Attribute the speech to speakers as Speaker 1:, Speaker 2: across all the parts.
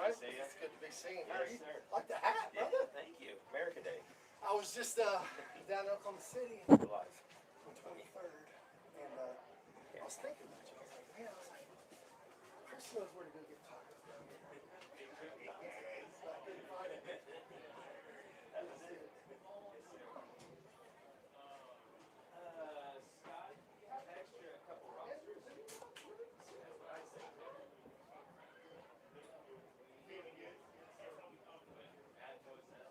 Speaker 1: right?
Speaker 2: See you.
Speaker 1: It's good to be seen.
Speaker 2: Yes, sir.
Speaker 1: Like the hat,
Speaker 2: Yeah,
Speaker 1: brother.
Speaker 2: thank you. America Day.
Speaker 1: I was just down in Oklahoma City
Speaker 2: Live.
Speaker 1: on 23rd, and I was thinking about you. I was like, man, Chris knows where to go get tacos down here. So I couldn't find it.
Speaker 2: Scott, extra a couple rosters. That's what I say. Add those up.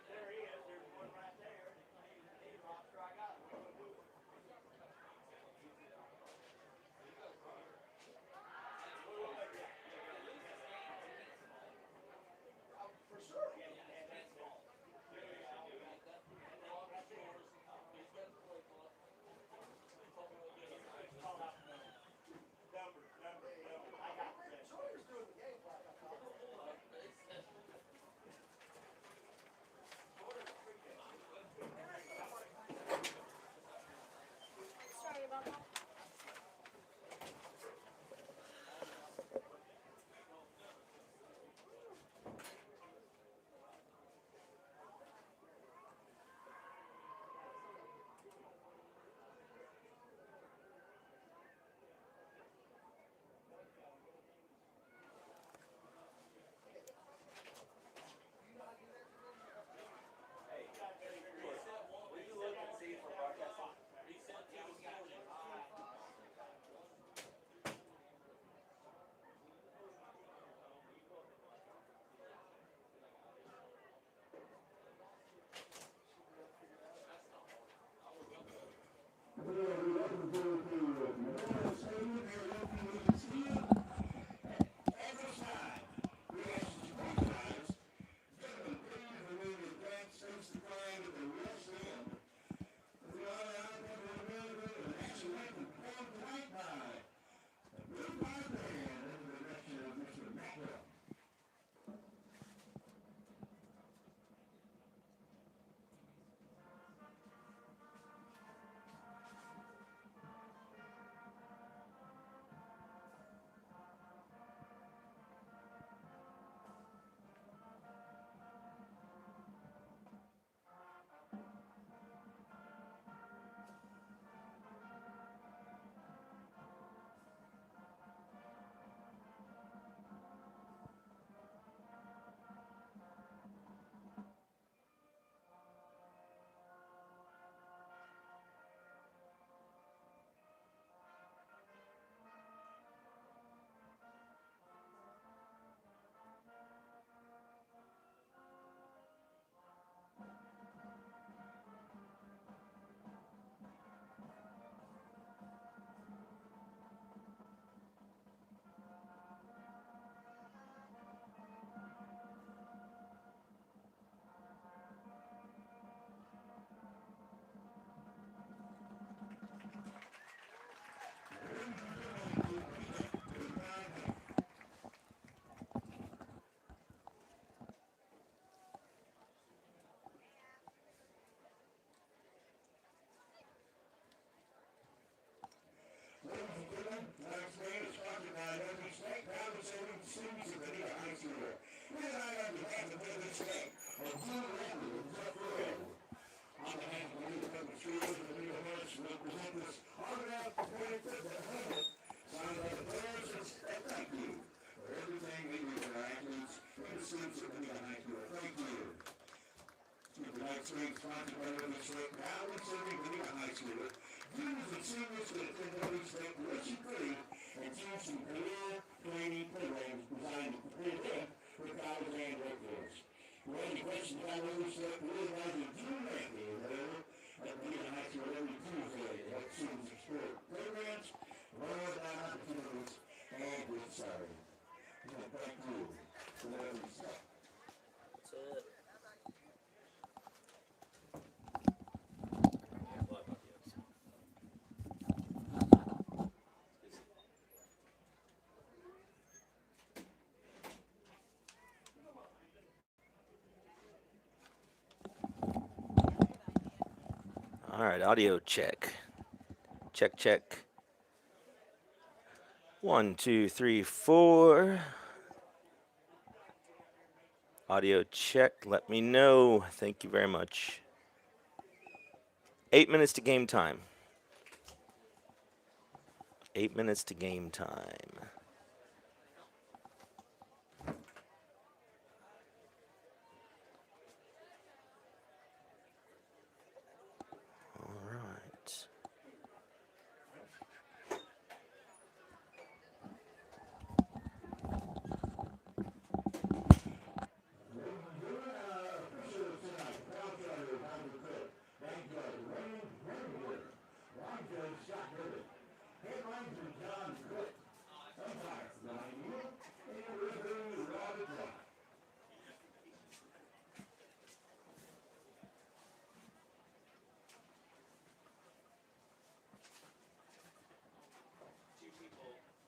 Speaker 2: There he is. There's one right there. He dropped right out.
Speaker 1: For sure. Sawyer's doing the game plan.
Speaker 3: Sorry about that.
Speaker 2: Hey, will you look and see for broadcasting?
Speaker 4: All right, audio check. Check, check. 1, 2, 3, 4. Audio check. Let me know. Thank you very much. 8 minutes to game time. 8 minutes to game time. All right.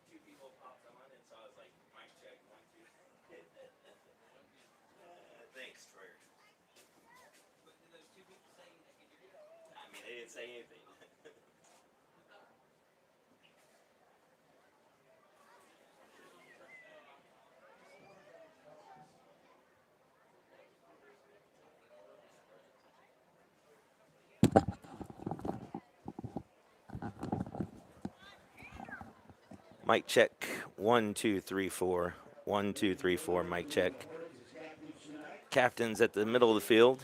Speaker 2: Two people popped on, and so I was like, mic check, 1, 2. Thanks, Troyer. But did those two people say they could hear you? I mean, they didn't say anything.
Speaker 4: Mic check. 1, 2, 3, 4. 1, 2, 3, 4. Mic check. Captain's at the middle of the field.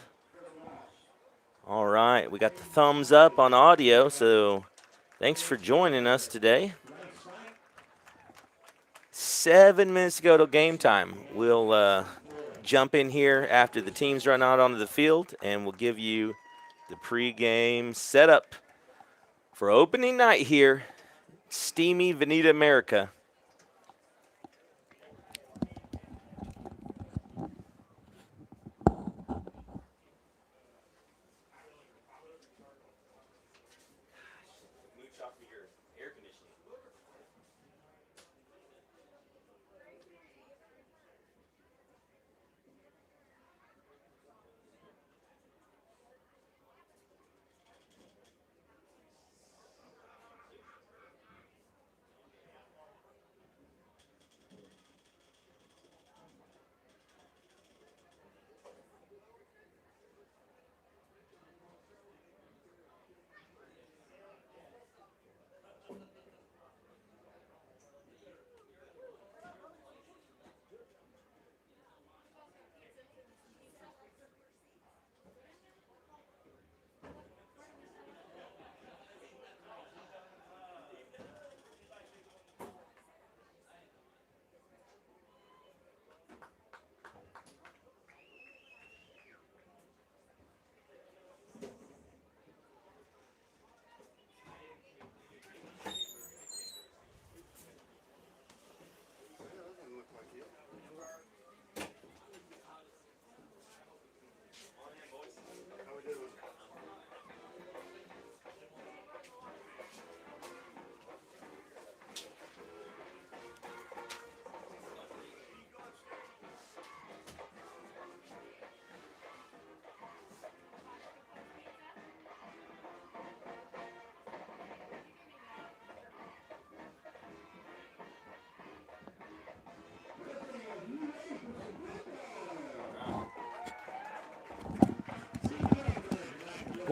Speaker 4: All right, we got the thumbs up on audio, so thanks for joining us today. 7 minutes to go till game time. We'll jump in here after the teams run out onto the field, and we'll give you the pregame setup for opening night here. Steamy Veneta America.
Speaker 2: Mooch off of your air conditioning.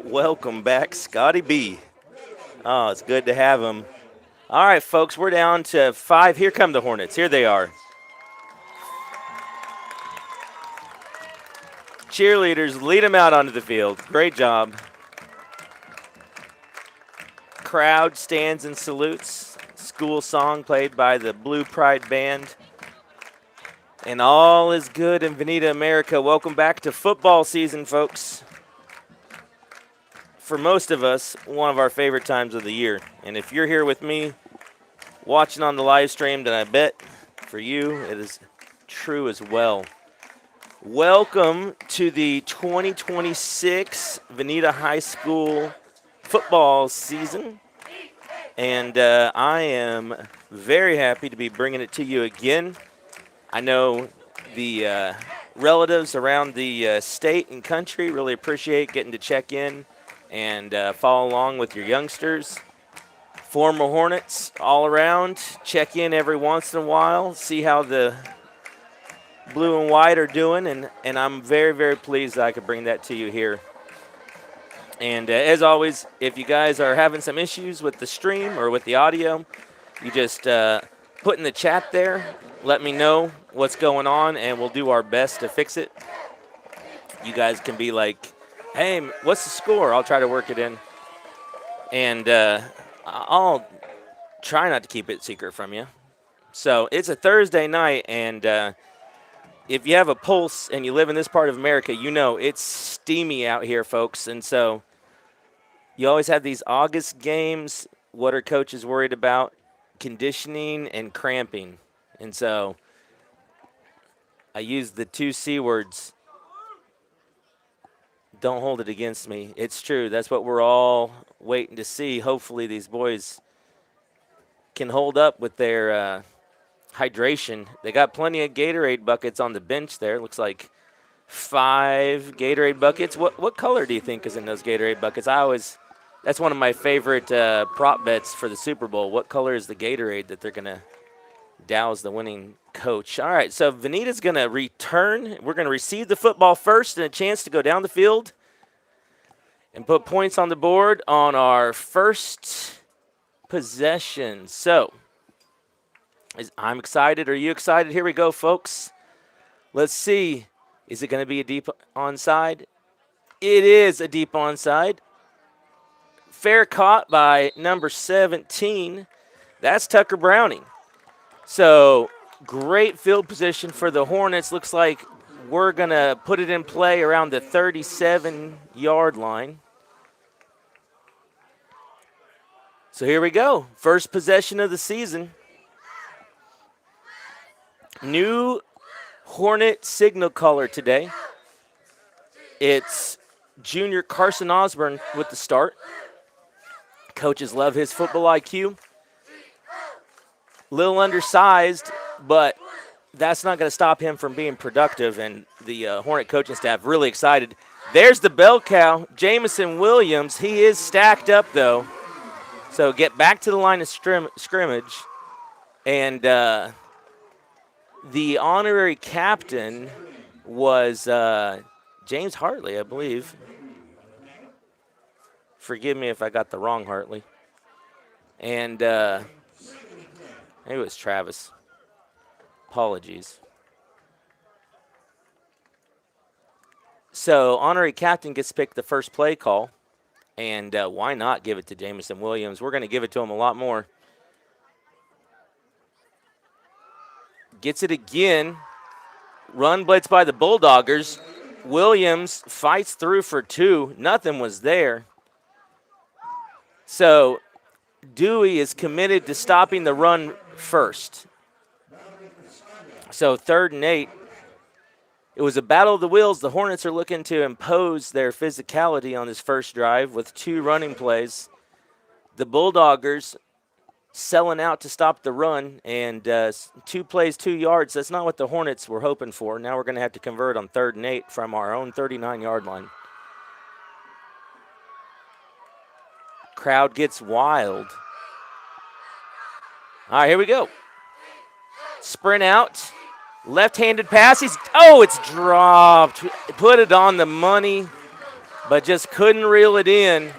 Speaker 4: Welcome back, Scotty B. Oh, it's good to have him. All right, folks, we're down to 5. Here come the Hornets. Here they are. Cheerleaders, lead them out onto the field. Great job. Crowd stands and salutes. School song played by the Blue Pride Band. And all is good in Veneta America. Welcome back to football season, folks. For most of us, one of our favorite times of the year. And if you're here with me watching on the live stream, then I bet for you it is true as well. Welcome to the 2026 Veneta High School football season. And I am very happy to be bringing it to you again. I know the relatives around the state and country really appreciate getting to check in and follow along with your youngsters. Former Hornets all around. Check in every once in a while, see how the blue and white are doing, and I'm very, very pleased that I could bring that to you here. And as always, if you guys are having some issues with the stream or with the audio, you just put in the chat there, let me know what's going on, and we'll do our best to fix it. You guys can be like, hey, what's the score? I'll try to work it in. And I'll try not to keep it secret from you. So it's a Thursday night, and if you have a pulse and you live in this part of America, you know it's steamy out here, folks. And so you always have these August games. What are coaches worried about? Conditioning and cramping. And so I use the 2 C words. Don't hold it against me. It's true. That's what we're all waiting to see. Hopefully these boys can hold up with their hydration. They got plenty of Gatorade buckets on the bench there. Looks like 5 Gatorade buckets. What color do you think is in those Gatorade buckets? That's one of my favorite prop bets for the Super Bowl. What color is the Gatorade that they're going to douse the winning coach? All right, so Venita's going to return. We're going to receive the football first and a chance to go down the field and put points on the board on our first possession. So I'm excited. Are you excited? Here we go, folks. Let's see. Is it going to be a deep onside? It is a deep onside. Fair caught by number 17. That's Tucker Browning. So great field position for the Hornets. Looks like we're going to put it in play around the 37-yard line. So here we go. First possession of the season. New Hornet signal color today. It's junior Carson Osborne with the start. Coaches love his football IQ. Little undersized, but that's not going to stop him from being productive, and the Hornet coaching staff really excited. There's the bell cow, Jamison Williams. He is stacked up, though. So get back to the line of scrimmage. And the honorary captain was James Hartley, I believe. Forgive me if I got the wrong Hartley. And maybe it was Travis. Apologies. So honorary captain gets picked the first play call. And why not give it to Jamison Williams? We're going to give it to him a lot more. Gets it again. Run blitz by the Bulldoggers. Williams fights through for 2. Nothing was there. So Dewey is committed to stopping the run first. So 3rd and 8. It was a battle of the wheels. The Hornets are looking to impose their physicality on this first drive with 2 running plays. The Bulldoggers selling out to stop the run, and 2 plays, 2 yards. That's not what the Hornets were hoping for. Now we're going to have to convert on 3rd and 8 from our own 39-yard line. Crowd gets wild. All right, here we go. Sprint out. Left-handed pass. It's dropped. Put it on the money, but just couldn't reel it in.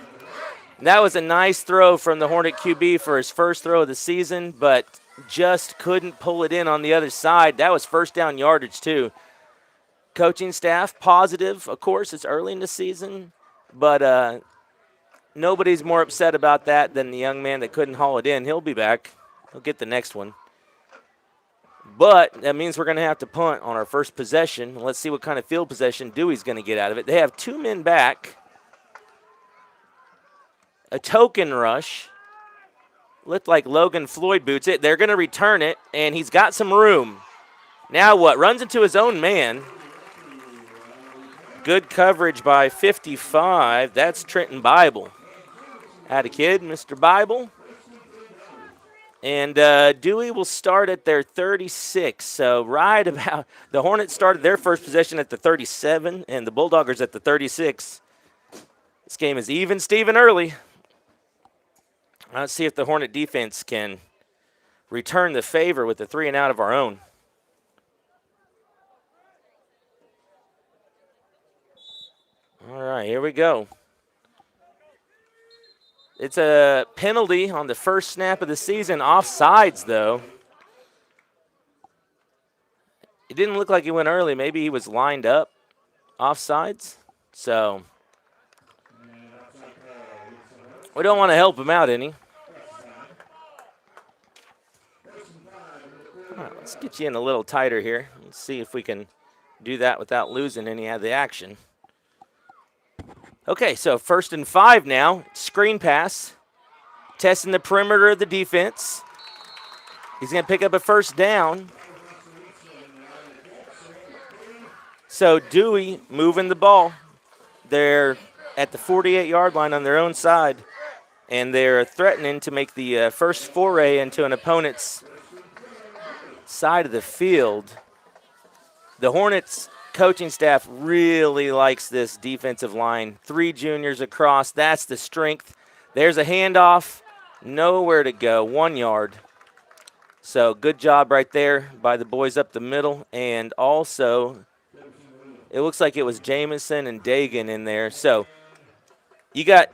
Speaker 4: That was a nice throw from the Hornet QB for his first throw of the season, but just couldn't pull it in on the other side. That was first down yardage, too. Coaching staff, positive. Of course, it's early in the season, but nobody's more upset about that than the young man that couldn't haul it in. He'll be back. He'll get the next one. But that means we're going to have to punt on our first possession. Let's see what kind of field possession Dewey's going to get out of it. They have 2 men back. A token rush. Looked like Logan Floyd boots it. They're going to return it, and he's got some room. Now what? Runs into his own man. Good coverage by 55. That's Trenton Bible. Had a kid, Mr. Bible. And Dewey will start at their 36. So right about the Hornets started their first possession at the 37, and the Bulldoggers at the 36. This game is even Steven early. Let's see if the Hornet defense can return the favor with the 3 and out of our own. All right, here we go. It's a penalty on the first snap of the season. Offsides, though. It didn't look like he went early. Maybe he was lined up offsides. So we don't want to help him out any. All right, let's get you in a little tighter here. Let's see if we can do that without losing any of the action. Okay, so 1st and 5 now. Screen pass. Testing the perimeter of the defense. He's going to pick up a first down. So Dewey moving the ball. They're at the 48-yard line on their own side, and they're threatening to make the first foray into an opponent's side of the field. The Hornets coaching staff really likes this defensive line. 3 juniors across. That's the strength. There's a handoff. Nowhere to go. 1 yard. So good job right there by the boys up the middle. And also, it looks like it was Jamison and Dagan in there. So you got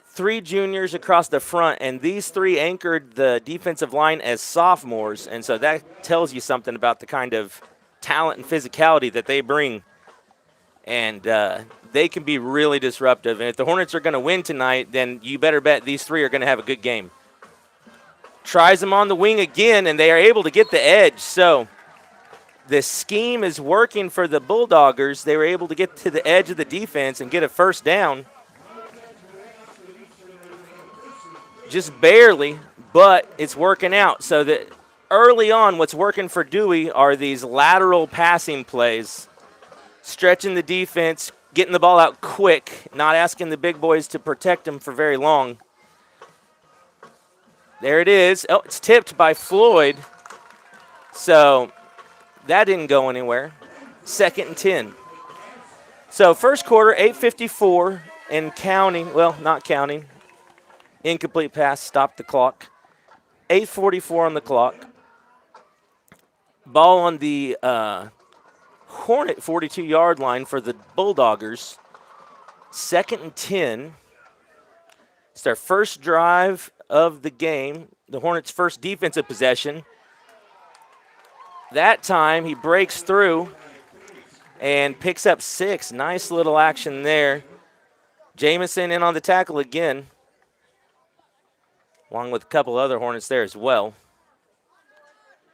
Speaker 4: 3 juniors across the front, and these 3 anchored the defensive line as sophomores. And so that tells you something about the kind of talent and physicality that they bring. And they can be really disruptive. And if the Hornets are going to win tonight, then you better bet these 3 are going to have a good game. Tries them on the wing again, and they are able to get the edge. So the scheme is working for the Bulldoggers. They were able to get to the edge of the defense and get a first down. Just barely, but it's working out. So that early on, what's working for Dewey are these lateral passing plays, stretching the defense, getting the ball out quick, not asking the big boys to protect them for very long. There it is. Oh, it's tipped by Floyd. So that didn't go anywhere. 2nd and 10. So first quarter, 8:54 and counting. Well, not counting. Incomplete pass, stopped the clock. 8:44 on the clock. Ball on the Hornet 42-yard line for the Bulldoggers. 2nd and 10. It's their first drive of the game. The Hornets' first defensive possession. That time he breaks through and picks up 6. Nice little action there. Jamison in on the tackle again, along with a couple other Hornets there as well.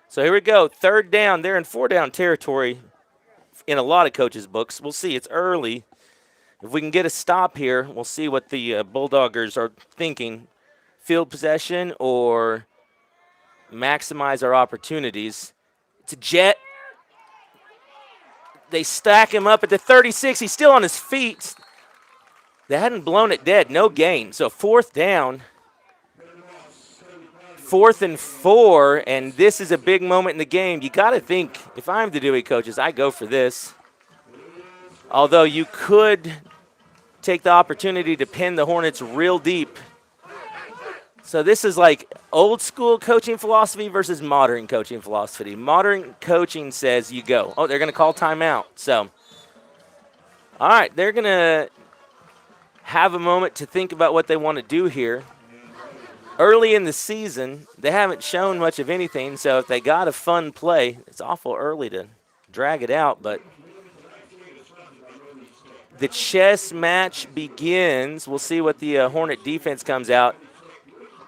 Speaker 4: So here we go. 3rd down. They're in 4-down territory in a lot of coaches' books. We'll see. It's early. If we can get a stop here, we'll see what the Bulldoggers are thinking. Field possession or maximize our opportunities. It's a jet. They stack him up at the 36. He's still on his feet. They hadn't blown it dead. No gain. So 4th down. 4th and 4, and this is a big moment in the game. You got to think, if I'm the Dewey coaches, I go for this. Although you could take the opportunity to pin the Hornets real deep. So this is like old school coaching philosophy versus modern coaching philosophy. Modern coaching says you go. Oh, they're going to call timeout. So, all right, they're going to have a moment to think about what they want to do here. Early in the season, they haven't shown much of anything, so if they got a fun play, it's awful early to drag it out, but the chess match begins. We'll see what the Hornet defense comes out.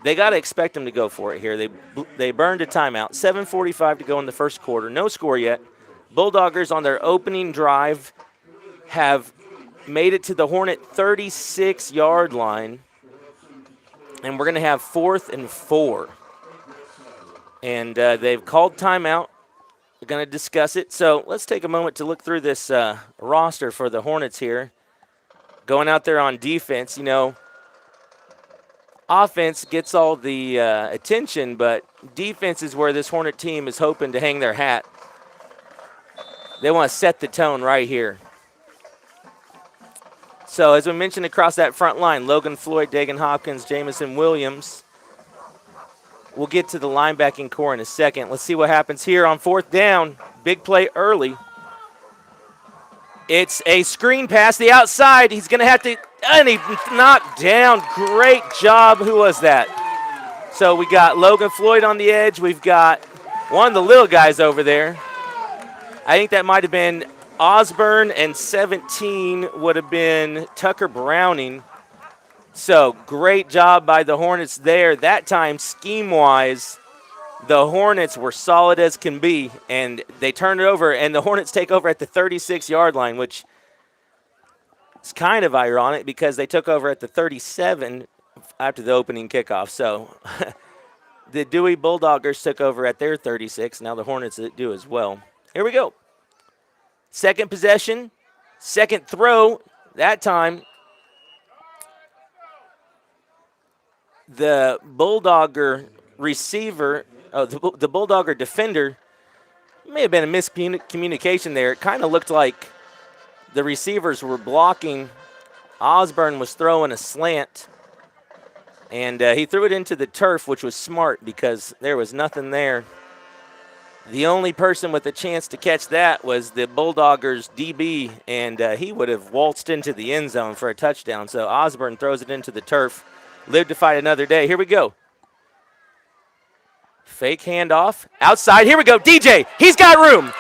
Speaker 4: They got to expect them to go for it here. They burned a timeout. 7:45 to go in the first quarter. No score yet. Bulldoggers on their opening drive have made it to the Hornet 36-yard line. And we're going to have 4th and 4. And they've called timeout. They're going to discuss it. So let's take a moment to look through this roster for the Hornets here. Going out there on defense, you know, offense gets all the attention, but defense is where this Hornet team is hoping to hang their hat. They want to set the tone right here. So as we mentioned across that front line, Logan Floyd, Dagan Hopkins, Jamison Williams. We'll get to the linebacking core in a second. Let's see what happens here on 4th down. Big play early. It's a screen pass, the outside. He's going to have to, and he knocked down. Great job. Who was that? So we got Logan Floyd on the edge. We've got one of the little guys over there. I think that might have been Osborne, and 17 would have been Tucker Browning. So great job by the Hornets there. That time, scheme-wise, the Hornets were solid as can be, and they turned it over, and the Hornets take over at the 36-yard line, which is kind of ironic because they took over at the 37 after the opening kickoff. So the Dewey Bulldoggers took over at their 36. Now the Hornets do as well. Here we go. Second possession, second throw. That time, the Bulldogger receiver, the Bulldogger defender, may have been a miscommunication there. It kind of looked like the receivers were blocking. Osborne was throwing a slant, and he threw it into the turf, which was smart because there was nothing there. The only person with a chance to catch that was the Bulldoggers DB, and he would have waltzed into the end zone for a touchdown. So Osborne throws it into the turf. Live to fight another day. Here we go. Fake handoff. Outside. Here we go. DJ. He's got room.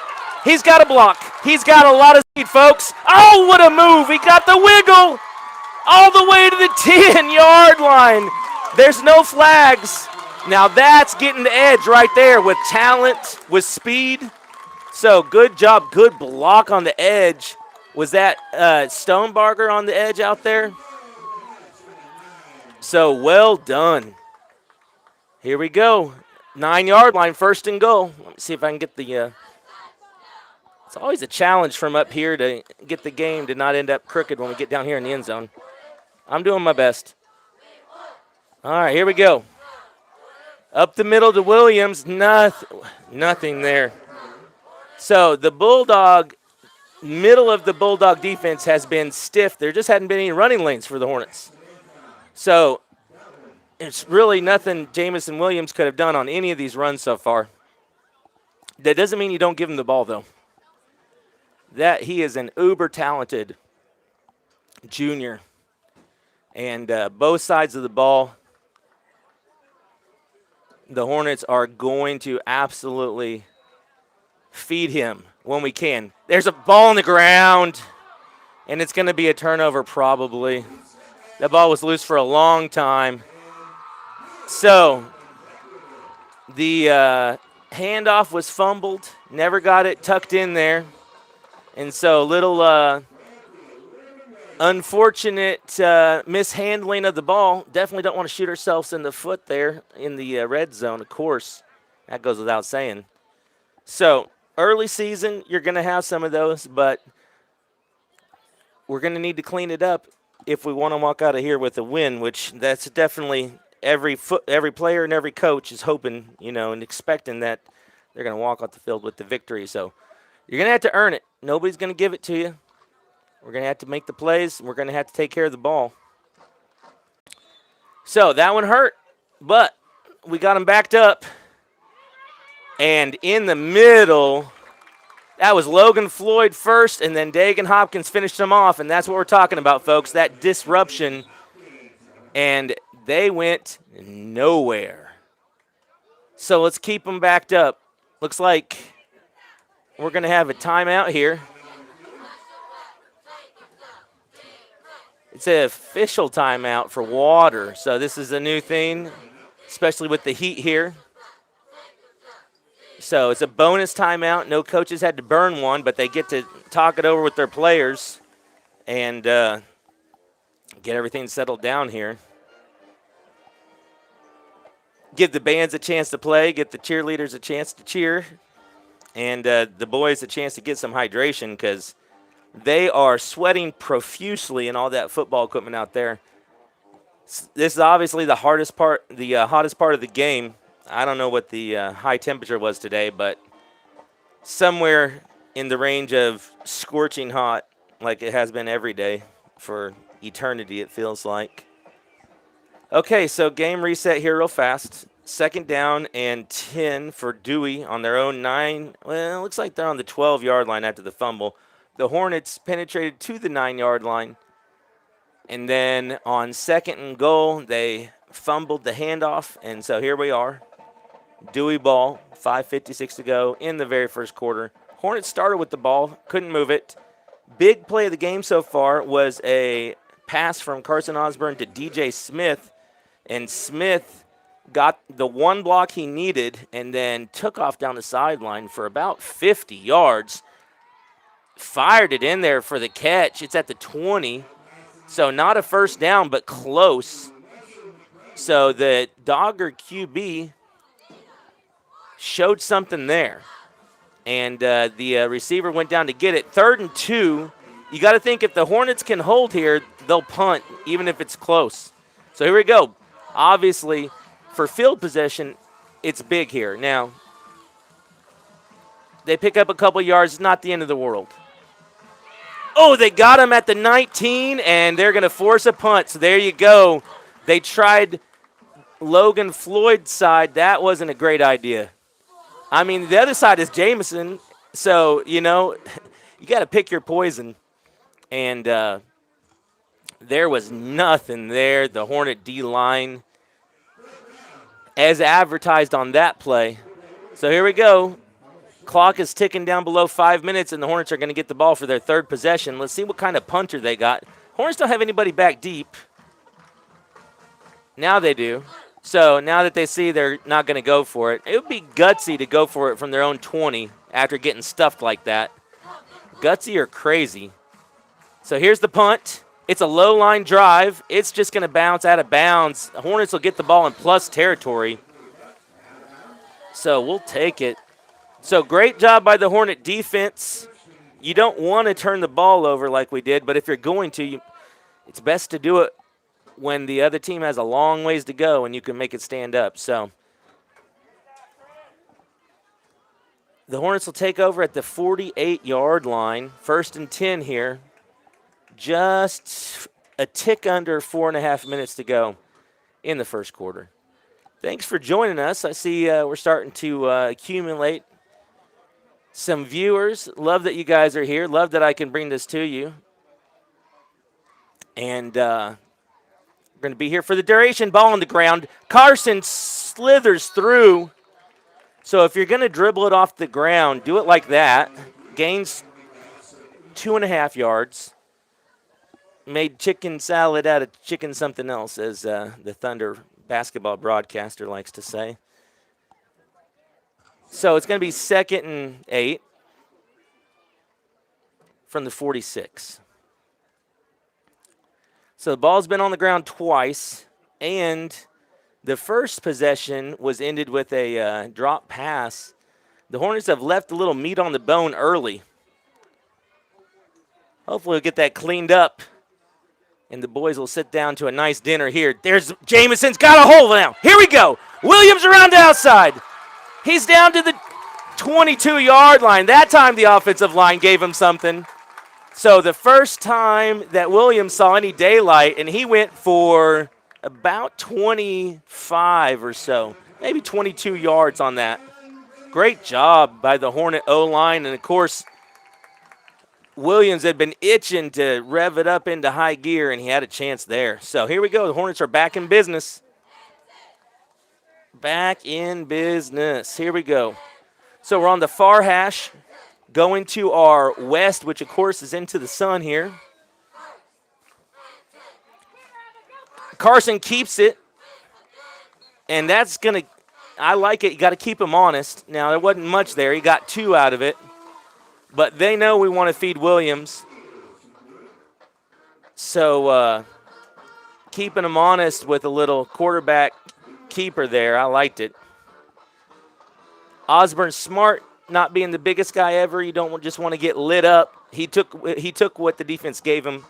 Speaker 4: He's got a block. He's got a lot of speed, folks. Oh, what a move. He got the wiggle all the way to the 10-yard line. There's no flags. Now that's getting the edge right there with talent, with speed. So good job, good block on the edge. Was that Stonebarger on the edge out there? So well done. Here we go. 9-yard line, 1st and goal. Let me see if I can get the it's always a challenge from up here to get the game to not end up crooked when we get down here in the end zone. I'm doing my best. All right, here we go. Up the middle to Williams, nothing there. So the middle of the Bulldog defense has been stiff. There just hadn't been any running lanes for the Hornets. So it's really nothing Jamison Williams could have done on any of these runs so far. That doesn't mean you don't give him the ball, though. That he is an uber-talented junior. And both sides of the ball, the Hornets are going to absolutely feed him when we can. There's a ball on the ground, and it's going to be a turnover probably. That ball was loose for a long time. So the handoff was fumbled, never got it tucked in there. And so a little unfortunate mishandling of the ball. Definitely don't want to shoot ourselves in the foot there in the red zone, of course. That goes without saying. So early season, you're going to have some of those, but we're going to need to clean it up if we want to walk out of here with a win, which that's definitely every player and every coach is hoping, and expecting that they're going to walk off the field with the victory. So you're going to have to earn it. Nobody's going to give it to you. We're going to have to make the plays. We're going to have to take care of the ball. So that one hurt, but we got him backed up. And in the middle, that was Logan Floyd first, and then Dagan Hopkins finished him off, and that's what we're talking about, folks, that disruption. And they went nowhere. So let's keep them backed up. Looks like we're going to have a timeout here. It's an official timeout for water. So this is a new thing, especially with the heat here. So it's a bonus timeout. No coaches had to burn one, but they get to talk it over with their players and get everything settled down here. Give the bands a chance to play, get the cheerleaders a chance to cheer, and the boys a chance to get some hydration because they are sweating profusely in all that football equipment out there. This is obviously the hardest part, the hottest part of the game. I don't know what the high temperature was today, but somewhere in the range of scorching hot, like it has been every day for eternity, it feels like. Okay, so game reset here real fast. 2nd down and 10 for Dewey on their own 9. Well, it looks like they're on the 12-yard line after the fumble. The Hornets penetrated to the 9-yard line. And then on 2nd and goal, they fumbled the handoff. And so here we are. Dewey ball, 5:56 to go in the very first quarter. Hornets started with the ball, couldn't move it. Big play of the game so far was a pass from Carson Osborne to DJ Smith. And Smith got the one block he needed and then took off down the sideline for about 50 yards. Fired it in there for the catch. It's at the 20. So not a first down, but close. So the Dogger QB showed something there. And the receiver went down to get it. 3rd and 2. You got to think if the Hornets can hold here, they'll punt, even if it's close. So here we go. Obviously, for field possession, it's big here. Now, they pick up a couple yards. It's not the end of the world. Oh, they got him at the 19, and they're going to force a punt. So there you go. They tried Logan Floyd's side. That wasn't a great idea. I mean, the other side is Jameson. So, you know, you got to pick your poison. And there was nothing there. The Hornet D-line as advertised on that play. So here we go. Clock is ticking down below 5 minutes, and the Hornets are going to get the ball for their 3rd possession. Let's see what kind of punter they got. Hornets don't have anybody back deep. Now they do. So now that they see they're not going to go for it, it would be gutsy to go for it from their own 20 after getting stuffed like that. Gutsy or crazy. So here's the punt. It's a low-line drive. It's just going to bounce out of bounds. The Hornets will get the ball in plus territory. So we'll take it. So great job by the Hornet defense. You don't want to turn the ball over like we did, but if you're going to, it's best to do it when the other team has a long ways to go and you can make it stand up. So the Hornets will take over at the 48-yard line. 1st and 10 here. Just a tick under 4.5 minutes to go in the first quarter. Thanks for joining us. I see we're starting to accumulate some viewers. Love that you guys are here. Love that I can bring this to you. And we're going to be here for the duration. Ball on the ground. Carson slithers through. So if you're going to dribble it off the ground, do it like that. Gains 2.5 yards. Made chicken salad out of chicken something else, as the Thunder basketball broadcaster likes to say. So it's going to be 2nd and 8 from the 46. So the ball's been on the ground twice, and the first possession was ended with a drop pass. The Hornets have left a little meat on the bone early. Hopefully we'll get that cleaned up, and the boys will sit down to a nice dinner here. There's Jameson's got a hole now. Here we go. Williams around the outside. He's down to the 22-yard line. That time the offensive line gave him something. So the first time that Williams saw any daylight, and he went for about 25 or so, maybe 22 yards on that. Great job by the Hornet O-line, and, of course, Williams had been itching to rev it up into high gear, and he had a chance there. So here we go. The Hornets are back in business. Back in business. Here we go. So we're on the far hash, going to our west, which, of course, is into the sun here. Carson keeps it, and that's going to – I like it. You got to keep him honest. Now, there wasn't much there. He got 2 out of it. But they know we want to feed Williams. So keeping him honest with a little quarterback keeper there, I liked it. Osborne smart, not being the biggest guy ever. You don't just want to get lit up. He took what the defense gave him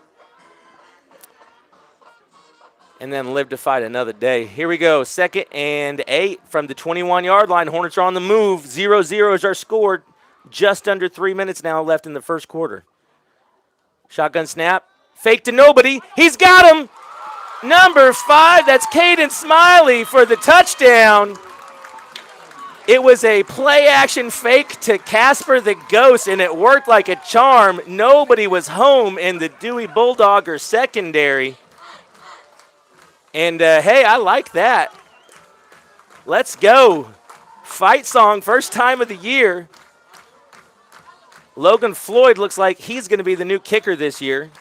Speaker 4: and then lived to fight another day. Here we go, 2nd and 8 from the 21-yard line. Hornets are on the move. 0-0 is our score. Just under 3 minutes now left in the first quarter. Shotgun snap. Fake to nobody. He's got him. Number 5, that's Caden Smiley for the touchdown. It was a play-action fake to Casper the Ghost, and it worked like a charm. Nobody was home in the Dewey Bulldogger secondary. And, hey, I like that. Let's go. Fight song, first time of the year. Logan Floyd looks like he's going to be the new kicker this year.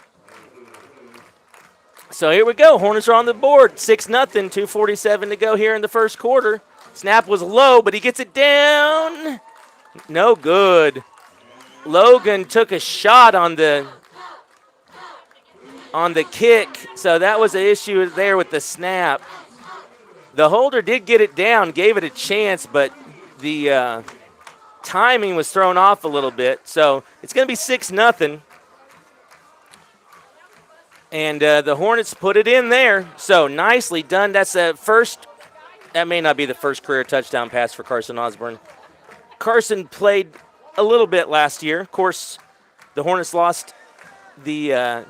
Speaker 4: So here we go. Hornets are on the board. 6-0, 2:47 to go here in the first quarter. Snap was low, but he gets it down. No good. Logan took a shot on the kick, so that was an issue there with the snap. The holder did get it down, gave it a chance, but the timing was thrown off a little bit. So it's going to be 6-0. And the Hornets put it in there. So nicely done. That's the first. That may not be the first career touchdown pass for Carson Osborne. Carson played a little bit last year. Of course, the Hornets lost the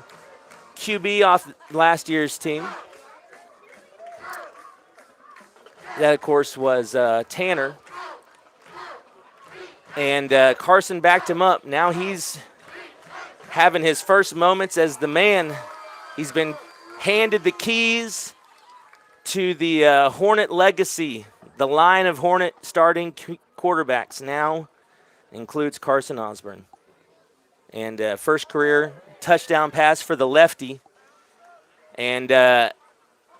Speaker 4: QB off last year's team. That, of course, was Tanner. And Carson backed him up. Now he's having his first moments as the man. He's been handed the keys to the Hornet legacy. The line of Hornet starting quarterbacks now includes Carson Osborne. And first career touchdown pass for the lefty. And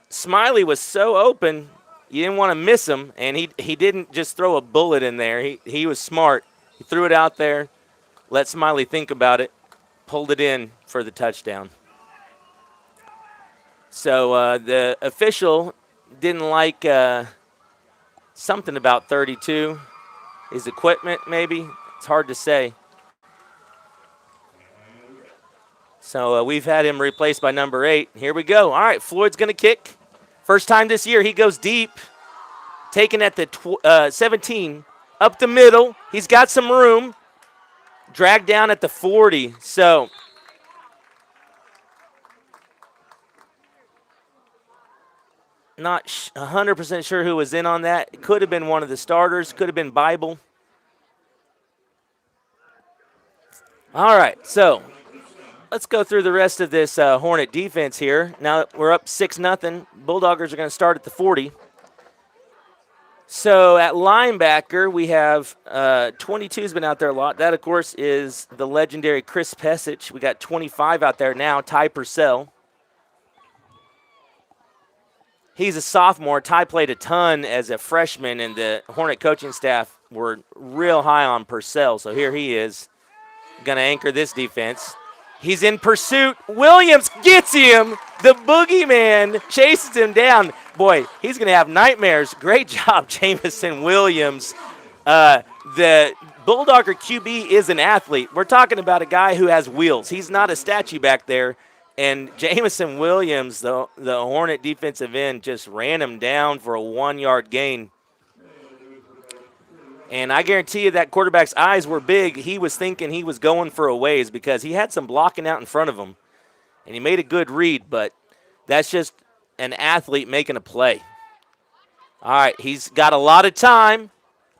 Speaker 4: Smiley was so open, you didn't want to miss him. And he didn't just throw a bullet in there. He was smart. He threw it out there, let Smiley think about it, pulled it in for the touchdown. So the official didn't like something about 32. His equipment, maybe. It's hard to say. So we've had him replaced by number 8. Here we go. All right, Floyd's going to kick. First time this year, he goes deep. Taken at the 17. Up the middle. He's got some room. Dragged down at the 40. So not 100% sure who was in on that. It could have been one of the starters. Could have been Bible. All right, so let's go through the rest of this Hornet defense here. Now that we're up 6-0, Bulldoggers are going to start at the 40. So at linebacker, we have 22's been out there a lot. That, of course, is the legendary Chris Pesich. We got 25 out there now, Ty Purcell. He's a sophomore. Ty played a ton as a freshman, and the Hornet coaching staff were real high on Purcell. So here he is, going to anchor this defense. He's in pursuit. Williams gets him. The boogeyman chases him down. Boy, he's going to have nightmares. Great job, Jamison Williams. The Bulldogger QB is an athlete. We're talking about a guy who has wheels. He's not a statue back there. And Jamison Williams, the Hornet defensive end, just ran him down for a 1-yard gain. And I guarantee you that quarterback's eyes were big. He was thinking he was going for a ways because he had some blocking out in front of him. And he made a good read, but that's just an athlete making a play. All right, he's got a lot of time.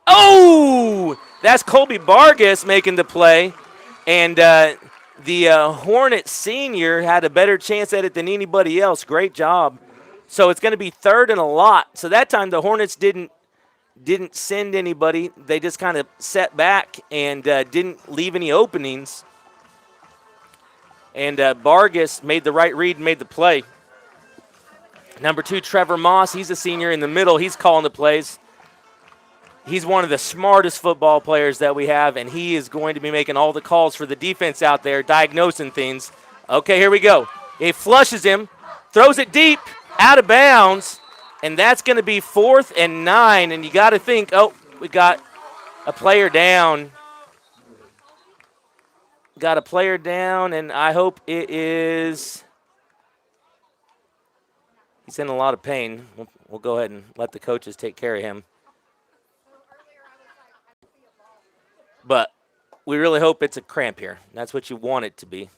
Speaker 4: Oh! That's Colby Vargas making the play. And the Hornet senior had a better chance at it than anybody else. Great job. So it's going to be 3rd and a lot. So that time the Hornets didn't send anybody. They just kind of set back and didn't leave any openings. And Vargas made the right read and made the play. Number 2, Trevor Moss. He's a senior in the middle. He's calling the plays. He's one of the smartest football players that we have, and he is going to be making all the calls for the defense out there, diagnosing things. Okay, here we go. He flushes him, throws it deep, out of bounds, and that's going to be 4th and 9. And you got to think, oh, we got a player down. Got a player down, and I hope it is. He's in a lot of pain. We'll go ahead and let the coaches take care of him. But we really hope it's a cramp here. That's what you want it to be.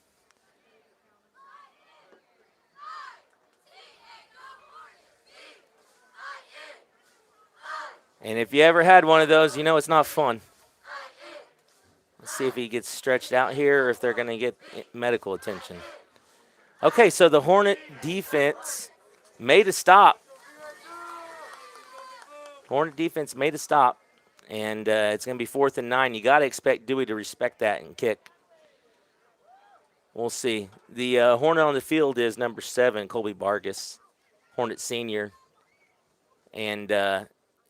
Speaker 4: And if you ever had one of those, you know it's not fun. Let's see if he gets stretched out here or if they're going to get medical attention. Okay, so the Hornet defense made a stop. Hornet defense made a stop, and it's going to be 4th and 9. You got to expect Dewey to respect that and kick. We'll see. The Hornet on the field is number 7, Colby Vargas, Hornet senior. And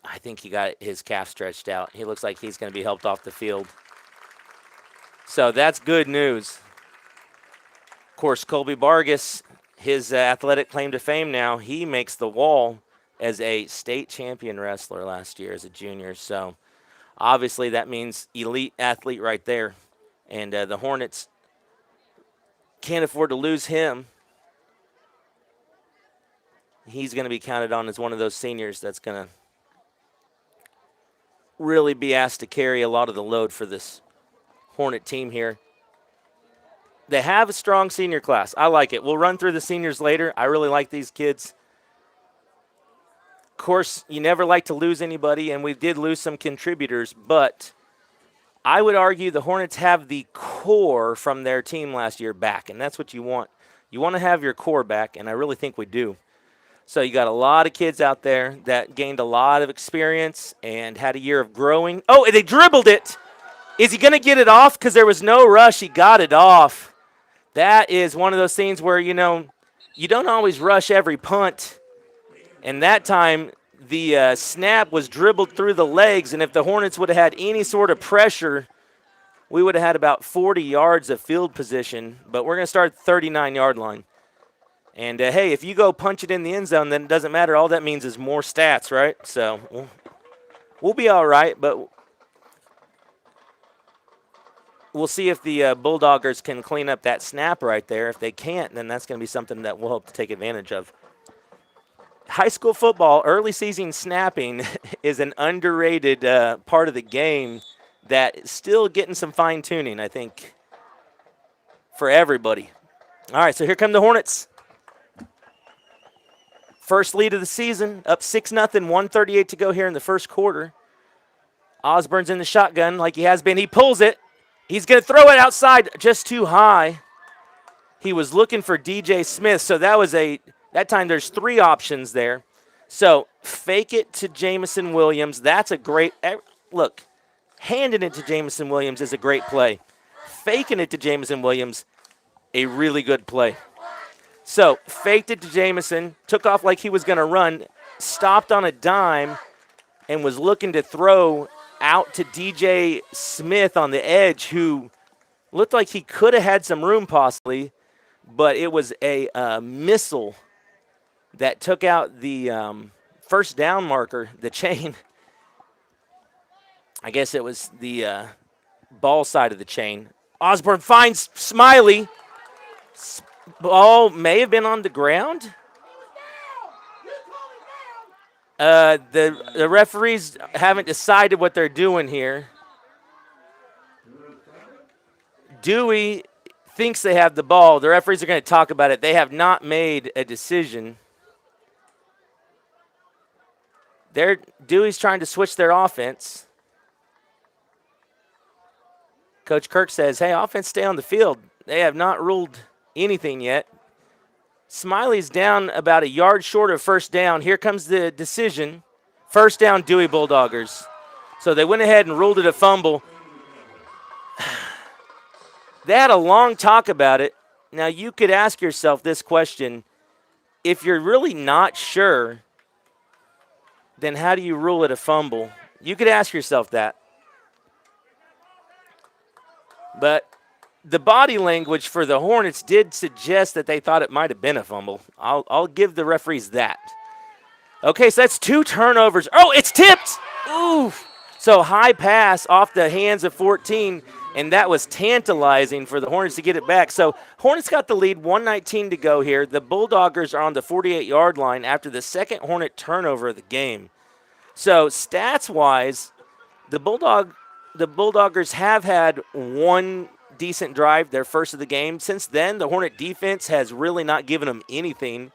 Speaker 4: I think he got his calf stretched out. He looks like he's going to be helped off the field. So that's good news. Of course, Colby Vargas, his athletic claim to fame now, he makes the wall as a state champion wrestler last year as a junior. So obviously that means elite athlete right there. And the Hornets can't afford to lose him. He's going to be counted on as one of those seniors that's going to really be asked to carry a lot of the load for this Hornet team here. They have a strong senior class. I like it. We'll run through the seniors later. I really like these kids. Of course, you never like to lose anybody, and we did lose some contributors, but I would argue the Hornets have the core from their team last year back, and that's what you want. You want to have your core back, and I really think we do. So you got a lot of kids out there that gained a lot of experience and had a year of growing. Oh, they dribbled it. Is he going to get it off? Because there was no rush. He got it off. That is one of those things where, you know, you don't always rush every punt. And that time, the snap was dribbled through the legs, and if the Hornets would have had any sort of pressure, we would have had about 40 yards of field position. But we're going to start at the 39-yard line. And, hey, if you go punch it in the end zone, then it doesn't matter. All that means is more stats, right? So we'll be all right, but we'll see if the Bulldoggers can clean up that snap right there. If they can't, then that's going to be something that we'll hope to take advantage of. High school football, early season snapping is an underrated part of the game that is still getting some fine-tuning, I think, for everybody. All right, so here come the Hornets. First lead of the season, up 6-0, 1:38 to go here in the first quarter. Osborne's in the shotgun like he has been. He pulls it. He's going to throw it outside just too high. He was looking for DJ Smith, so that time there's 3 options there. So fake it to Jamison Williams. That's a great – look, handing it to Jamison Williams is a great play. Faking it to Jamison Williams, a really good play. So faked it to Jamison, took off like he was going to run, stopped on a dime, and was looking to throw out to DJ Smith on the edge, who looked like he could have had some room possibly, but it was a missile that took out the first down marker, the chain. I guess it was the ball side of the chain. Osborne finds Smiley. Ball may have been on the ground. The referees haven't decided what they're doing here. Dewey thinks they have the ball. The referees are going to talk about it. They have not made a decision. Dewey's trying to switch their offense. Coach Kirk says, hey, offense, stay on the field. They have not ruled anything yet. Smiley's down about a yard short of first down. Here comes the decision. First down, Dewey Bulldoggers. So they went ahead and ruled it a fumble. They had a long talk about it. Now, you could ask yourself this question. If you're really not sure, then how do you rule it a fumble? You could ask yourself that. But the body language for the Hornets did suggest that they thought it might have been a fumble. I'll give the referees that. Okay, so that's 2 turnovers. Oh, it's tipped! Ooh! So high pass off the hands of 14, and that was tantalizing for the Hornets to get it back. So Hornets got the lead, 1:19 to go here. The Bulldoggers are on the 48-yard line after the second Hornet turnover of the game. So stats-wise, the Bulldoggers have had one decent drive, their first of the game. Since then, the Hornet defense has really not given them anything.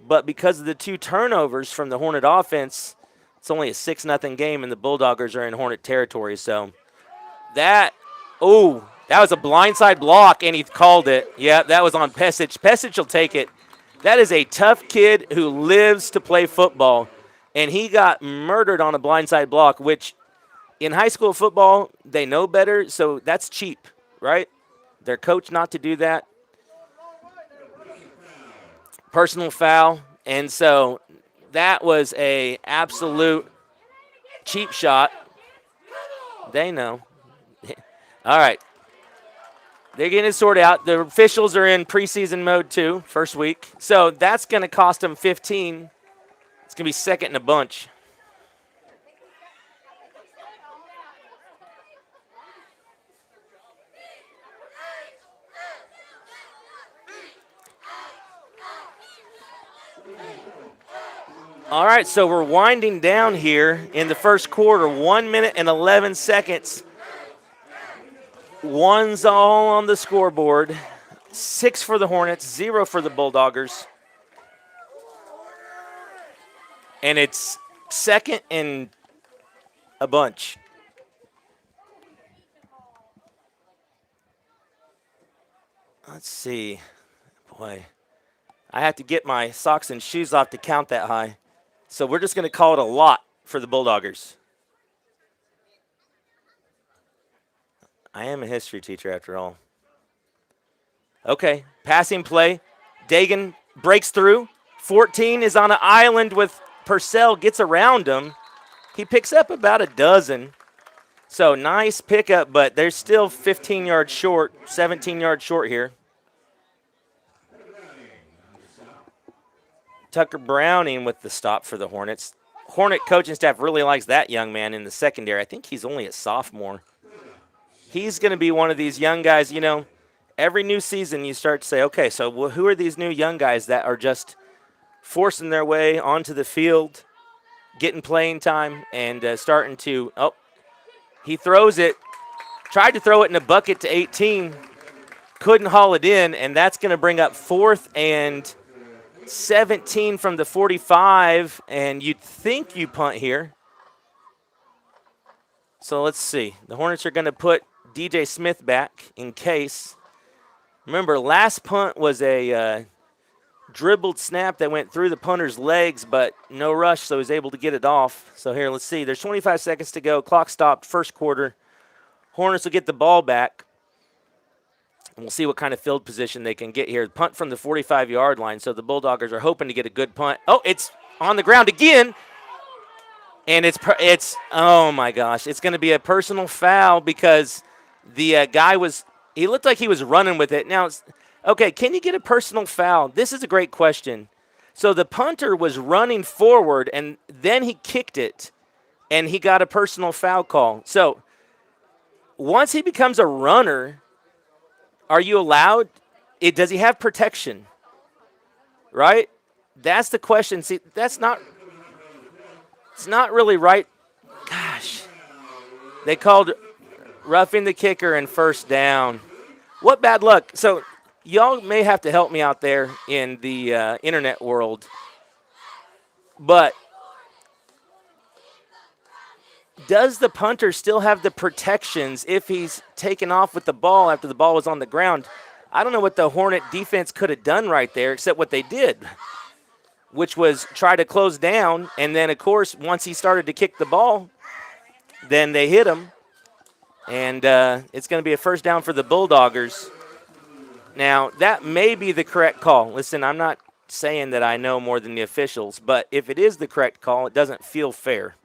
Speaker 4: But because of the 2 turnovers from the Hornet offense, It's only a 6-0 game, and the Bulldoggers are in Hornet territory. So that was a blindside block, and he called it. Yeah, that was on Pesic. Pesic will take it. That is a tough kid who lives to play football, and he got murdered on a blindside block, which in high school football, they know better, so that's cheap, right? They're coached not to do that. Personal foul, and so that was a absolute cheap shot. They know. All right. They're getting it sorted out. The officials are in preseason mode too, first week. So that's going to cost them 15. It's going to be second in a bunch. All right, so we're winding down here in the first quarter. 1 minute and 11 seconds. One's all on the scoreboard. 6 for the Hornets, 0 for the Bulldoggers. And it's second and a bunch. Let's see. Boy, I have to get my socks and shoes off to count that high. So we're just going to call it a lot for the Bulldoggers. I am a history teacher after all. Okay, passing play. Dagan breaks through. 14 is on an island with Purcell, gets around him. He picks up about a dozen. So nice pickup, but they're still 15 yards short, 17 yards short here. Tucker Browning with the stop for the Hornets. Hornet coaching staff really likes that young man in the secondary. I think he's only a sophomore. He's going to be one of these young guys, you know, every new season you start to say, okay, so who are these new young guys that are just forcing their way onto the field, getting playing time, and starting to, he throws it, tried to throw it in a bucket to 18, couldn't haul it in, and that's going to bring up 4th and 17 from the 45, and you'd think you punt here. So let's see. The Hornets are going to put DJ Smith back in case. Remember, last punt was a dribbled snap that went through the punter's legs, but no rush, so he was able to get it off. So here, let's see. There's 25 seconds to go. Clock stopped, first quarter. Hornets will get the ball back. And we'll see what kind of field position they can get here. Punt from the 45-yard line, so the Bulldoggers are hoping to get a good punt. Oh, it's on the ground again. And it's oh, my gosh. It's going to be a personal foul because the guy he looked like he was running with it. Now, okay, can you get a personal foul? This is a great question. So the punter was running forward, and then he kicked it, and he got a personal foul call. So once he becomes a runner, are you allowed? Does he have protection? Right? That's the question. See, it's not really right. Gosh. They called roughing the kicker and first down. What bad luck. So y'all may have to help me out there in the internet world. But does the punter still have the protections if he's taken off with the ball after the ball was on the ground? I don't know what the Hornet defense could have done right there except what they did, which was try to close down. And then, of course, once he started to kick the ball, then they hit him. And it's going to be a first down for the Bulldoggers. Now, that may be the correct call. Listen, I'm not saying that I know more than the officials, but if it is the correct call, it doesn't feel fair.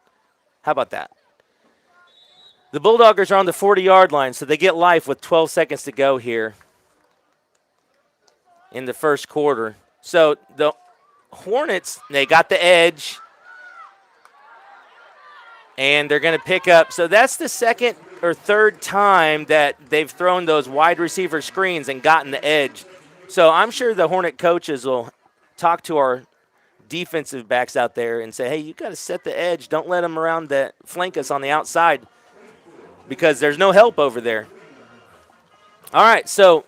Speaker 4: How about that? The Bulldoggers are on the 40-yard line, so they get life with 12 seconds to go here in the first quarter. So the Hornets, they got the edge, and they're going to pick up. So that's the second or third time that they've thrown those wide receiver screens and gotten the edge. So I'm sure the Hornet coaches will talk to our defensive backs out there and say, hey, you got to set the edge. Don't let them around the flank us on the outside because there's no help over there. All right, so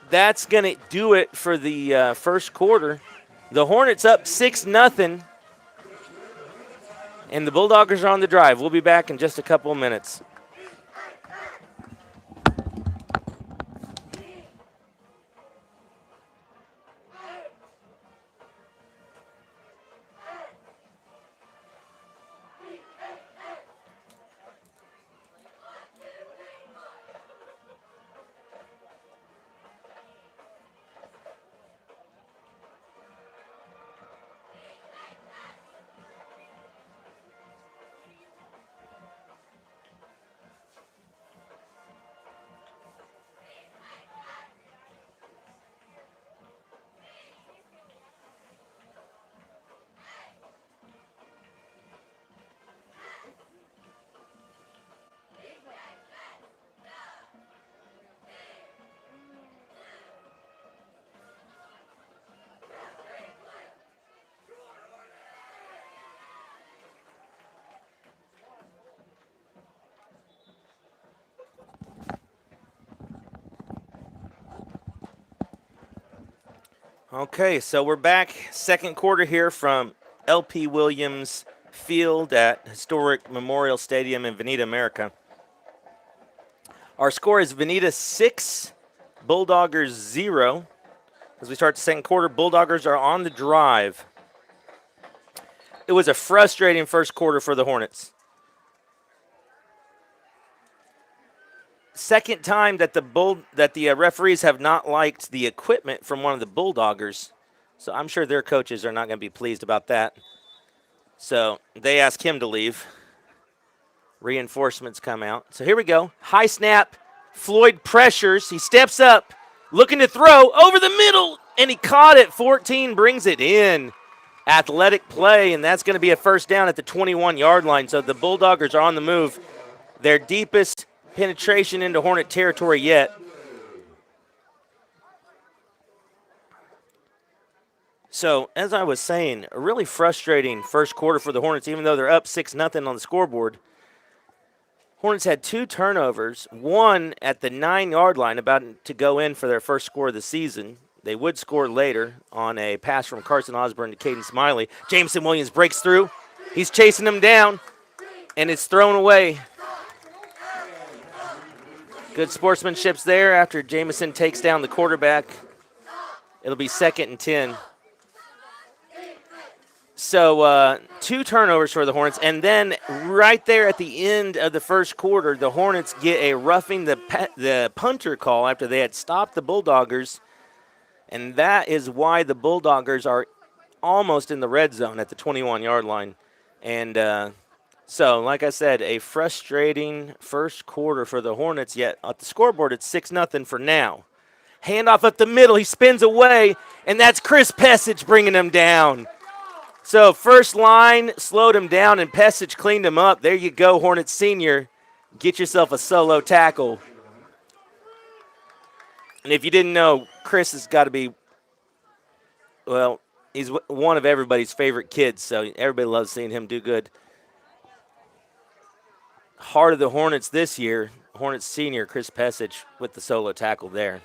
Speaker 4: that's going to do it for the first quarter. The Hornets up 6-0. And the Bulldoggers are on the drive. We'll be back in just a couple of minutes. Okay, so we're back. Second quarter here from LP Williams Field at historic Memorial Stadium in Veneta, America. Our score is Veneta 6, Bulldoggers 0. As we start the second quarter, Bulldoggers are on the drive. It was a frustrating first quarter for the Hornets. Second time that the referees have not liked the equipment from one of the Bulldoggers. So I'm sure their coaches are not going to be pleased about that. So they ask him to leave. Reinforcements come out. So here we go. High snap. Floyd pressures. He steps up, looking to throw over the middle, and he caught it. 14 brings it in. Athletic play, and that's going to be a first down at the 21-yard line. So the Bulldoggers are on the move. Their deepest penetration into Hornet territory yet. So, as I was saying, a really frustrating first quarter for the Hornets, even though they're up 6-0 on the scoreboard. Hornets had 2 turnovers, one at the 9-yard line, about to go in for their first score of the season. They would score later on a pass from Carson Osborne to Caden Smiley. Jameson Williams breaks through. He's chasing him down, and it's thrown away. Good sportsmanship there after Jameson takes down the quarterback. It'll be 2nd and 10. So 2 turnovers for the Hornets. And then right there at the end of the first quarter, the Hornets get a roughing the punter call after they had stopped the Bulldoggers. And that is why the Bulldoggers are almost in the red zone at the 21-yard line. And so, like I said, a frustrating first quarter for the Hornets, yet at the scoreboard it's 6-0 for now. Handoff up the middle, he spins away, and that's Chris Pessich bringing him down. So first line slowed him down, and Pessich cleaned him up. There you go, Hornets senior. Get yourself a solo tackle. And if you didn't know, Chris has got to be, well, he's one of everybody's favorite kids, so everybody loves seeing him do good. Heart of the Hornets this year, Hornets senior Chris Pessich with the solo tackle there.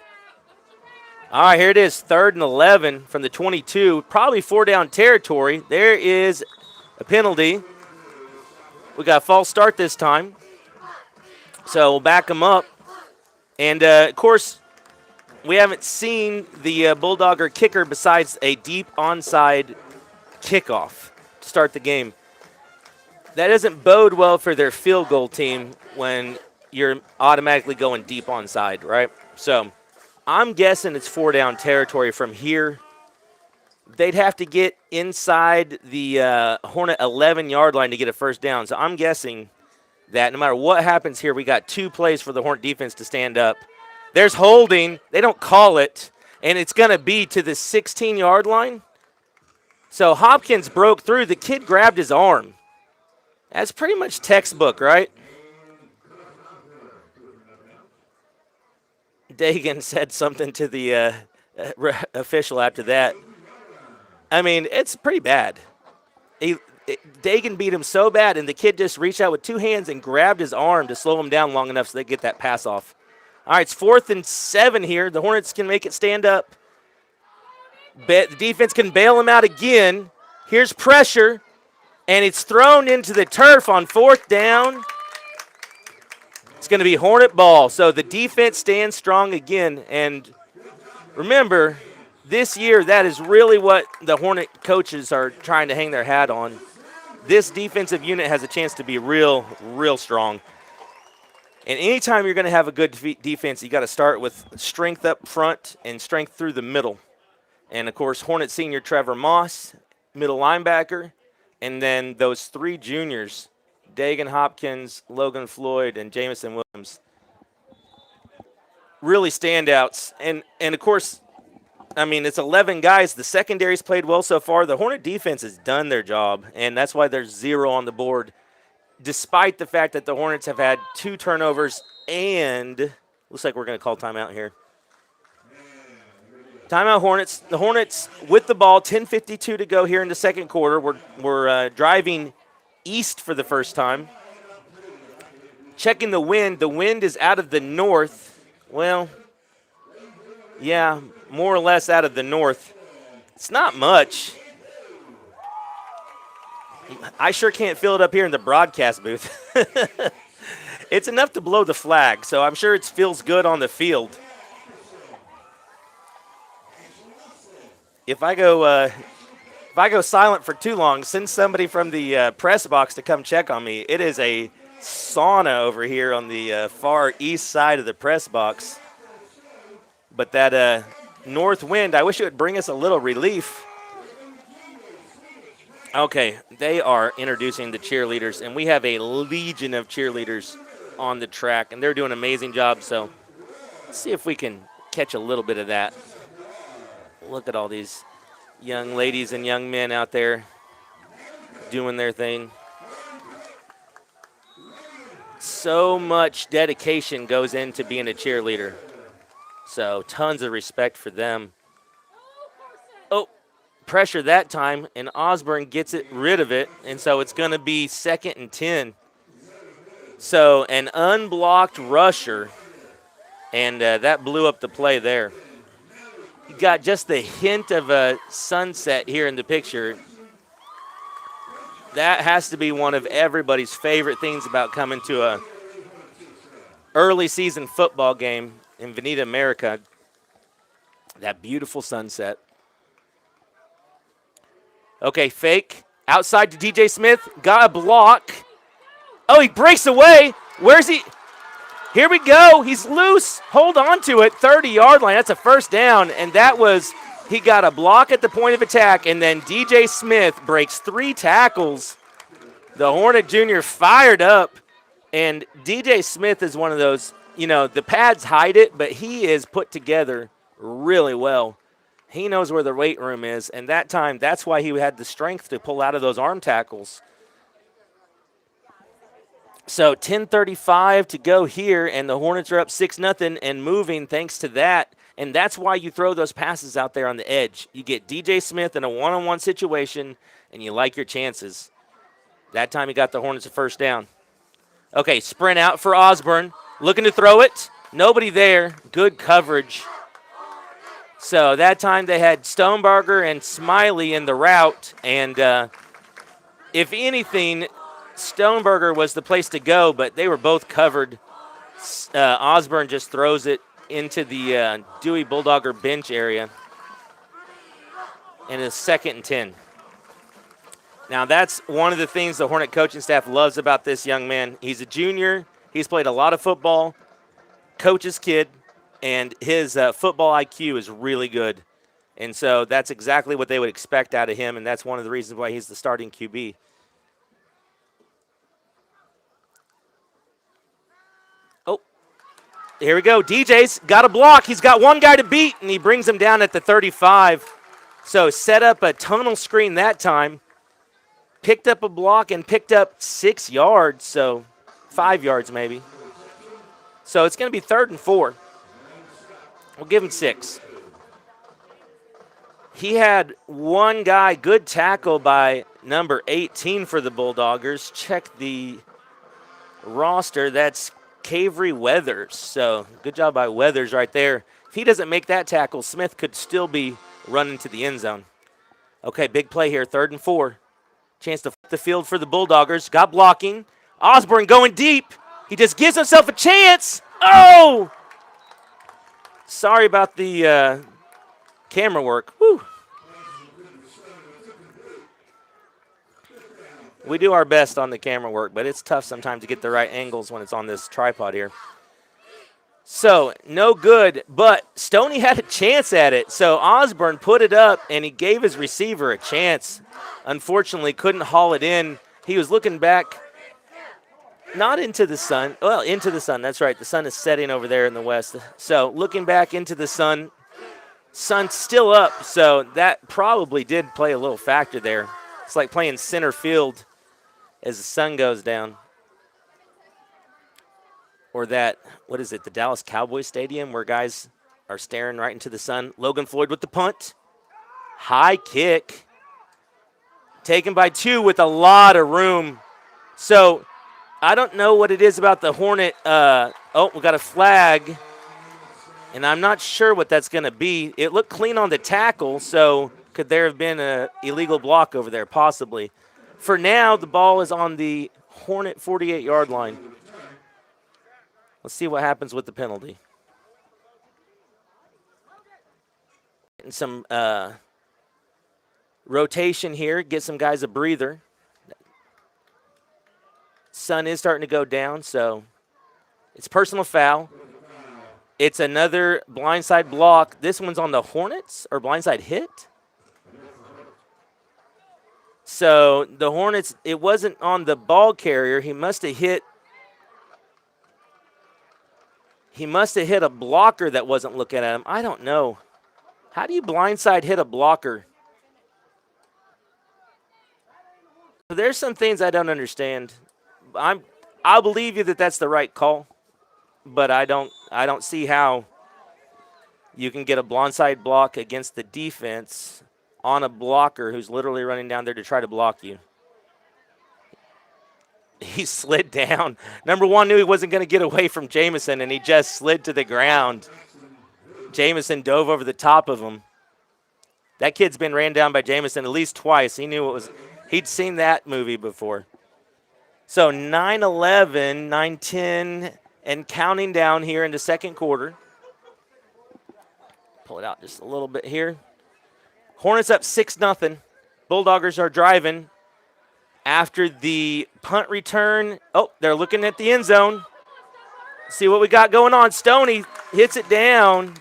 Speaker 4: All right, here it is, 3rd and 11 from the 22, probably 4-down territory. There is a penalty. We got a false start this time, so we'll back them up. And, of course, we haven't seen the Bulldogger kicker besides a deep onside kickoff to start the game. That doesn't bode well for their field goal team when you're automatically going deep onside, right? So I'm guessing it's 4-down territory from here. They'd have to get inside the Hornet 11-yard line to get a first down. So I'm guessing that no matter what happens here, we got 2 plays for the Hornet defense to stand up. There's holding. They don't call it, and it's going to be to the 16-yard line. So Hopkins broke through. The kid grabbed his arm. That's pretty much textbook, right? Dagan said something to the official after that. I mean, it's pretty bad. Dagan beat him so bad, and the kid just reached out with 2 hands and grabbed his arm to slow him down long enough so they get that pass off. All right, it's 4th and 7 here. The Hornets can make it stand up. The defense can bail him out again. Here's pressure. And it's thrown into the turf on 4th down. It's going to be Hornet ball. So the defense stands strong again. And remember, this year, that is really what the Hornet coaches are trying to hang their hat on. This defensive unit has a chance to be real, real strong. And anytime you're going to have a good defense, you got to start with strength up front and strength through the middle. And, of course, Hornet senior Trevor Moss, middle linebacker, and then those 3 juniors, Dagan Hopkins, Logan Floyd, and Jamison Williams. Really standouts. And of course, I mean, it's 11 guys. The secondary's played well so far. The Hornet defense has done their job, and that's why there's 0 on the board, despite the fact that the Hornets have had 2 turnovers and looks like we're going to call timeout here. Timeout Hornets. The Hornets with the ball, 10:52 to go here in the second quarter. We're driving east for the first time. Checking the wind. The wind is out of the north. Well, yeah, more or less out of the north. It's not much. I sure can't feel it up here in the broadcast booth. It's enough to blow the flag, so I'm sure it feels good on the field. If I go silent for too long, send somebody from the press box to come check on me. It is a sauna over here on the far east side of the press box. But that north wind, I wish it would bring us a little relief. Okay, they are introducing the cheerleaders, and we have a legion of cheerleaders on the track, and they're doing an amazing job. So let's see if we can catch a little bit of that. Look at all these young ladies and young men out there doing their thing. So much dedication goes into being a cheerleader. So tons of respect for them. Oh, pressure that time, and Osborne gets rid of it, and so it's going to be 2nd and 10. So an unblocked rusher, and that blew up the play there. You got just the hint of a sunset here in the picture. That has to be one of everybody's favorite things about coming to a early season football game in Veneta, America. That beautiful sunset. Okay, fake. Outside to DJ Smith. Got a block. Oh, he breaks away. Where's he? Here we go. He's loose. Hold on to it. 30-yard line. That's a first down. And that was, he got a block at the point of attack, and then DJ Smith breaks 3 tackles. The Hornet Jr. fired up. And DJ Smith is one of those, you know, the pads hide it, but he is put together really well. He knows where the weight room is, and that time, that's why he had the strength to pull out of those arm tackles. So 10:35 to go here, and the Hornets are up 6-0 and moving thanks to that. And that's why you throw those passes out there on the edge. You get DJ Smith in a one-on-one situation, and you like your chances. That time he got the Hornets a first down. Okay, sprint out for Osborne. Looking to throw it. Nobody there. Good coverage. So that time they had Stonebarger and Smiley in the route. And if anything, Stonebarger was the place to go, but they were both covered. Osborne just throws it into the Dewey Bulldogger bench area. And it's 2nd and 10. Now, that's one of the things the Hornet coaching staff loves about this young man. He's a junior. He's played a lot of football, coach's kid, and his football IQ is really good. And so that's exactly what they would expect out of him, and that's one of the reasons why he's the starting QB. Oh, here we go. DJ's got a block. He's got one guy to beat, and he brings him down at the 35. So set up a tunnel screen that time. Picked up a block and picked up 6 yards, so 5 yards maybe. So it's going to be 3rd and 4. We'll give him 6. He had one guy, good tackle by number 18 for the Bulldoggers. Check the roster. That's Cavery Weathers. So good job by Weathers right there. If he doesn't make that tackle, Smith could still be running to the end zone. Okay, big play here, 3rd and 4. Chance to flip the field for the Bulldoggers. Got blocking. Osborne going deep. He just gives himself a chance. Oh! Sorry about the camera work. Whew. We do our best on the camera work, but it's tough sometimes to get the right angles when it's on this tripod here. So, no good, but Stoney had a chance at it. So, Osborne put it up, and he gave his receiver a chance. Unfortunately, couldn't haul it in. He was looking back, not into the sun. Well, into the sun, that's right. The sun is setting over there in the west. So, looking back into the sun, sun's still up. So, that probably did play a little factor there. It's like playing center field as the sun goes down. Or that, what is it, the Dallas Cowboys Stadium where guys are staring right into the sun. Logan Floyd with the punt. High kick. Taken by 2 with a lot of room. So I don't know what it is about the Hornet. We got a flag. And I'm not sure what that's going to be. It looked clean on the tackle, so could there have been an illegal block over there? Possibly. For now, the ball is on the Hornet 48-yard line. Let's see what happens with the penalty. And some rotation here. Get some guys a breather. Sun is starting to go down, so it's personal foul. It's another blindside block. This one's on the Hornets, or blindside hit. So the Hornets, it wasn't on the ball carrier. He must have hit a blocker that wasn't looking at him. I don't know. How do you blindside hit a blocker? There's some things I don't understand. I'll believe you that that's the right call, but I don't see how you can get a blindside block against the defense on a blocker who's literally running down there to try to block you. He slid down. Number 1 knew he wasn't going to get away from Jamison, and he just slid to the ground. Jamison dove over the top of him. That kid's been ran down by Jamison at least twice. He knew it was. He'd seen that movie before. So 9-11, 9-10, and counting down here in the second quarter. Pull it out just a little bit here. Hornets up 6-0. Bulldoggers are driving. After the punt return, they're looking at the end zone. See what we got going on. Stoney hits it down,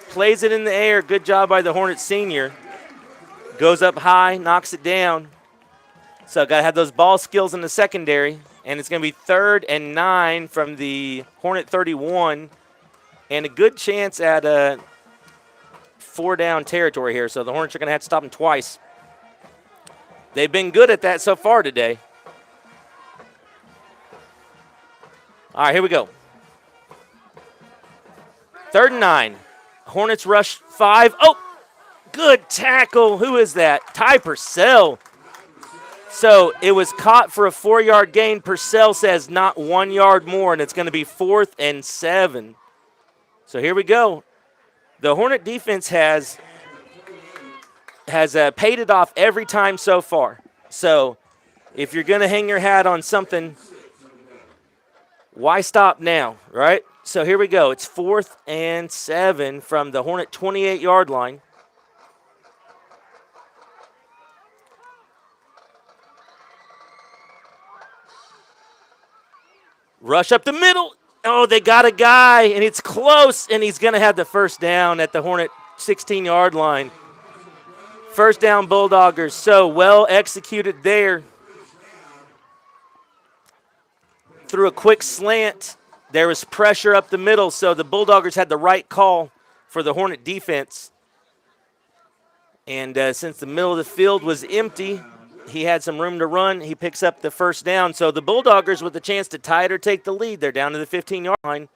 Speaker 4: plays it in the air. Good job by the Hornets senior. Goes up high, knocks it down. So got to have those ball skills in the secondary. And it's going to be 3rd and 9 from the Hornet 31. And a good chance at a 4-down territory here. So the Hornets are going to have to stop them twice. They've been good at that so far today. All right, here we go. 3rd and 9. Hornets rush 5. Oh, good tackle. Who is that? Ty Purcell. So it was caught for a 4-yard gain. Purcell says not 1 yard more, and it's going to be 4th and 7. So here we go. The Hornet defense has paid it off every time so far. So if you're going to hang your hat on something, why stop now, right? So here we go. It's 4th and 7 from the Hornet 28-yard line. Rush up the middle. Oh, they got a guy, and it's close, and he's going to have the first down at the Hornet 16-yard line. First down, Bulldoggers. So well executed there. Through a quick slant, there was pressure up the middle, so the Bulldoggers had the right call for the Hornet defense. And since the middle of the field was empty, he had some room to run. He picks up the first down. So the Bulldoggers with the chance to tie it or take the lead. They're down to the 15-yard line.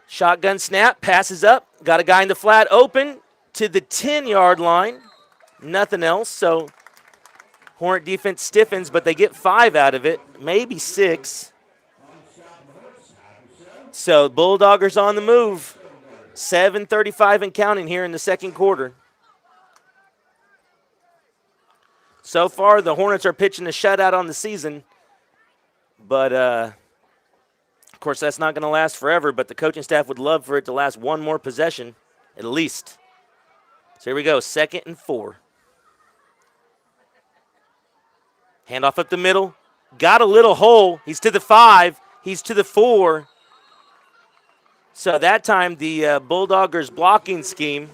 Speaker 4: Shotgun snap, passes up. Got a guy in the flat open to the 10-yard line. Nothing else. So Hornet defense stiffens, but they get 5 out of it, maybe 6. So Bulldoggers on the move. 7:35 and counting here in the second quarter. So far, the Hornets are pitching a shutout on the season. But, of course, that's not going to last forever. But the coaching staff would love for it to last one more possession, at least. So here we go, 2nd and 4. Handoff up the middle. Got a little hole. He's to the 5. He's to the 4. So that time the Bulldoggers blocking scheme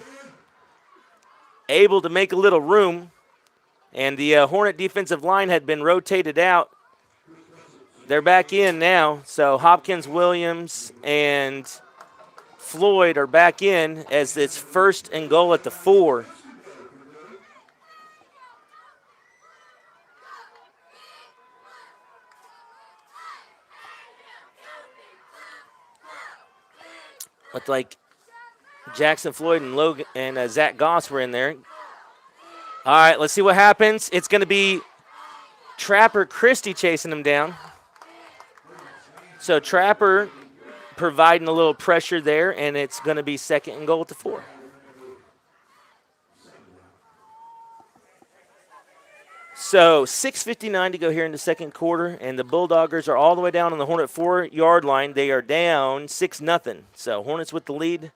Speaker 4: able to make a little room. And the Hornet defensive line had been rotated out. They're back in now. So Hopkins, Williams, and Floyd are back in as it's 1st and goal at the 4. Looked like Jackson Floyd and Logan and Zach Goss were in there. All right, let's see what happens. It's going to be Trapper Christie chasing him down. So Trapper providing a little pressure there, and it's going to be 2nd and goal at the 4. So 6:59 to go here in the 2nd quarter, and the Bulldoggers are all the way down on the Hornet 4-yard line. They are down 6-0. So Hornets with the lead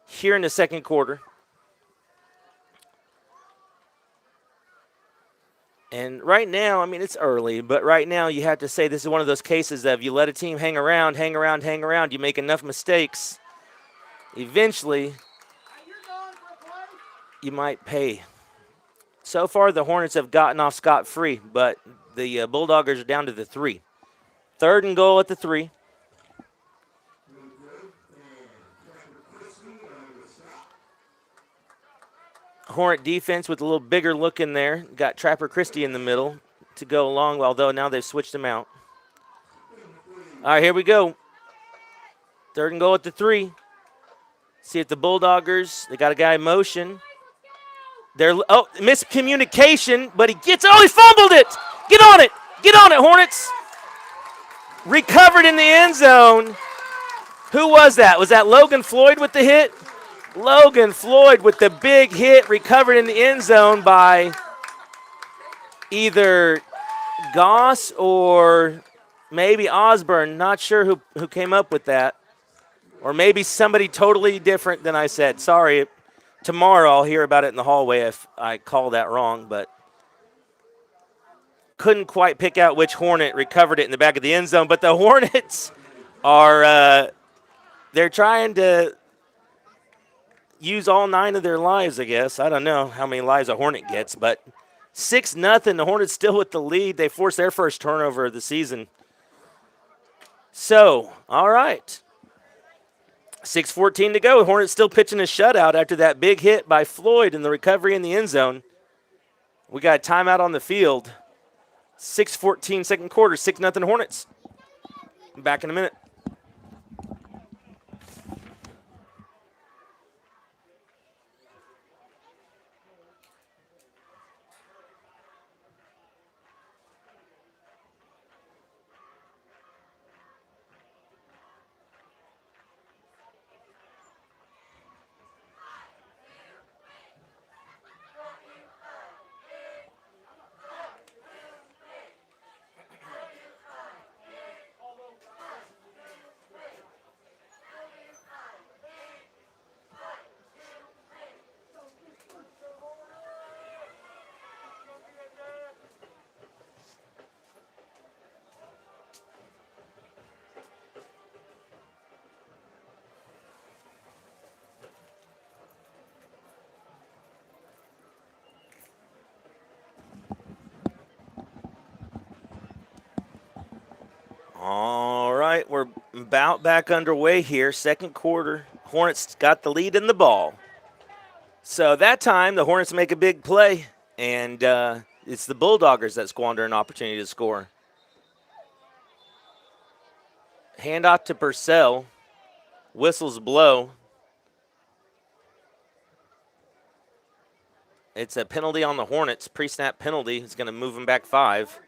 Speaker 4: here in the 2nd quarter. And right now, I mean, it's early, but right now you have to say this is one of those cases that if you let a team hang around, you make enough mistakes, eventually you might pay. So far, the Hornets have gotten off scot-free, but the Bulldoggers are down to the 3. 3rd and goal at the 3. Hornet defense with a little bigger look in there. Got Trapper Christie in the middle to go along, although now they've switched him out. All right, here we go. 3rd and goal at the 3. See if the Bulldoggers, they got a guy in motion. Miscommunication, but he fumbled it. Get on it, Hornets. Recovered in the end zone. Who was that? Was that Logan Floyd with the hit? Logan Floyd with the big hit, recovered in the end zone by either Goss or maybe Osborne. Not sure who came up with that. Or maybe somebody totally different than I said. Sorry. Tomorrow I'll hear about it in the hallway if I call that wrong, but couldn't quite pick out which Hornet recovered it in the back of the end zone. But the Hornets are they're trying to use all 9 of their lives, I guess. I don't know how many lives a Hornet gets, but 6-0. The Hornets still with the lead. They forced their first turnover of the season. So, all right. 6:14 to go. Hornets still pitching a shutout after that big hit by Floyd in the recovery in the end zone. We got a timeout on the field. 6:14 2nd quarter, 6-0 Hornets. Back in a minute. All right, we're about back underway here. 2nd quarter. Hornets got the lead in the ball. So that time, the Hornets make a big play, and it's the Bulldoggers that squander an opportunity to score. Handoff to Purcell. Whistles blow. It's a penalty on the Hornets. Pre-snap penalty. It's going to move them back 5.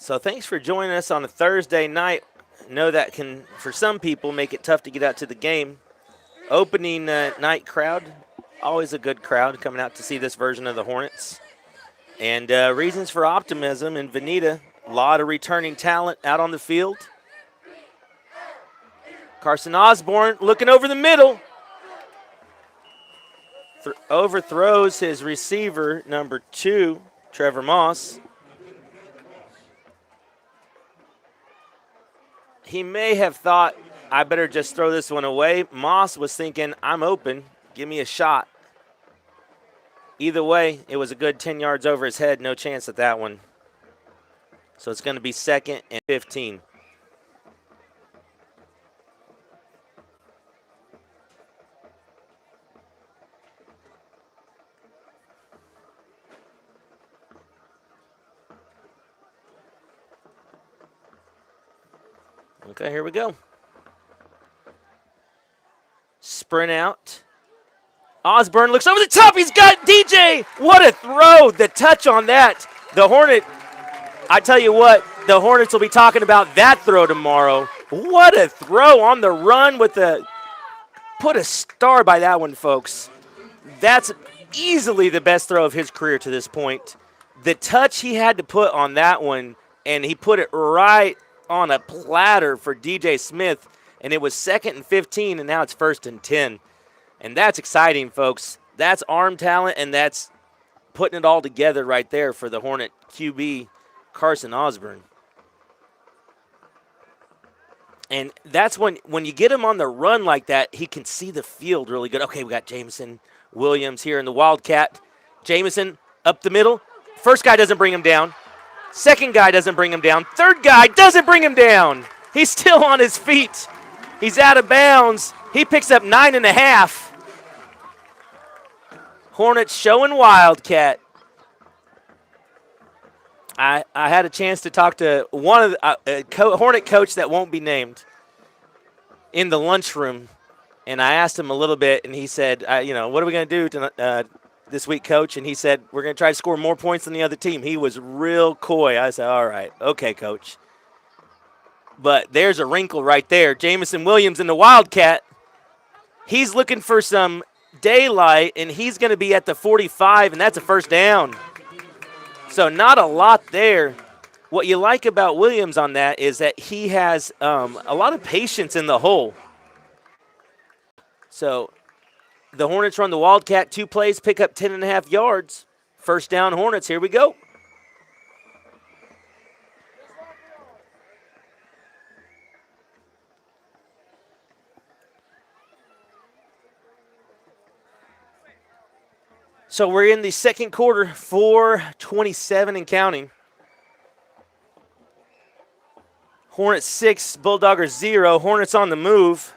Speaker 4: So thanks for joining us on a Thursday night. I know that can, for some people, make it tough to get out to the game. Opening night crowd, always a good crowd coming out to see this version of the Hornets. And reasons for optimism in Veneta, a lot of returning talent out on the field. Carson Osborne looking over the middle. Overthrows his receiver, number 2, Trevor Moss. He may have thought, I better just throw this one away. Moss was thinking, I'm open, give me a shot. Either way, it was a good 10 yards over his head, no chance at that one. So it's going to be 2nd and 15. Okay, here we go. Sprint out. Osborne looks over the top. He's got DJ. What a throw. The touch on that. The Hornet, I tell you what, the Hornets will be talking about that throw tomorrow. What a throw on the run with the, put a star by that one, folks. That's easily the best throw of his career to this point. The touch he had to put on that one, and he put it right on a platter for DJ Smith, and it was 2nd and 15, and now it's 1st and 10. And that's exciting, folks. That's arm talent, and that's putting it all together right there for the Hornet QB, Carson Osborne. And that's when you get him on the run like that, he can see the field really good. Okay, we got Jameson Williams here in the Wildcat. Jameson up the middle. First guy doesn't bring him down. Second guy doesn't bring him down. Third guy doesn't bring him down. He's still on his feet. He's out of bounds. He picks up 9.5. Hornets showing Wildcat. I had a chance to talk to one of the Hornet coach that won't be named in the lunchroom, and I asked him a little bit, and he said, what are we going to do this week, Coach? And he said, we're going to try to score more points than the other team. He was real coy. I said, all right, okay, Coach. But there's a wrinkle right there. Jameson Williams in the Wildcat. He's looking for some daylight, and he's going to be at the 45, and that's a first down. So not a lot there. What you like about Williams on that is that he has a lot of patience in the hole. So the Hornets run the Wildcat, 2 plays, pick up 10.5 yards. First down Hornets, here we go. So we're in the second quarter, 4:27 and counting. Hornets 6, Bulldoggers 0. Hornets on the move.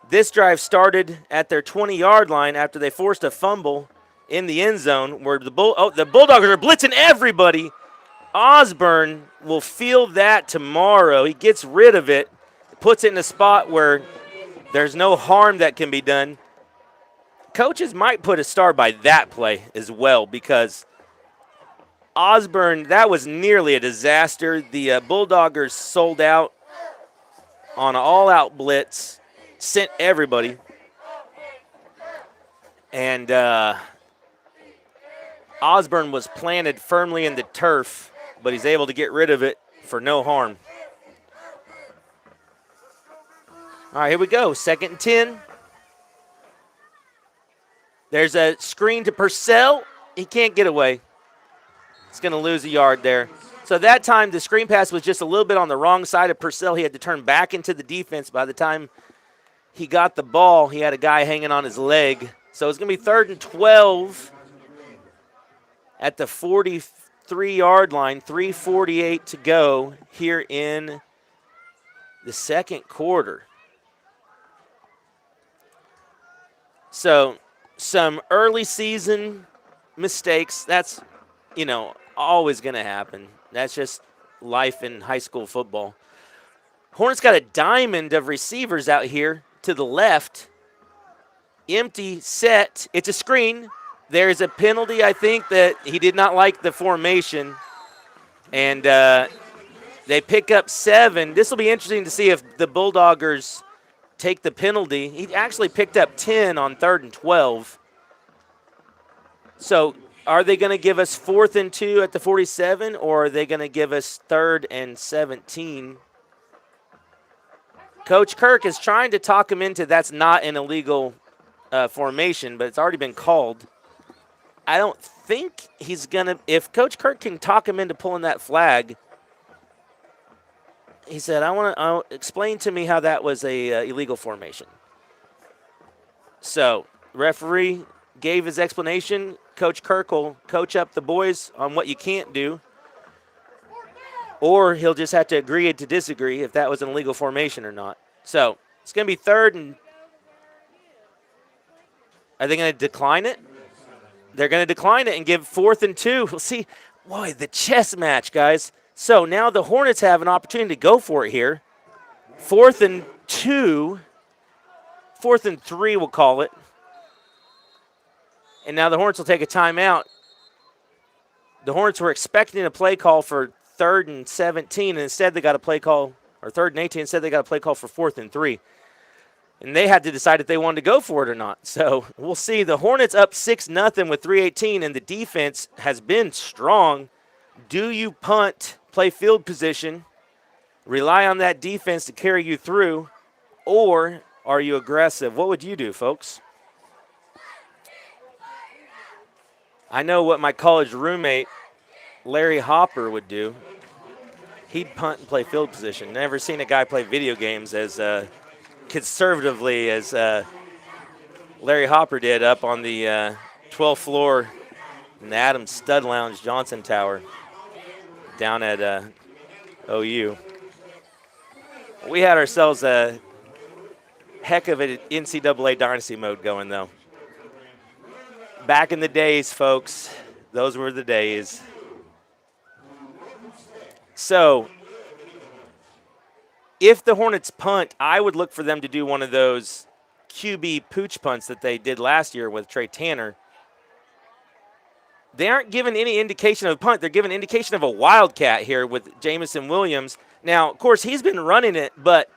Speaker 4: This drive started at their 20-yard line after they forced a fumble in the end zone where the Bulldoggers are blitzing everybody. Osborne will feel that tomorrow. He gets rid of it, puts it in a spot where there's no harm that can be done. Coaches might put a star by that play as well because Osborne, that was nearly a disaster. The Bulldoggers sold out on an all-out blitz, sent everybody. And Osborne was planted firmly in the turf, but he's able to get rid of it for no harm. All right, here we go, 2nd and 10. There's a screen to Purcell. He can't get away. He's going to lose a yard there. So that time the screen pass was just a little bit on the wrong side of Purcell. He had to turn back into the defense. By the time he got the ball, he had a guy hanging on his leg. So it's going to be 3rd and 12 at the 43-yard line, 3:48 to go here in the second quarter. So some early season mistakes, that's, always going to happen. That's just life in high school football. Hornets got a diamond of receivers out here to the left. Empty set. It's a screen. There's a penalty, I think, that he did not like the formation. And They pick up 7. This will be interesting to see if the Bulldoggers take the penalty. He actually picked up 10 on 3rd and 12. So are they going to give us 4th and 2 at the 47, or are they going to give us 3rd and 17? Coach Kirk is trying to talk him into that's not an illegal formation, but it's already been called. I don't think he's going to – if Coach Kirk can talk him into pulling that flag, he said, I want to explain to me how that was a illegal formation. So referee gave his explanation. Coach Kirk will coach up the boys on what you can't do, or he'll just have to agree to disagree if that was an illegal formation or not. So it's going to be 3rd and – are they going to decline it? They're going to decline it and give 4th and 2. We'll see. Boy, the chess match, guys. So now the Hornets have an opportunity to go for it here. 4th and 2. 4th and 3, we'll call it. And now the Hornets will take a timeout. The Hornets were expecting a play call for 3rd and 17, and instead they got a play call, or 3rd and 18, instead they got a play call for 4th and 3. And they had to decide if they wanted to go for it or not. So we'll see. The Hornets up 6-0 with 3:18, and the defense has been strong. Do you punt, play field position, rely on that defense to carry you through, or are you aggressive? What would you do, folks? I know what my college roommate, Larry Hopper, would do. He'd punt and play field position. Never seen a guy play video games as conservatively as Larry Hopper did up on the 12th floor in the Adams Stud Lounge Johnson Tower down at OU. We had ourselves a heck of an NCAA dynasty mode going, though. Back in the days, folks, those were the days. So if the Hornets punt, I would look for them to do one of those QB pooch punts that they did last year with Trey Tanner. They aren't given any indication of a punt. They're given indication of a wildcat here with Jamison Williams. Now, of course, he's been running it, but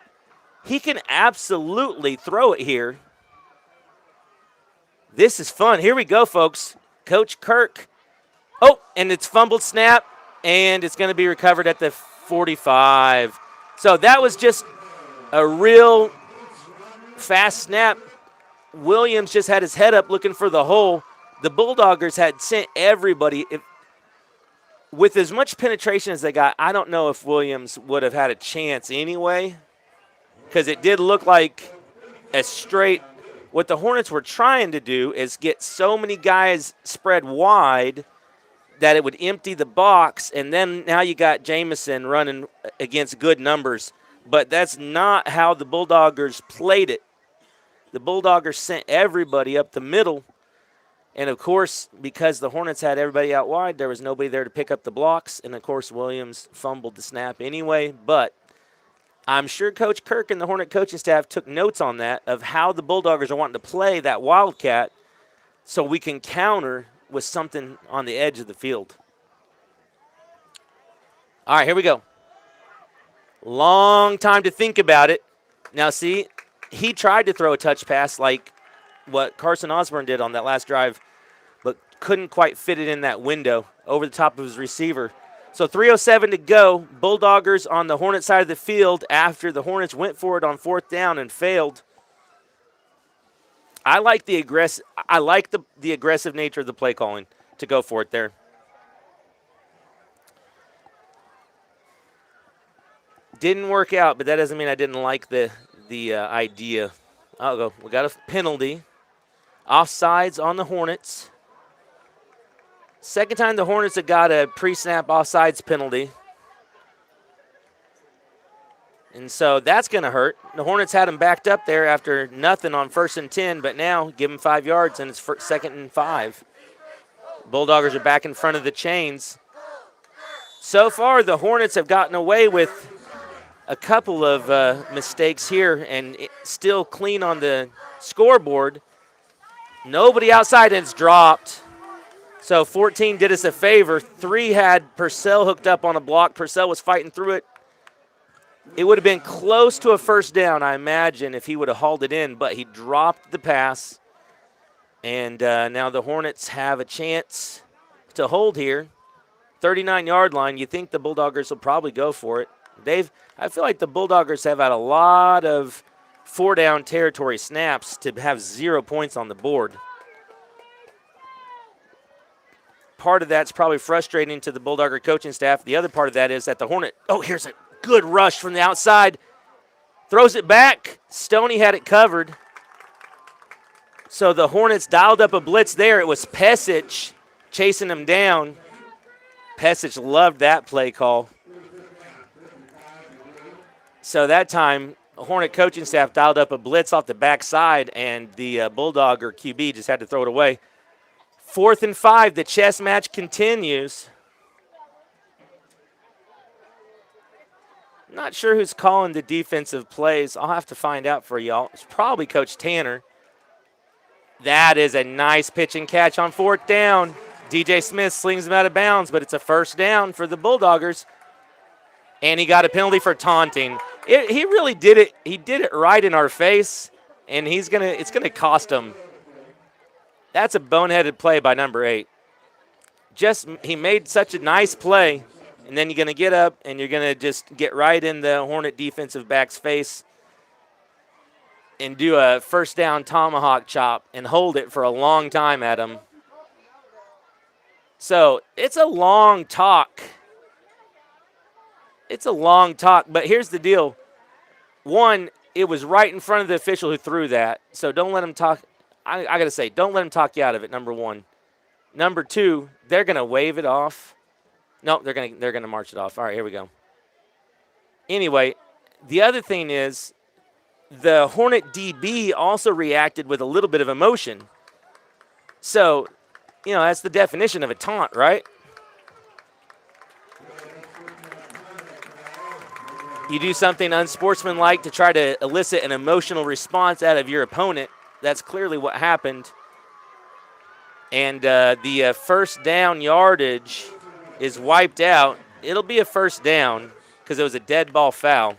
Speaker 4: he can absolutely throw it here. This is fun. Here we go, folks. Coach Kirk. Oh, and it's fumbled snap, and it's going to be recovered at the 45. So that was just a real fast snap. Williams just had his head up looking for the hole. The Bulldoggers had sent everybody. With as much penetration as they got, I don't know if Williams would have had a chance anyway, because it did look like a straight. What the Hornets were trying to do is get so many guys spread wide that it would empty the box, and then now you got Jamison running against good numbers. But that's not how the Bulldoggers played it. The Bulldoggers sent everybody up the middle, and, of course, because the Hornets had everybody out wide, there was nobody there to pick up the blocks, and, of course, Williams fumbled the snap anyway. But I'm sure Coach Kirk and the Hornet coaching staff took notes on that of how the Bulldoggers are wanting to play that wildcat so we can counter with something on the edge of the field. All right, here we go. Long time to think about it. Now, see, he tried to throw a touch pass like what Carson Osborne did on that last drive, but couldn't quite fit it in that window over the top of his receiver. So 3:07 to go. Bulldoggers on the Hornet side of the field after the Hornets went for it on 4th down and failed. I like the aggressive nature of the play calling to go for it there. Didn't work out, but that doesn't mean I didn't like the idea. I'll go. We got a penalty. Offsides on the Hornets. Second time the Hornets have got a pre-snap offsides penalty. And so that's going to hurt. The Hornets had him backed up there after nothing on 1st and 10, but now give him 5 yards, and it's 2nd and 5. Bulldoggers are back in front of the chains. So far, the Hornets have gotten away with a couple of mistakes here and still clean on the scoreboard. Nobody outside, and it's dropped. So 14 did us a favor. 3 had Purcell hooked up on a block. Purcell was fighting through it. It would have been close to a first down, I imagine, if he would have hauled it in, but he dropped the pass. And now the Hornets have a chance to hold here. 39-yard line. You think the Bulldoggers will probably go for it. I feel like the Bulldoggers have had a lot of four-down territory snaps to have 0 points on the board. Part of that's probably frustrating to the Bulldogger coaching staff. The other part of that is that the Hornet, here's a good rush from the outside. Throws it back. Stoney had it covered. So the Hornets dialed up a blitz there. It was Pesic chasing him down. Pesic loved that play call. So that time, Hornet coaching staff dialed up a blitz off the backside, and the Bulldogger QB just had to throw it away. 4th and 5, the chess match continues. Not sure who's calling the defensive plays. I'll have to find out for y'all. It's probably Coach Tanner. That is a nice pitch and catch on 4th down. DJ Smith slings him out of bounds, but it's a first down for the Bulldoggers. And he got a penalty for taunting. He really did it. He did it right in our face, and it's gonna cost him. That's a boneheaded play by number 8. He made such a nice play, and then you're going to get up and you're going to just get right in the Hornet defensive back's face and do a first down tomahawk chop and hold it for a long time at him. So it's a long talk. But here's the deal. One, it was right in front of the official who threw that, so don't let him talk. I got to say, don't let them talk you out of it, number one. Number two, they're going to wave it off. No, they're going to march it off. All right, here we go. Anyway, the other thing is the Hornet DB also reacted with a little bit of emotion. So, that's the definition of a taunt, right? You do something unsportsmanlike to try to elicit an emotional response out of your opponent. That's clearly what happened. And the first down yardage is wiped out. It'll be a first down because it was a dead ball foul.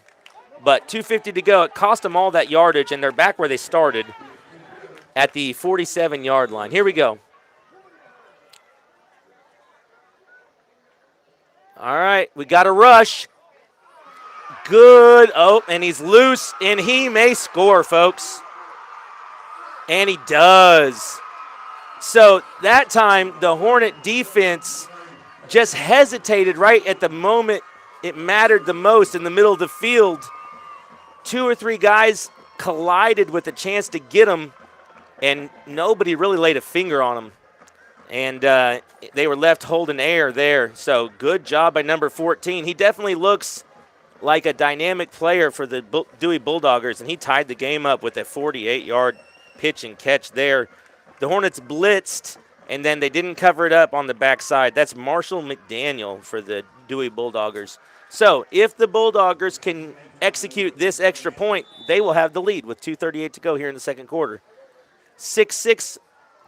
Speaker 4: But 2:50 to go. It cost them all that yardage, and they're back where they started at the 47-yard line. Here we go. All right, we got a rush. Good. And he's loose, and he may score, folks. And he does. So that time, the Hornet defense just hesitated right at the moment it mattered the most in the middle of the field. 2 or 3 guys collided with a chance to get him, and nobody really laid a finger on him. And they were left holding air there. So good job by number 14. He definitely looks like a dynamic player for the Dewey Bulldoggers, and he tied the game up with a 48-yard pitch and catch there. The Hornets blitzed, and then they didn't cover it up on the backside. That's Marshall McDaniel for the Dewey Bulldoggers. So if the Bulldoggers can execute this extra point, they will have the lead with 2:38 to go here in the second quarter. 6-6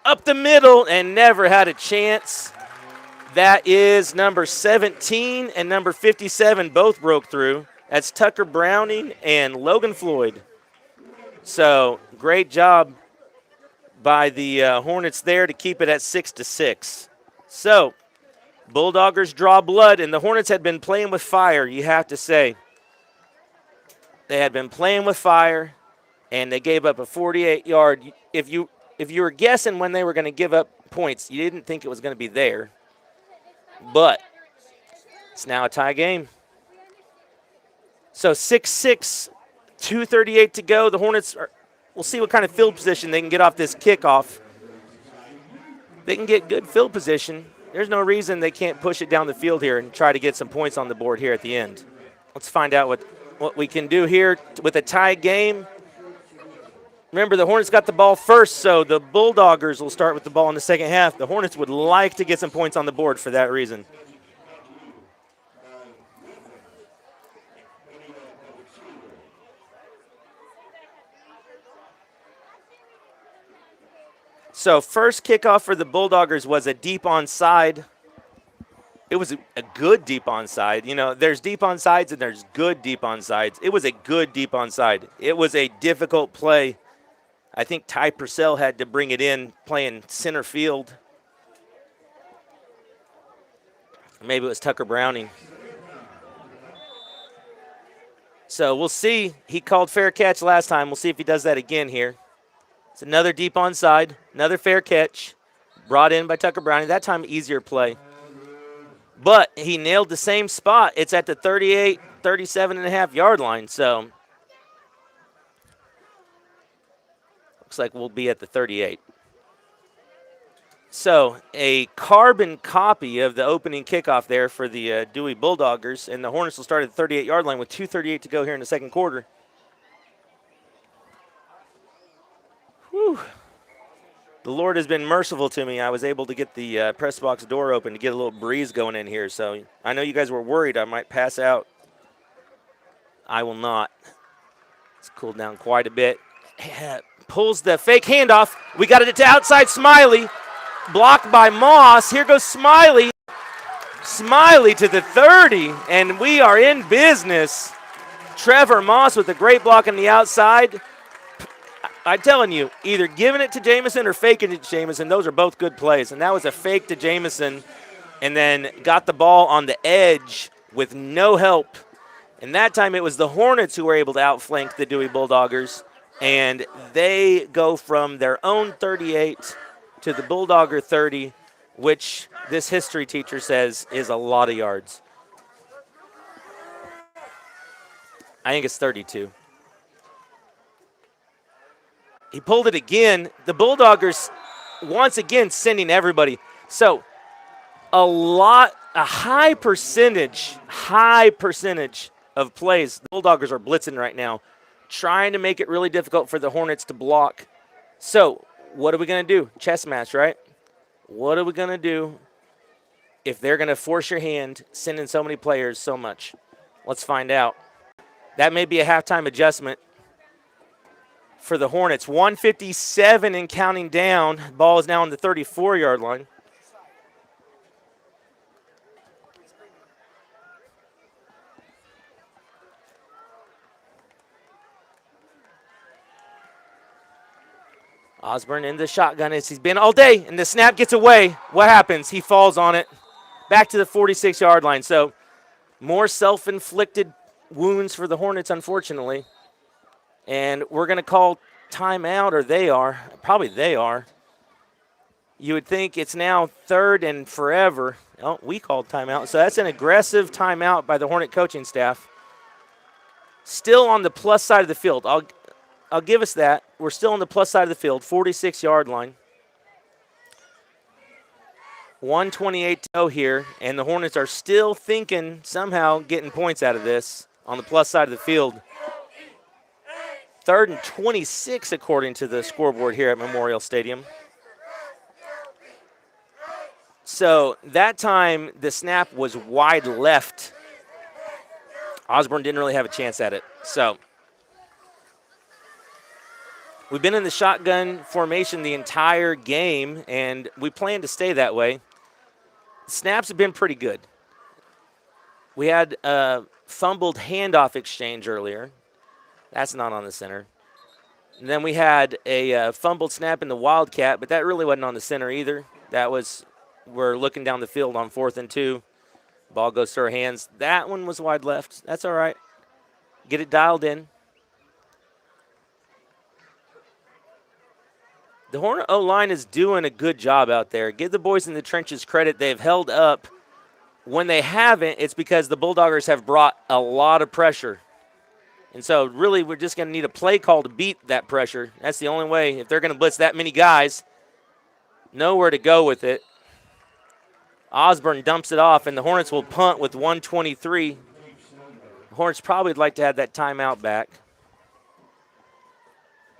Speaker 4: up the middle and never had a chance. That is number 17 and number 57 both broke through. That's Tucker Browning and Logan Floyd. So great job by the Hornets there to keep it at 6-6. So Bulldoggers draw blood, and the Hornets had been playing with fire, you have to say. They had been playing with fire, and they gave up a 48-yard. If you were guessing when they were going to give up points, you didn't think it was going to be there. But it's now a tie game. So 6-6, 2:38 to go. The Hornets we'll see what kind of field position they can get off this kickoff. They can get good field position. There's no reason they can't push it down the field here and try to get some points on the board here at the end. Let's find out what we can do here with a tie game. Remember, the Hornets got the ball first, so the Bulldoggers will start with the ball in the second half. The Hornets would like to get some points on the board for that reason. So first kickoff for the Bulldoggers was a deep onside. It was a good deep onside. You know, there's deep onsides and there's good deep onsides. It was a good deep onside. It was a difficult play. I think Ty Purcell had to bring it in playing center field. Maybe it was Tucker Browning. So we'll see. He called fair catch last time. We'll see if he does that again here. It's another deep onside, another fair catch, brought in by Tucker Browning. That time, easier play. But he nailed the same spot. It's at the 38, 37.5 yard line. So looks like we'll be at the 38. So a carbon copy of the opening kickoff there for the Dewey Bulldoggers, and the Hornets will start at the 38-yard line with 2:38 to go here in the second quarter. Whew. The Lord has been merciful to me. I was able to get the press box door open to get a little breeze going in here. So I know you guys were worried I might pass out. I will not. It's cooled down quite a bit. Pulls the fake handoff. We got it to outside Smiley. Blocked by Moss. Here goes Smiley. Smiley to the 30, and we are in business. Trevor Moss with a great block on the outside. I'm telling you, either giving it to Jamison or faking it to Jamison. Those are both good plays, and that was a fake to Jamison, and then got the ball on the edge with no help. And that time it was the Hornets who were able to outflank the Dewey Bulldoggers, and they go from their own 38 to the Bulldogger 30, which this history teacher says is a lot of yards. I think it's 32. He pulled it again. The Bulldoggers, once again, sending everybody. So a high percentage of plays, the Bulldoggers are blitzing right now, trying to make it really difficult for the Hornets to block. So what are we going to do? Chess match, right? What are we going to do if they're going to force your hand, sending so many players so much? Let's find out. That may be a halftime adjustment for the Hornets. 1:57 and counting down. Ball is now on the 34-yard line. Osborne in the shotgun as he's been all day, and the snap gets away. What happens? He falls on it. Back to the 46-yard line. So more self-inflicted wounds for the Hornets, unfortunately. And we're going to call timeout, or they are. Probably they are. You would think it's now 3rd and forever. Oh, we called timeout. So that's an aggressive timeout by the Hornet coaching staff. Still on the plus side of the field. I'll give us that. We're still on the plus side of the field, 46-yard line. 1:28 to go here, and the Hornets are still thinking somehow getting points out of this on the plus side of the field. 3rd and 26 according to the scoreboard here at Memorial Stadium. So that time the snap was wide left. Osborne didn't really have a chance at it. So we've been in the shotgun formation the entire game, and we plan to stay that way. Snaps have been pretty good. We had a fumbled handoff exchange earlier. That's not on the center. And then we had a fumbled snap in the Wildcat, but that really wasn't on the center either. That was, we're looking down the field on 4th and 2. Ball goes through our hands. That one was wide left. That's all right. Get it dialed in. The Hornet O-line is doing a good job out there. Give the boys in the trenches credit. They've held up. When they haven't, it's because the Bulldoggers have brought a lot of pressure. And so really we're just going to need a play call to beat that pressure. That's the only way. If they're going to blitz that many guys, nowhere to go with it. Osborne dumps it off, and the Hornets will punt with 1:23. The Hornets probably would like to have that timeout back.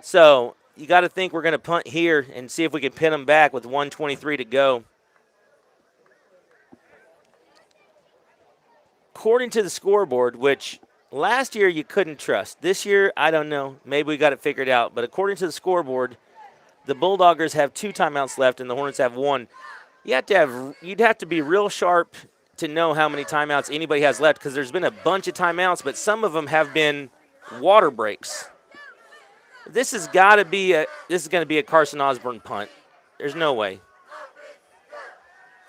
Speaker 4: So you got to think we're going to punt here and see if we can pin them back with 1:23 to go. According to the scoreboard, which last year you couldn't trust. This year, I don't know. Maybe we got it figured out. But according to the scoreboard, the Bulldoggers have 2 timeouts left and the Hornets have 1. You'd have to be real sharp to know how many timeouts anybody has left because there's been a bunch of timeouts, but some of them have been water breaks. This has got to be this is going to be a Carson Osborne punt. There's no way.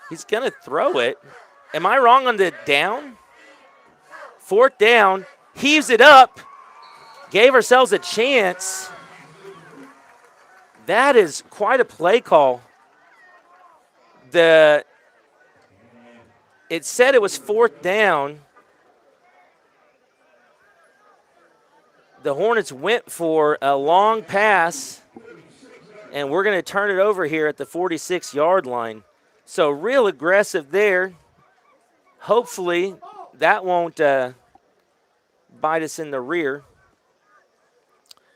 Speaker 4: He's going to throw it. Am I wrong on the down? 4th down. Heaves it up. Gave ourselves a chance. That is quite a play call. It said it was 4th down. The Hornets went for a long pass, and we're going to turn it over here at the 46-yard line. So real aggressive there. Hopefully that won't bite us in the rear.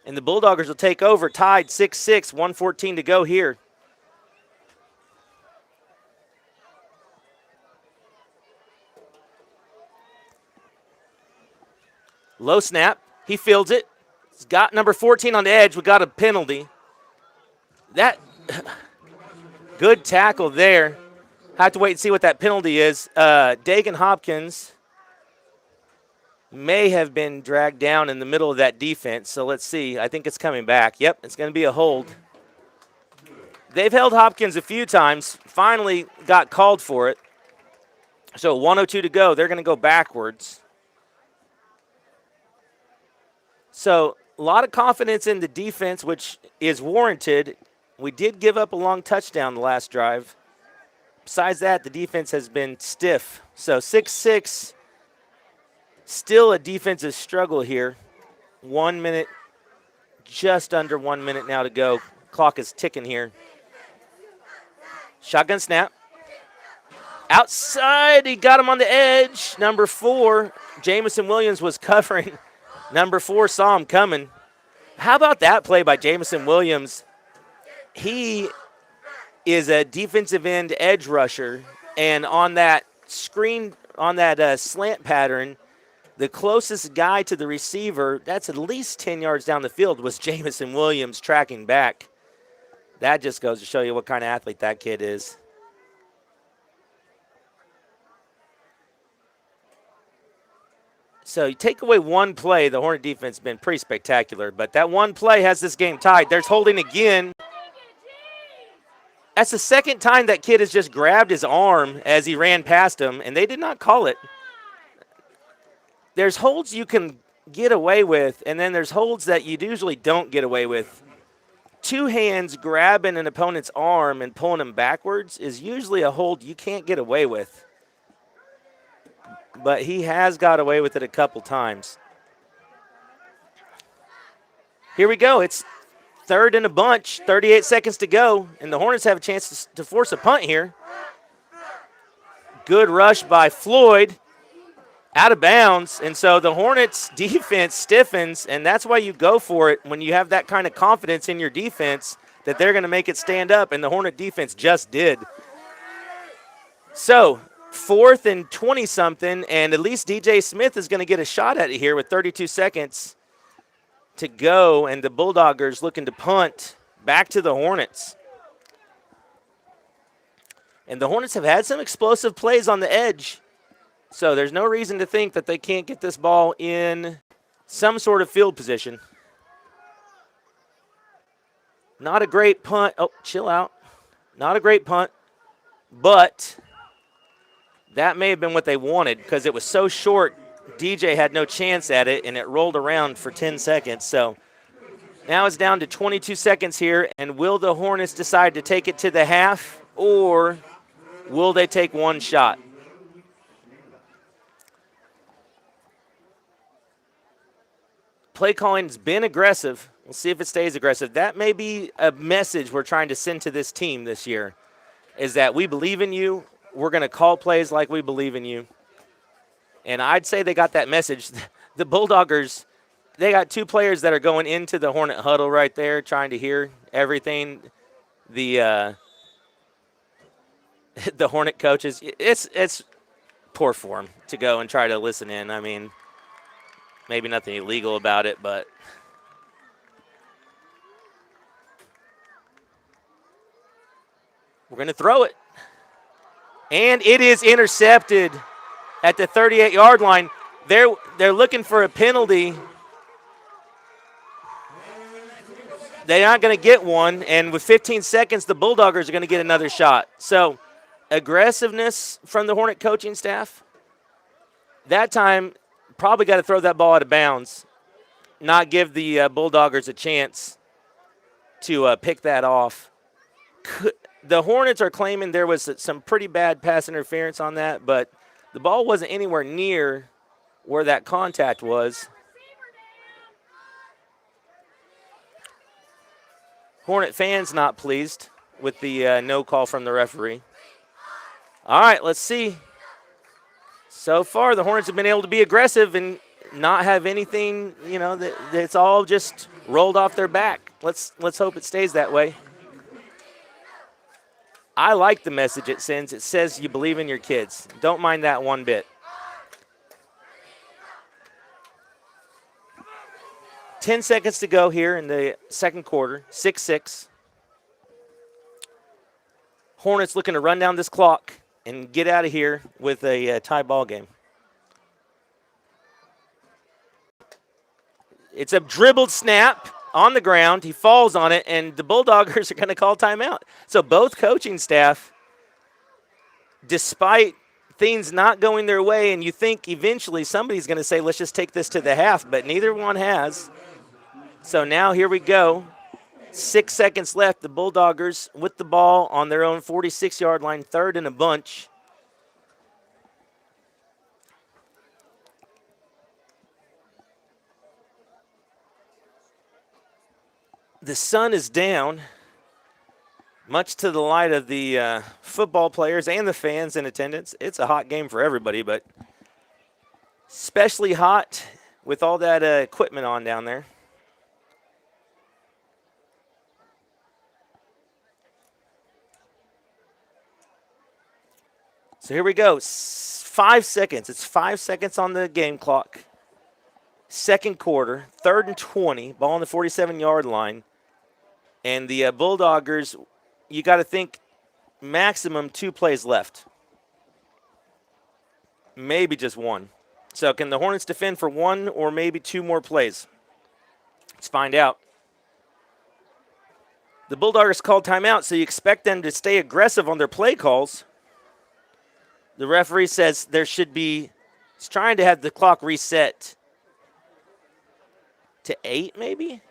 Speaker 4: And the Bulldoggers will take over, tied 6-6, 1:14 to go here. Low snap. He fields it. He's got number 14 on the edge. We got a penalty. That good tackle there. Have to wait and see what that penalty is. Dagan Hopkins may have been dragged down in the middle of that defense. So let's see. I think it's coming back. Yep, it's going to be a hold. They've held Hopkins a few times. Finally got called for it. So 1:02 to go. They're going to go backwards. So a lot of confidence in the defense, which is warranted. We did give up a long touchdown the last drive. Besides that, the defense has been stiff. So 6-6, still a defensive struggle here. 1 minute, just under 1 minute now to go. Clock is ticking here. Shotgun snap. Outside, he got him on the edge. Number 4, Jamison Williams was covering. Number 4 saw him coming. How about that play by Jamison Williams? He is a defensive end edge rusher, and on that screen, on that slant pattern, the closest guy to the receiver, that's at least 10 yards down the field, was Jamison Williams tracking back. That just goes to show you what kind of athlete that kid is. So you take away one play, the Hornet defense has been pretty spectacular, but that one play has this game tied. There's holding again. That's the second time that kid has just grabbed his arm as he ran past him, and they did not call it. There's holds you can get away with, and then there's holds that you usually don't get away with. 2 hands grabbing an opponent's arm and pulling him backwards is usually a hold you can't get away with. But he has got away with it a couple times. Here we go. It's 3rd and a bunch, 38 seconds to go, and the Hornets have a chance to force a punt here. Good rush by Floyd, out of bounds, and so the Hornets' defense stiffens, and that's why you go for it when you have that kind of confidence in your defense that they're going to make it stand up, and the Hornet defense just did. So 4th and 20-something, and at least DJ Smith is going to get a shot at it here with 32 seconds to go, and the Bulldoggers looking to punt back to the Hornets. And the Hornets have had some explosive plays on the edge, so there's no reason to think that they can't get this ball in some sort of field position. Not a great punt. Oh, chill out. Not a great punt, but that may have been what they wanted because it was so short, DJ had no chance at it, and it rolled around for 10 seconds. So now it's down to 22 seconds here, and will the Hornets decide to take it to the half, or will they take one shot? Play calling has been aggressive. We'll see if it stays aggressive. That may be a message we're trying to send to this team this year, is that we believe in you. We're going to call plays like we believe in you. And I'd say they got that message. The Bulldoggers, they got 2 players that are going into the Hornet huddle right there trying to hear everything. The Hornet coaches, it's poor form to go and try to listen in. I mean, maybe nothing illegal about it, but we're going to throw it. And it is intercepted at the 38-yard line. They're looking for a penalty. They're not going to get one, and with 15 seconds, the Bulldoggers are going to get another shot. So, aggressiveness from the Hornet coaching staff. That time, probably got to throw that ball out of bounds, not give the Bulldoggers a chance to pick that off. The Hornets are claiming there was some pretty bad pass interference on that, but the ball wasn't anywhere near where that contact was. Hornet fans not pleased with the no call from the referee. All right, let's see. So far, the Hornets have been able to be aggressive and not have anything, that's all just rolled off their back. Let's hope it stays that way. I like the message it sends. It says you believe in your kids. Don't mind that one bit. 10 seconds to go here in the second quarter, 6-6. Hornets looking to run down this clock and get out of here with a tie ball game. It's a dribbled snap on the ground. He falls on it, and the Bulldoggers are going to call timeout. So both coaching staff, despite things not going their way, and you think eventually somebody's going to say, let's just take this to the half, but neither one has. So now here we go. 6 seconds left. The Bulldoggers with the ball on their own 46-yard line, third and a bunch. The sun is down, much to the delight of the football players and the fans in attendance. It's a hot game for everybody, but especially hot with all that equipment on down there. So here we go. 5 seconds. It's 5 seconds on the game clock. Second quarter, 3rd and 20, ball on the 47-yard line. And the Bulldoggers, you got to think maximum 2 plays left. Maybe just one. So can the Hornets defend for 1 or maybe 2 more plays? Let's find out. The Bulldoggers called timeout, so you expect them to stay aggressive on their play calls. The referee says there should be, he's trying to have the clock reset to 8 maybe?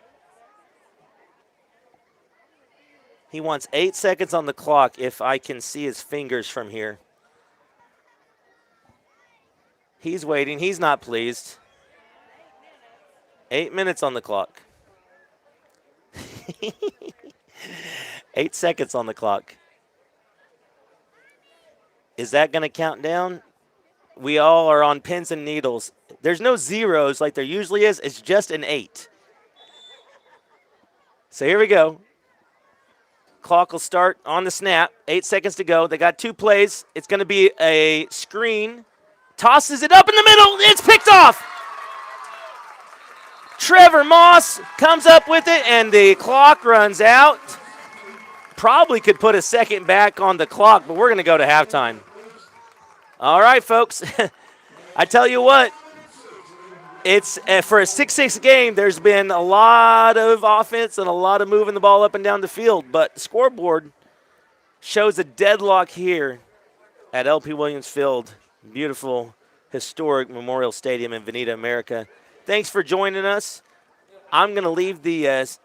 Speaker 4: He wants 8 seconds on the clock if I can see his fingers from here. He's waiting. He's not pleased. 8 minutes on the clock. 8 seconds on the clock. Is that going to count down? We all are on pins and needles. There's no zeros like there usually is. It's just an 8. So here we go. Clock will start on the snap. 8 seconds to go. They got 2 plays. It's going to be a screen. Tosses it up in the middle. It's picked off. Trevor Moss comes up with it, and the clock runs out. Probably could put a second back on the clock, but we're going to go to halftime. All right, folks. I tell you what, it's for a 6-6 game, there's been a lot of offense and a lot of moving the ball up and down the field, but the scoreboard shows a deadlock here at LP Williams Field. Beautiful, historic Memorial Stadium in Veneta, America. Thanks for joining us. I'm going to leave the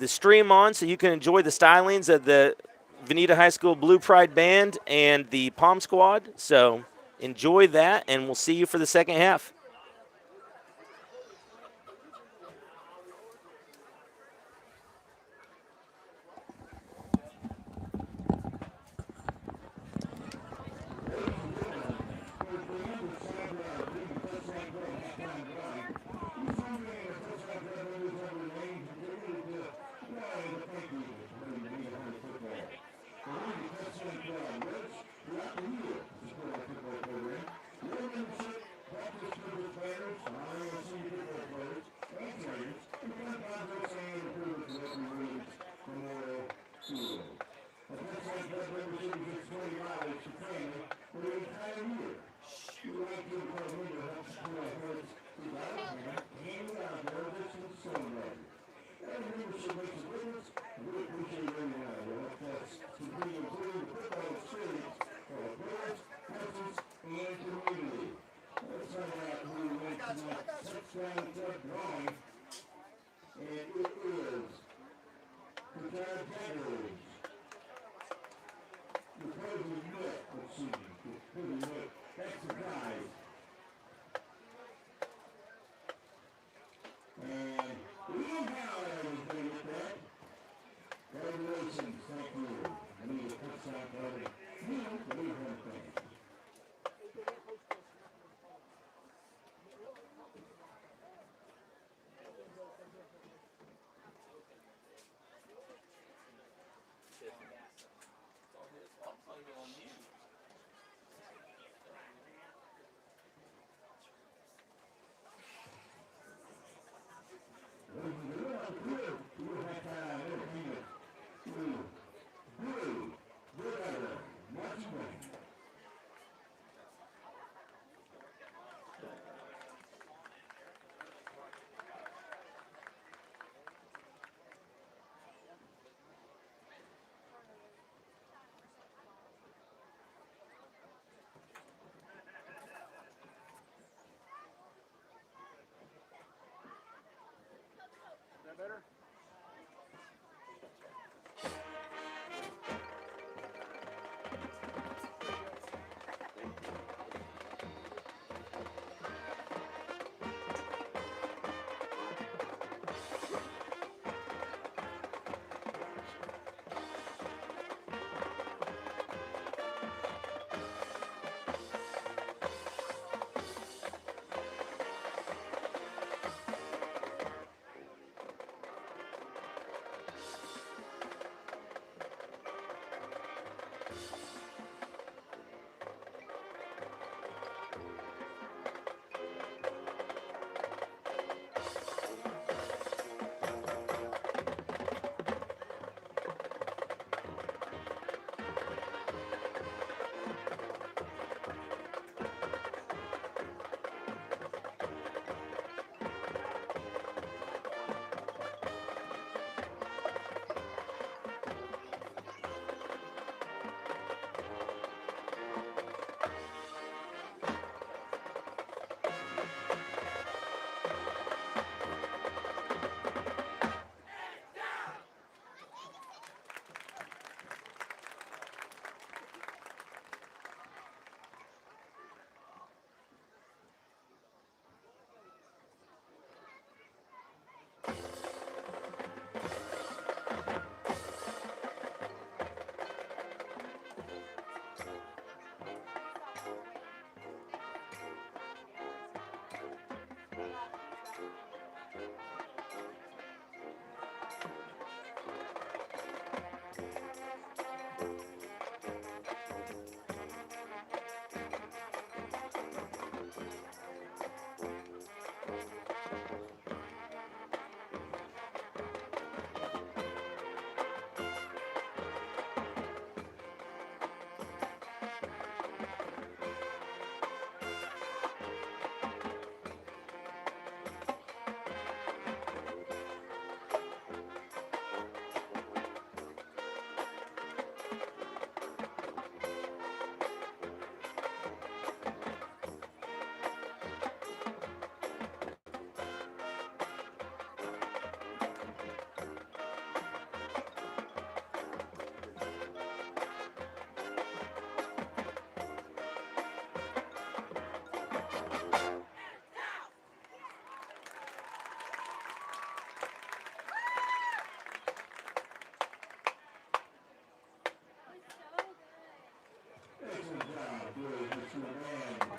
Speaker 4: stream on so you can enjoy the stylings of the Veneta High School Blue Pride Band and the Palm Squad. So enjoy that, and we'll see you for the second half.
Speaker 5: Strong tug drawing. And it is Qatar Jaguars. The President Nick, let's see, the President Nick, that's the prize. And we don't have everything with that. Congratulations, thank you. I need a touchdown for every team to leave one thing.
Speaker 1: Better?
Speaker 5: Excellent job, Dewey, Mr. Man.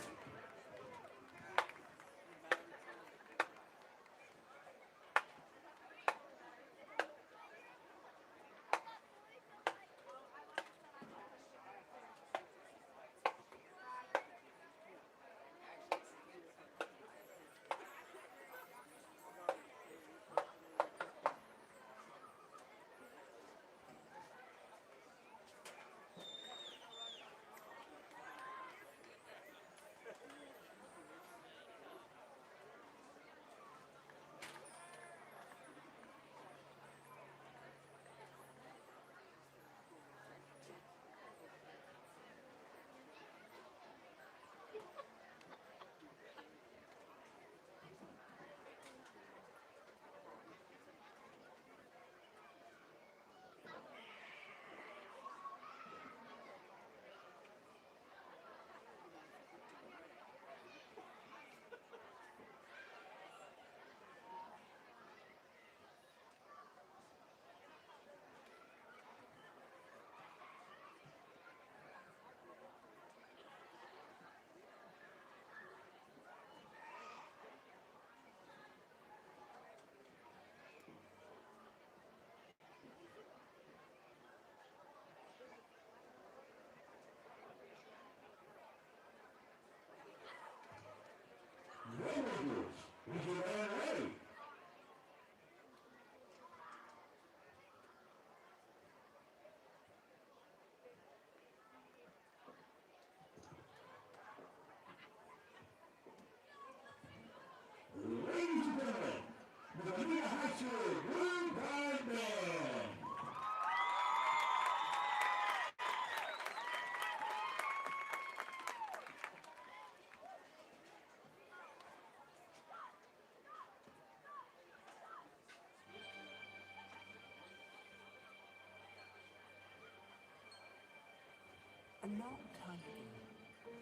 Speaker 6: A long time ago,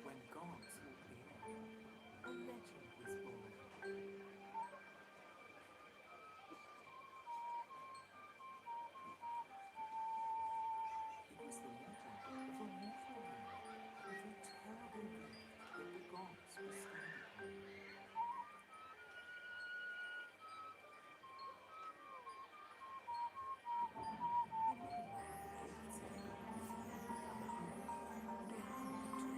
Speaker 6: when gods walked the earth, a legend was born. It was the legend of a mortal woman, of a terrible gift that the gods bestowed upon her. And many gifts had come, come home, and a hand to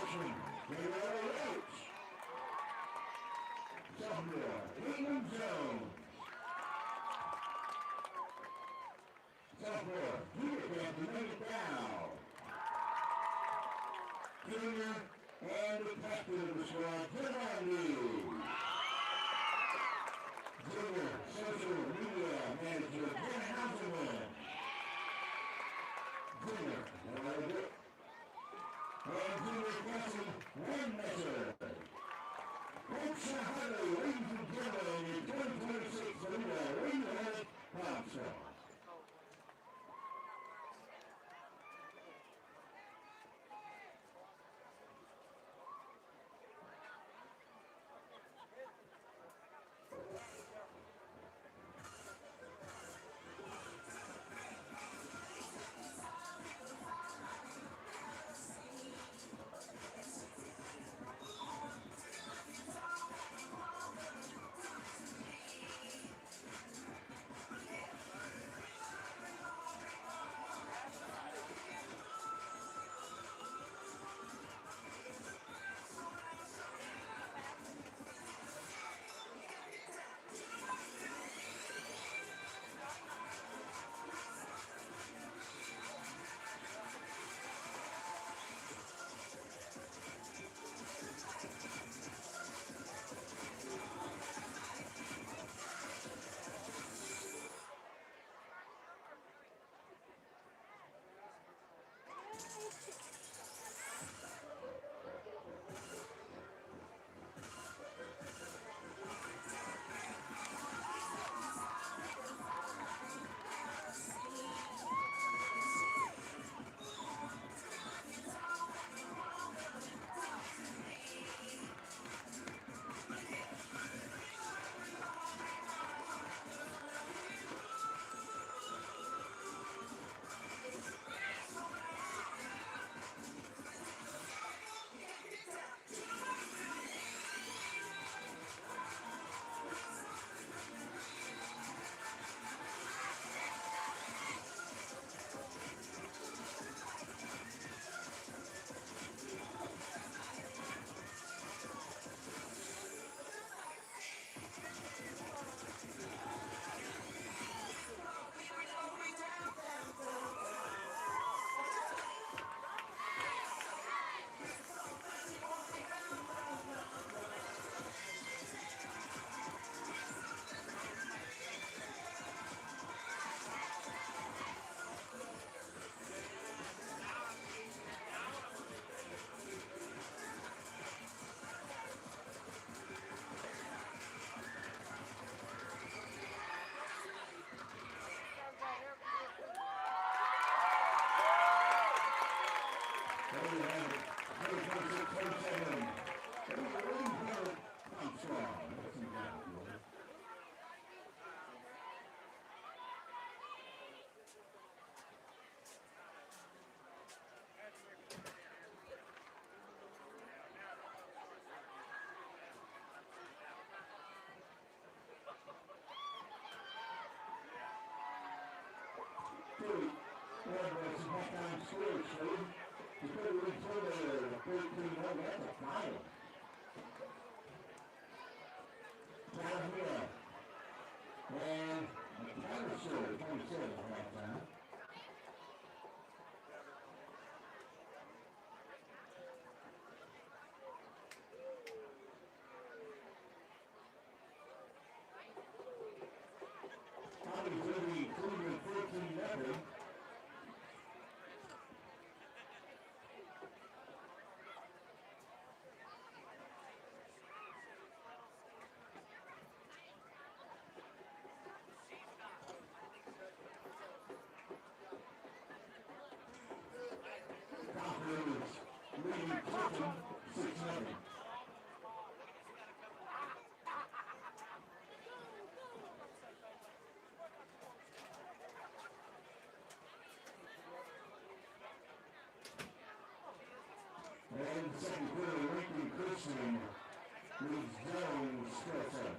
Speaker 5: freshman, Taylor Roach. Sophomore, Caitlin Jones. Sophomore, junior captain, Megan Dow. Junior and the captain of the squad, Kevin Lee. Junior social media manager, Jen Houseman. Junior, and junior captain, Wayne Messer. Coach Harley, ladies and gentlemen, in 2026 Toledo Greenwood Council. Dewey, was a halftime score, Slade. You could have reached over there, 13-1, that's a foul. Down here. And McTavish scored 27 at halftime. Tommy Dewey, Cleveland 14-0. Leading Clinton 6-0. And the second quarter, Lincoln Christian leads Jones Skelton.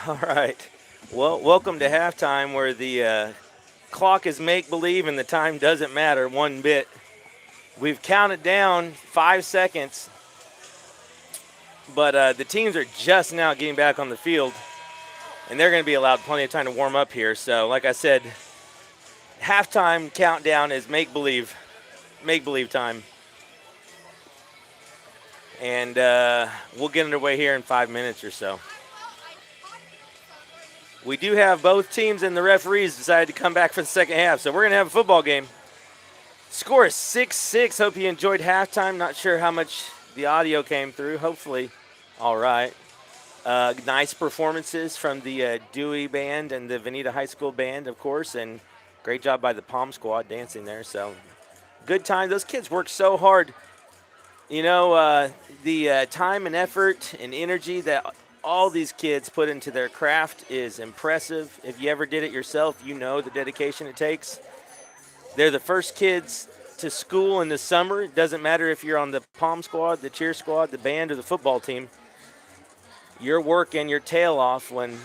Speaker 4: All right. Well, welcome to halftime where the clock is make-believe and the time doesn't matter one bit. We've counted down 5 seconds, but the teams are just now getting back on the field, and they're going to be allowed plenty of time to warm up here. So, like I said, halftime countdown is make-believe time. And we'll get underway here in 5 minutes or so. We do have both teams and the referees decided to come back for the second half, so we're going to have a football game. Score is 6-6. Hope you enjoyed halftime. Not sure how much the audio came through. Hopefully, all right. Nice performances from the Dewey band and the Veneta High School band, of course, and great job by the Palm Squad dancing there. So, good time. Those kids work so hard. You know, the time and effort and energy that all these kids put into their craft is impressive. If you ever did it yourself, you know the dedication it takes. They're the first kids to school in the summer. It doesn't matter if you're on the Palm Squad, the cheer squad, the band, or the football team. You're working your tail off when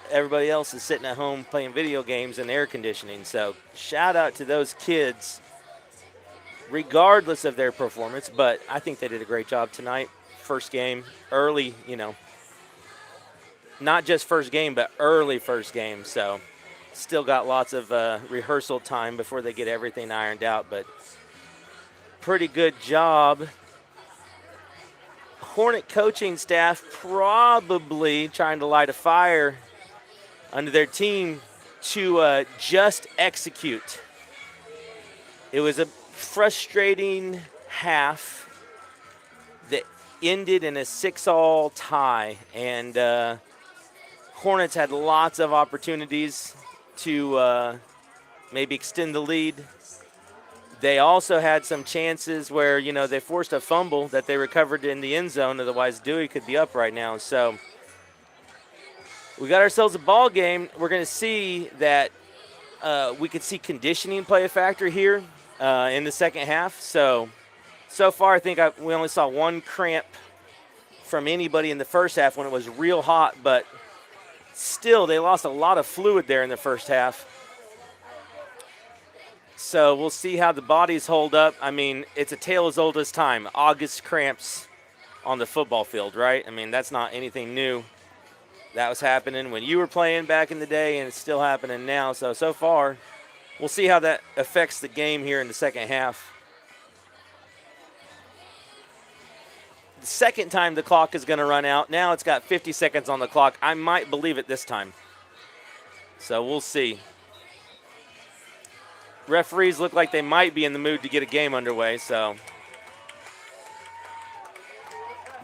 Speaker 4: everybody else is sitting at home playing video games and air conditioning. So shout out to those kids, regardless of their performance. But I think they did a great job tonight. First game, early, you know. Not just first game, but early first game. So still got lots of rehearsal time before they get everything ironed out. But pretty good job. Hornet coaching staff probably trying to light a fire under their team to just execute. It was a frustrating half that ended in a 6-all tie, and Hornets had lots of opportunities to maybe extend the lead. They also had some chances where, you know, they forced a fumble that they recovered in the end zone. Otherwise, Dewey could be up right now. So we got ourselves a ball game. We're going to see that we could see conditioning play a factor here in the second half. So far, I think we only saw one cramp from anybody in the first half when it was real hot, but still, they lost a lot of fluid there in the first half. So we'll see how the bodies hold up. I mean, it's a tale as old as time. August cramps on the football field, right? I mean, that's not anything new. That was happening when you were playing back in the day, and it's still happening now. So far, we'll see how that affects the game here in the second half. The second time the clock is going to run out. Now it's got 50 seconds on the clock. I might believe it this time. So we'll see. Referees look like they might be in the mood to get a game underway, so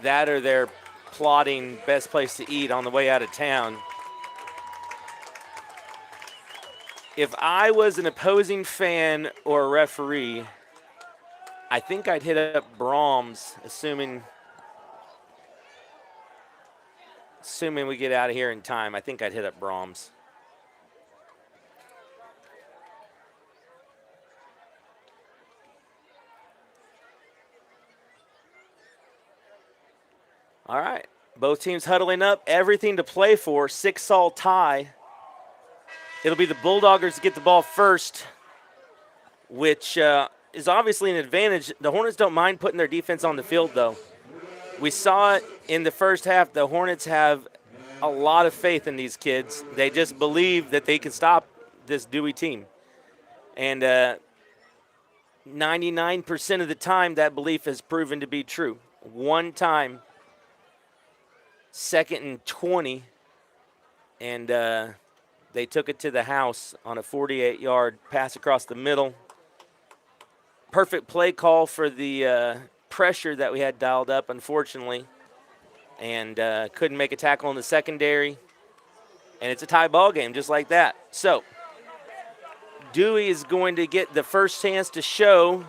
Speaker 4: that or they're plotting best place to eat on the way out of town. If I was an opposing fan or a referee, I think I'd hit up Brahms, assuming we get out of here in time. I think I'd hit up Brahms. All right, both teams huddling up, everything to play for, 6-all tie. It'll be the Bulldoggers to get the ball first, which is obviously an advantage. The Hornets don't mind putting their defense on the field, though. We saw it in the first half. The Hornets have a lot of faith in these kids. They just believe that they can stop this Dewey team. And 99% of the time, that belief has proven to be true. One time, 2nd and 20, and they took it to the house on a 48-yard pass across the middle. Perfect play call for the pressure that we had dialed up, unfortunately, and couldn't make a tackle in the secondary. And it's a tie ball game just like that. So Dewey is going to get the first chance to show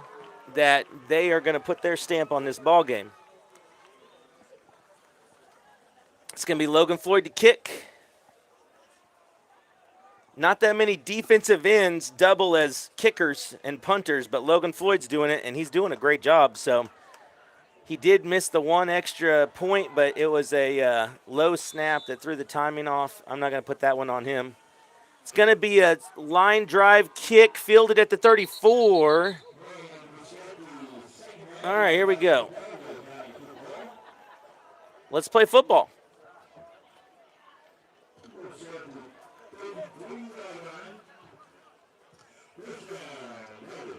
Speaker 4: that they are going to put their stamp on this ball game. It's going to be Logan Floyd to kick. Not that many defensive ends double as kickers and punters, but Logan Floyd's doing it, and he's doing a great job. So he did miss the one extra point, but it was a low snap that threw the timing off. I'm not going to put that one on him. It's going to be a line drive kick fielded at the 34. All right, here we go. Let's play football.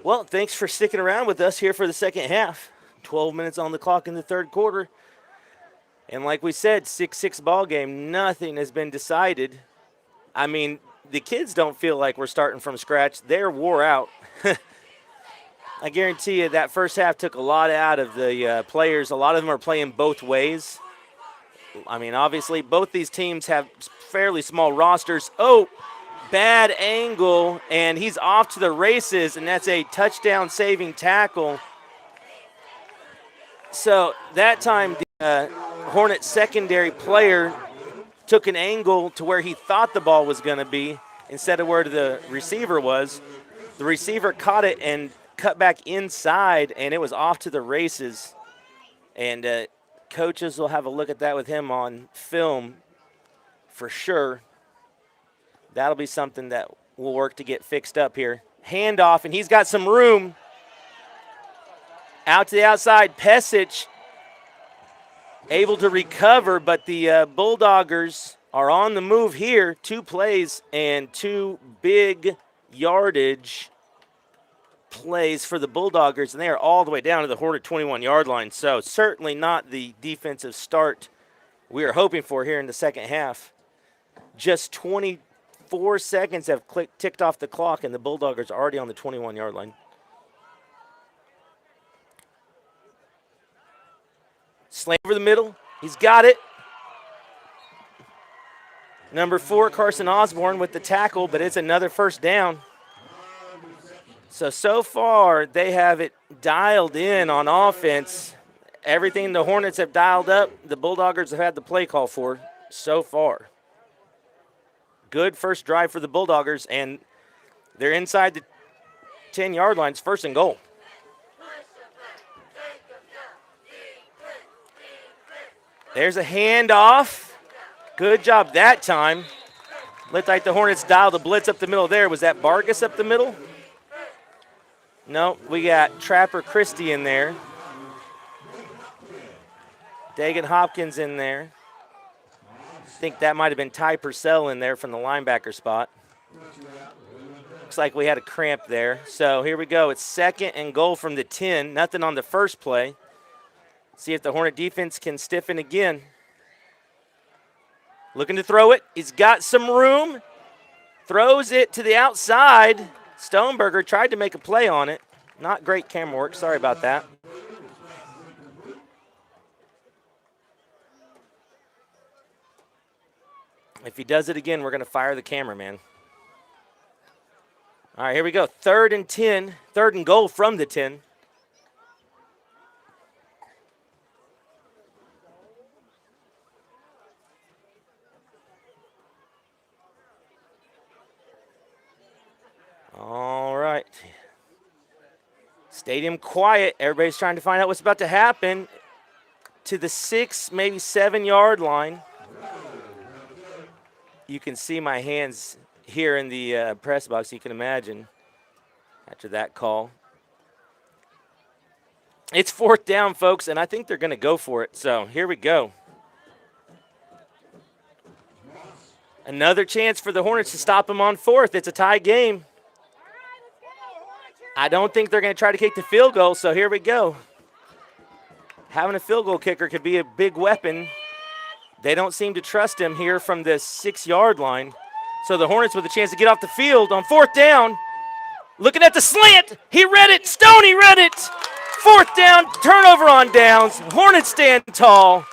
Speaker 4: Well, thanks for sticking around with us here for the second half. 12 minutes on the clock in the third quarter. And like we said, 6-6 ball game. Nothing has been decided. I mean, the kids don't feel like we're starting from scratch. They're wore out. I guarantee you that first half took a lot out of the players. A lot of them are playing both ways. I mean, obviously, both these teams have fairly small rosters. Oh, bad angle, and he's off to the races, and that's a touchdown-saving tackle. So that time, the Hornet secondary player took an angle to where he thought the ball was going to be instead of where the receiver was. The receiver caught it and cut back inside, and it was off to the races. And coaches will have a look at that with him on film for sure. That'll be something that we'll work to get fixed up here. Handoff, and he's got some room. Out to the outside, Pesic able to recover, but the Bulldoggers are on the move here. 2 plays and 2 big yardage plays for the Bulldoggers, and they are all the way down to the Hornet 21-yard line. So certainly not the defensive start we are hoping for here in the second half. Just 24 seconds have ticked off the clock, and the Bulldoggers are already on the 21-yard line. Slant over the middle. He's got it. Number 4, Carson Osborne with the tackle, but it's another first down. So far, they have it dialed in on offense. Everything the Hornets have dialed up, the Bulldoggers have had the play call for so far. Good first drive for the Bulldoggers, and they're inside the 10-yard line. It's first and goal. There's a handoff. Good job that time. Looked like the Hornets dialed the blitz up the middle there. Was that Vargas up the middle? No, we got Trapper Christie in there. Dagan Hopkins in there. I think that might have been Ty Purcell in there from the linebacker spot. Looks like we had a cramp there. So here we go. It's second and goal from the 10. Nothing on the first play. See if the Hornet defense can stiffen again. Looking to throw it. He's got some room. Throws it to the outside. Stoneberger tried to make a play on it. Not great camera work. Sorry about that. If he does it again, we're going to fire the cameraman. All right, here we go. 3rd and 10. 3rd and goal from the 10. All right. Stadium quiet. Everybody's trying to find out what's about to happen. To the 6, maybe 7-yard line. You can see my hands here in the press box, you can imagine, after that call. It's 4th down, folks, and I think they're going to go for it. So here we go. Another chance for the Hornets to stop them on 4th. It's a tie game. I don't think they're going to try to kick the field goal, so here we go. Having a field goal kicker could be a big weapon. They don't seem to trust him here from the 6-yard line. So the Hornets with a chance to get off the field on 4th down. Looking at the slant. He read it. Stoney read it. 4th down, turnover on downs. Hornets stand tall.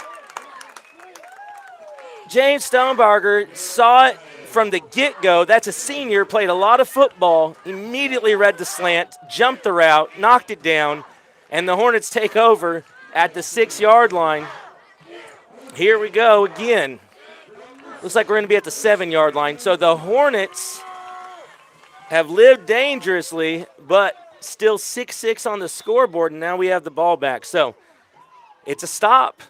Speaker 4: James Stoneberger saw it from the get-go. That's a senior, played a lot of football, immediately read the slant, jumped the route, knocked it down, and the Hornets take over at the 6-yard line. Here we go again. Looks like we're going to be at the 7-yard line. So the Hornets have lived dangerously, but still 6-6 on the scoreboard, and now we have the ball back. So it's a stop.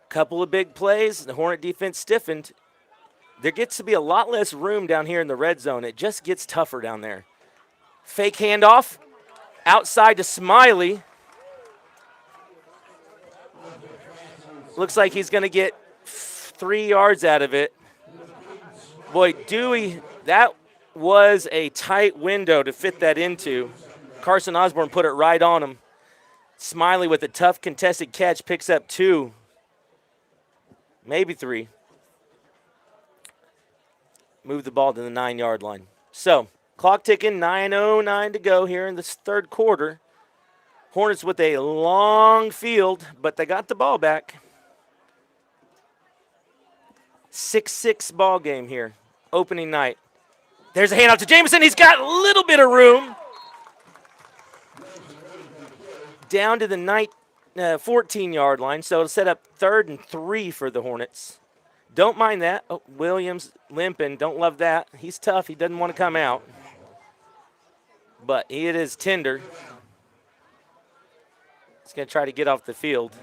Speaker 4: Couple of big plays. The Hornet defense stiffened. There gets to be a lot less room down here in the red zone. It just gets tougher down there. Fake handoff. Outside to Smiley. Looks like he's going to get 3 yards out of it. Boy, Dewey, that was a tight window to fit that into. Carson Osborne put it right on him. Smiley with a tough contested catch picks up 2, maybe 3. Move the ball to the 9-yard line. So, clock ticking, 9:09 to go here in this third quarter. Hornets with a long field, but they got the ball back. 6-6 ball game here, opening night. There's a handoff to Jamison. He's got a little bit of room. Down to the 14-yard line, so it'll set up 3rd and 3 for the Hornets. Don't mind that. Oh, Williams limping. Don't love that. He's tough. He doesn't want to come out. But it is tender. He's going to try to get off the field.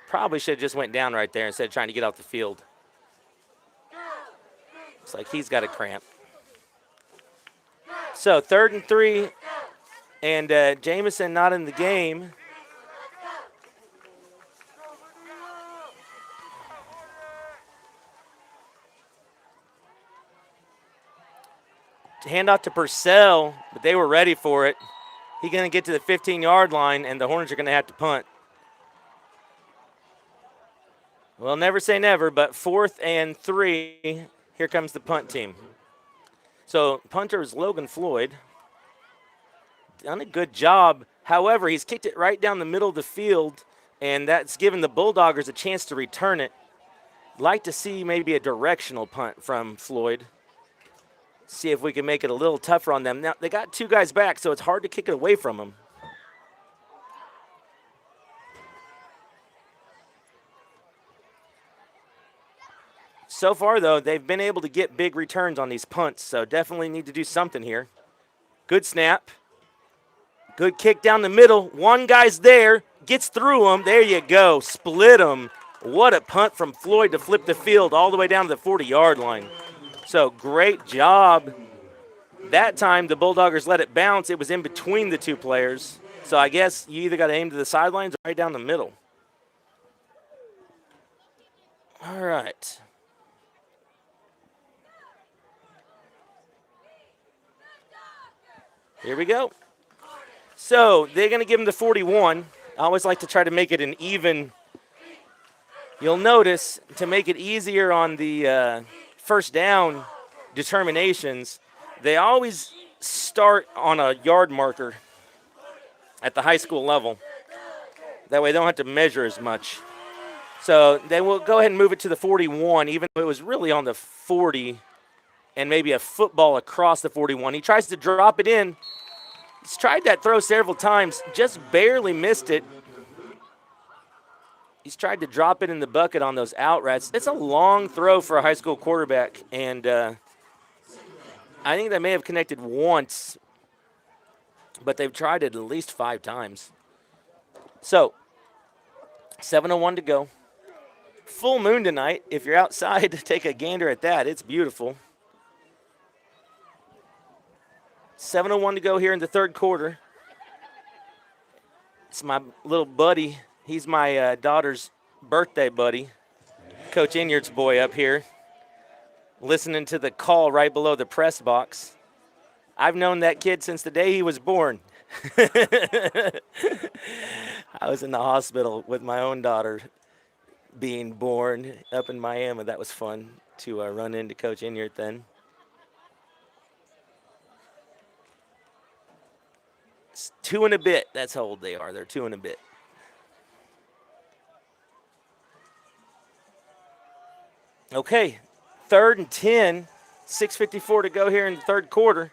Speaker 4: Probably should have just went down right there instead of trying to get off the field. Looks like he's got a cramp. So 3rd and 3, and Jamison not in the game. Handoff to Purcell, but they were ready for it. He's going to get to the 15-yard line, and the Hornets are going to have to punt. Well, never say never, but 4th and 3. Here comes the punt team. So punter is Logan Floyd. Done a good job. However, he's kicked it right down the middle of the field, and that's given the Bulldoggers a chance to return it. Like to see maybe a directional punt from Floyd. See if we can make it a little tougher on them. Now, they got 2 guys back, so it's hard to kick it away from them. So far, though, they've been able to get big returns on these punts, so definitely need to do something here. Good snap. Good kick down the middle. One guy's there, gets through him. There you go. Split him. What a punt from Floyd to flip the field all the way down to the 40-yard line. So great job. That time, the Bulldoggers let it bounce. It was in between the 2 players. So I guess you either got to aim to the sidelines or right down the middle. All right. Here we go. So they're going to give him the 41. I always like to try to make it an even. You'll notice, to make it easier on the first down determinations, they always start on a yard marker at the high school level. That way they don't have to measure as much. So they will go ahead and move it to the 41, even though it was really on the 40 and maybe a football across the 41. He tries to drop it in. He's tried that throw several times, just barely missed it. He's tried to drop it in the bucket on those out routes. It's a long throw for a high school quarterback, and I think they may have connected once, but they've tried it at least 5 times. So, 7:01 to go. Full moon tonight. If you're outside, take a gander at that. It's beautiful. 7:01 to go here in the third quarter. It's my little buddy. He's my daughter's birthday buddy. Coach Inyart's boy up here, listening to the call right below the press box. I've known that kid since the day he was born. I was in the hospital with my own daughter being born up in Miami. That was fun to run into Coach Inyart then. It's 2 and a bit. That's how old they are. They're 2 and a bit. Okay, 3rd and 10, 6:54 to go here in the third quarter.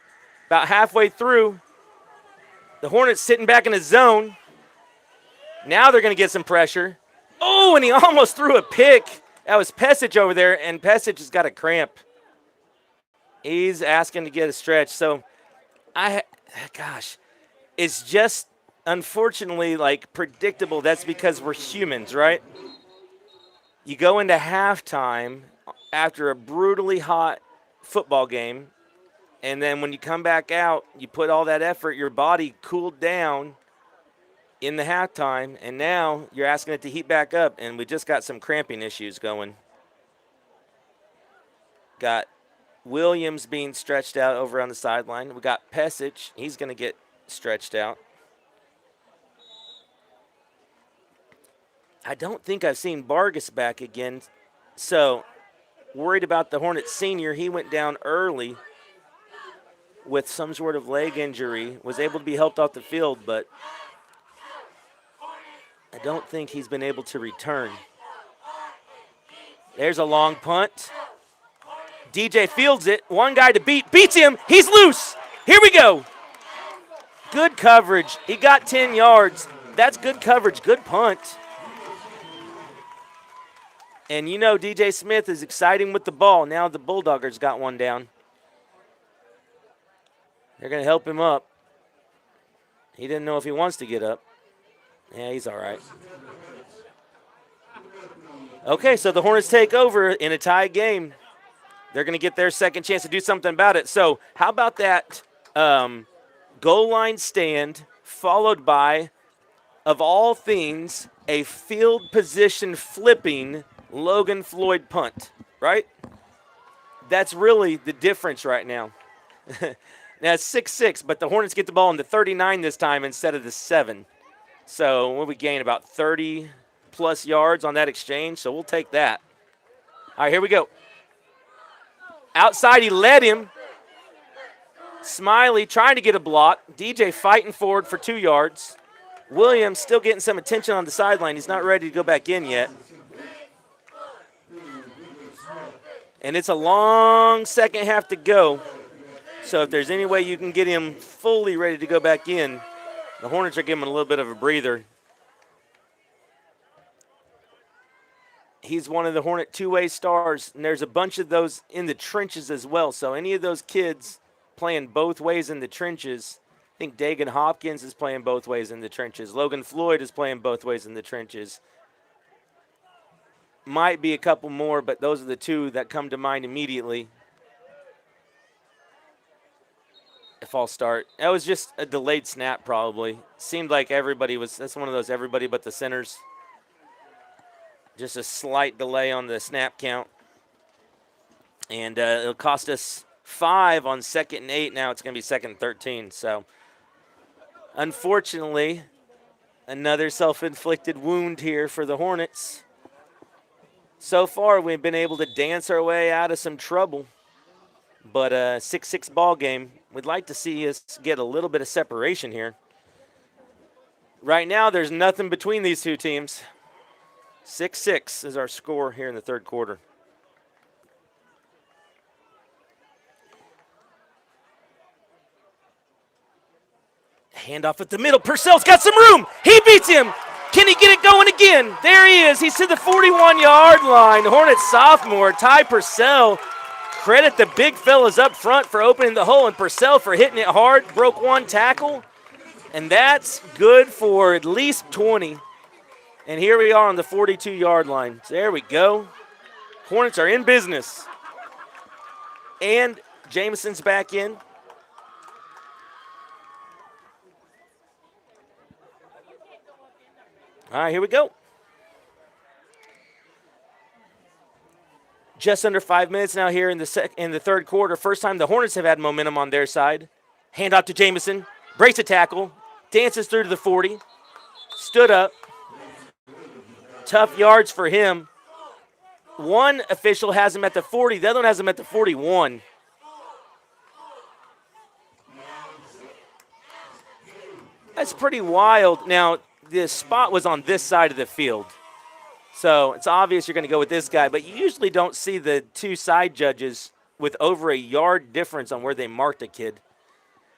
Speaker 4: About halfway through, the Hornets sitting back in the zone. Now they're going to get some pressure. Oh, Oh, and he almost threw a pick. That was Pesic over there, and Pesic has got a cramp. He's asking to get a stretch. So, gosh, it's just unfortunately like predictable. That's because we're humans, right? You go into halftime after a brutally hot football game, and then when you come back out, you put all that effort, your body cooled down in the halftime, and now you're asking it to heat back up, and we just got some cramping issues going. Got Williams being stretched out over on the sideline. We got Pesic. He's going to get stretched out. I don't think I've seen Vargas back again, so worried about the Hornets senior. He went down early with some sort of leg injury, was able to be helped off the field, but I don't think he's been able to return. There's a long punt. DJ fields it. One guy to beat. Beats him. He's loose. Here we go. Good coverage. He got 10 yards. That's good coverage. Good punt. And you know DJ Smith is exciting with the ball. Now the Bulldoggers got one down. They're going to help him up. He didn't know if he wants to get up. Yeah, he's all right. Okay, so the Hornets take over in a tie game. They're going to get their second chance to do something about it. So how about that goal line stand followed by, of all things, a field position flipping Logan Floyd punt, right? That's really the difference right now. Now it's 6-6, but the Hornets get the ball in the 39 this time instead of the 7. So what we gain, about 30-plus yards on that exchange, so we'll take that. All right, here we go. Outside, he led him. Smiley trying to get a block. DJ fighting forward for 2 yards. Williams still getting some attention on the sideline. He's not ready to go back in yet. And it's a long second half to go. So if there's any way you can get him fully ready to go back in, the Hornets are giving him a little bit of a breather. He's one of the Hornet two-way stars, and there's a bunch of those in the trenches as well. So any of those kids playing both ways in the trenches, I think Dagan Hopkins is playing both ways in the trenches. Logan Floyd is playing both ways in the trenches. Might be a couple more, but those are the two that come to mind immediately. If I'll start. That was just a delayed snap probably. Seemed like everybody was, that's one of those everybody but the centers. Just a slight delay on the snap count. And it'll cost us 5 on 2nd and 8. Now it's going to be 2nd and 13. So, unfortunately, another self-inflicted wound here for the Hornets. So far, we've been able to dance our way out of some trouble. But a 6-6 ball game, we'd like to see us get a little bit of separation here. Right now, there's nothing between these two teams. 6-6 is our score here in the third quarter. Handoff at the middle. Purcell's got some room. He beats him. Can he get it going again? There he is. He's to the 41-yard line. Hornets sophomore, Ty Purcell. Credit the big fellas up front for opening the hole, and Purcell for hitting it hard. Broke one tackle, and that's good for at least 20. And here we are on the 42-yard line. So there we go. Hornets are in business. And Jameson's back in. All right, here we go. Just under 5 minutes now here in the third quarter. First time the Hornets have had momentum on their side. Hand off to Jameson. Breaks a tackle. Dances through to the 40. Stood up. Tough yards for him. One official has him at the 40. The other one has him at the 41. That's pretty wild. Now, the spot was on this side of the field. So it's obvious you're going to go with this guy, but you usually don't see the two side judges with over a yard difference on where they marked a kid.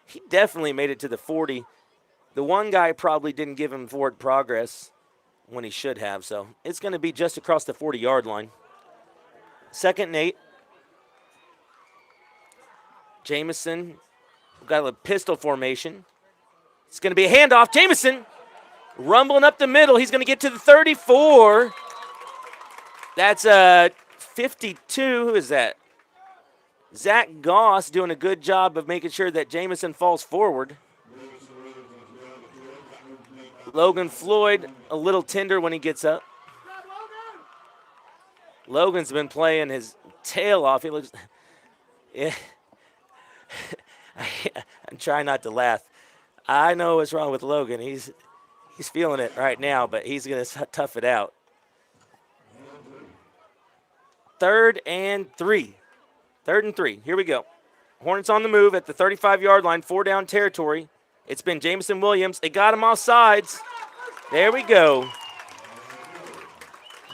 Speaker 4: He definitely made it to the 40. The one guy probably didn't give him forward progress. when he should have. So it's going to be just across the 40-yard line. 2nd and 8. Jamison got a pistol formation. It's going to be a handoff. Jamison rumbling up the middle. He's going to get to the 34. That's 52. Who is that? Zach Goss doing a good job of making sure that Jamison falls forward. Logan Floyd a little tender when he gets up. Logan's been playing his tail off. He looks. Yeah. I'm trying not to laugh. I know what's wrong with Logan. He's feeling it right now, but he's going to tough it out. 3rd and 3. 3rd and 3. Here we go. Hornets on the move at the 35-yard line, 4-down territory. It's been Jamison Williams. They got him off sides. There we go.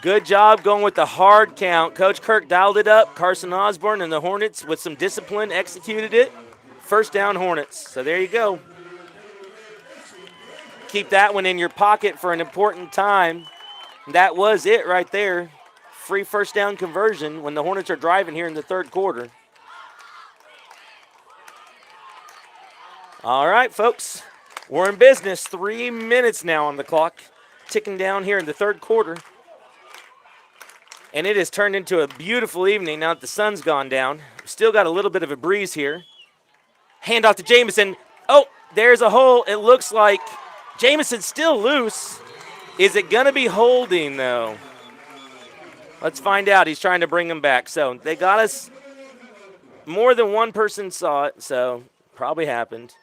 Speaker 4: Good job going with the hard count. Coach Kirk dialed it up. Carson Osborne and the Hornets with some discipline executed it. 1st down Hornets. So there you go. Keep that one in your pocket for an important time. That was it right there. Free 1st down conversion when the Hornets are driving here in the 3rd quarter. All right, folks. We're in business. 3 minutes now on the clock. Ticking down here in the 3rd quarter. And it has turned into a beautiful evening now that the sun's gone down. Still got a little bit of a breeze here. Hand off to Jamison. Oh, there's a hole. It looks like Jamison's still loose. Is it going to be holding, though? Let's find out. He's trying to bring him back. So they got us. More than one person saw it, so probably happened.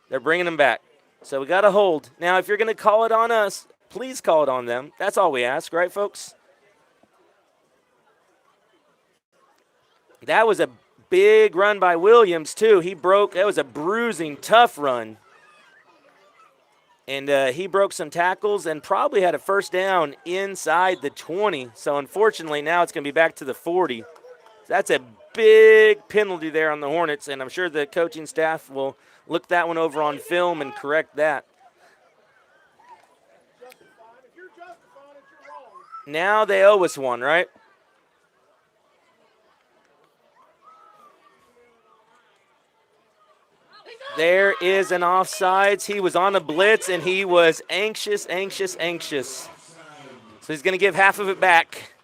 Speaker 4: They're bringing him back. So we got to hold. Now, if you're going to call it on us, please call it on them. That's all we ask, right, folks? That was a big run by Williams, too. That was a bruising, tough run. And he broke some tackles and probably had a 1st down inside the 20. So, unfortunately, now it's going to be back to the 40. That's a big penalty there on the Hornets, and I'm sure the coaching staff will look that one over on film and correct that. Now they owe us one, right? There is an offsides. He was on a blitz, and he was anxious. So he's going to give half of it back.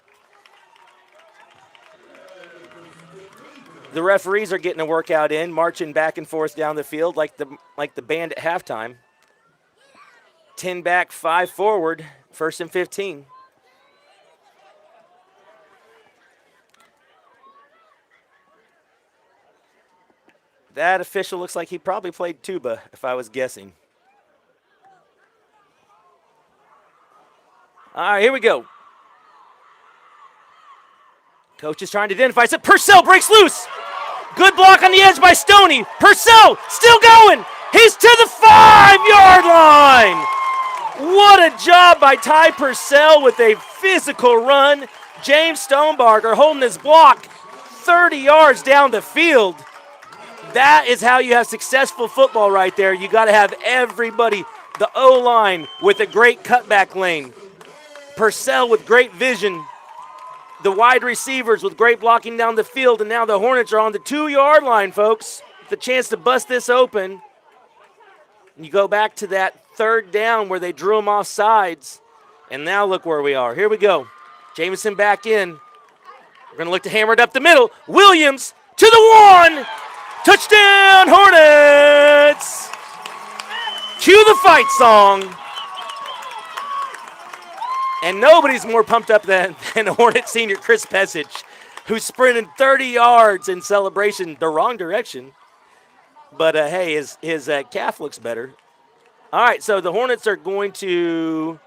Speaker 4: The referees are getting a workout in, marching back and forth down the field like the band at halftime. 10 back, 5 forward, 1st and 15. That official looks like he probably played tuba, if I was guessing. All right, here we go. Coach is trying to identify. Purcell breaks loose. Good block on the edge by Stoney. Purcell still going. He's to the 5-yard line. What a job by Ty Purcell with a physical run. James Stonebarger holding his block 30 yards down the field. That is how you have successful football right there. You got to have everybody, the O-line with a great cutback lane. Purcell with great vision. The wide receivers with great blocking down the field, and now the Hornets are on the 2-yard line, folks. The chance to bust this open. And you go back to that 3rd down where they drew them off sides, and now look where we are. Here we go. Jamison back in. We're going to look to hammer it up the middle. Williams to the 1. Touchdown, Hornets! Cue the fight song. And nobody's more pumped up than Hornet senior Chris Pesich, who sprinted 30 yards in celebration the wrong direction. But, hey, his calf looks better. All right, so the Hornets are going to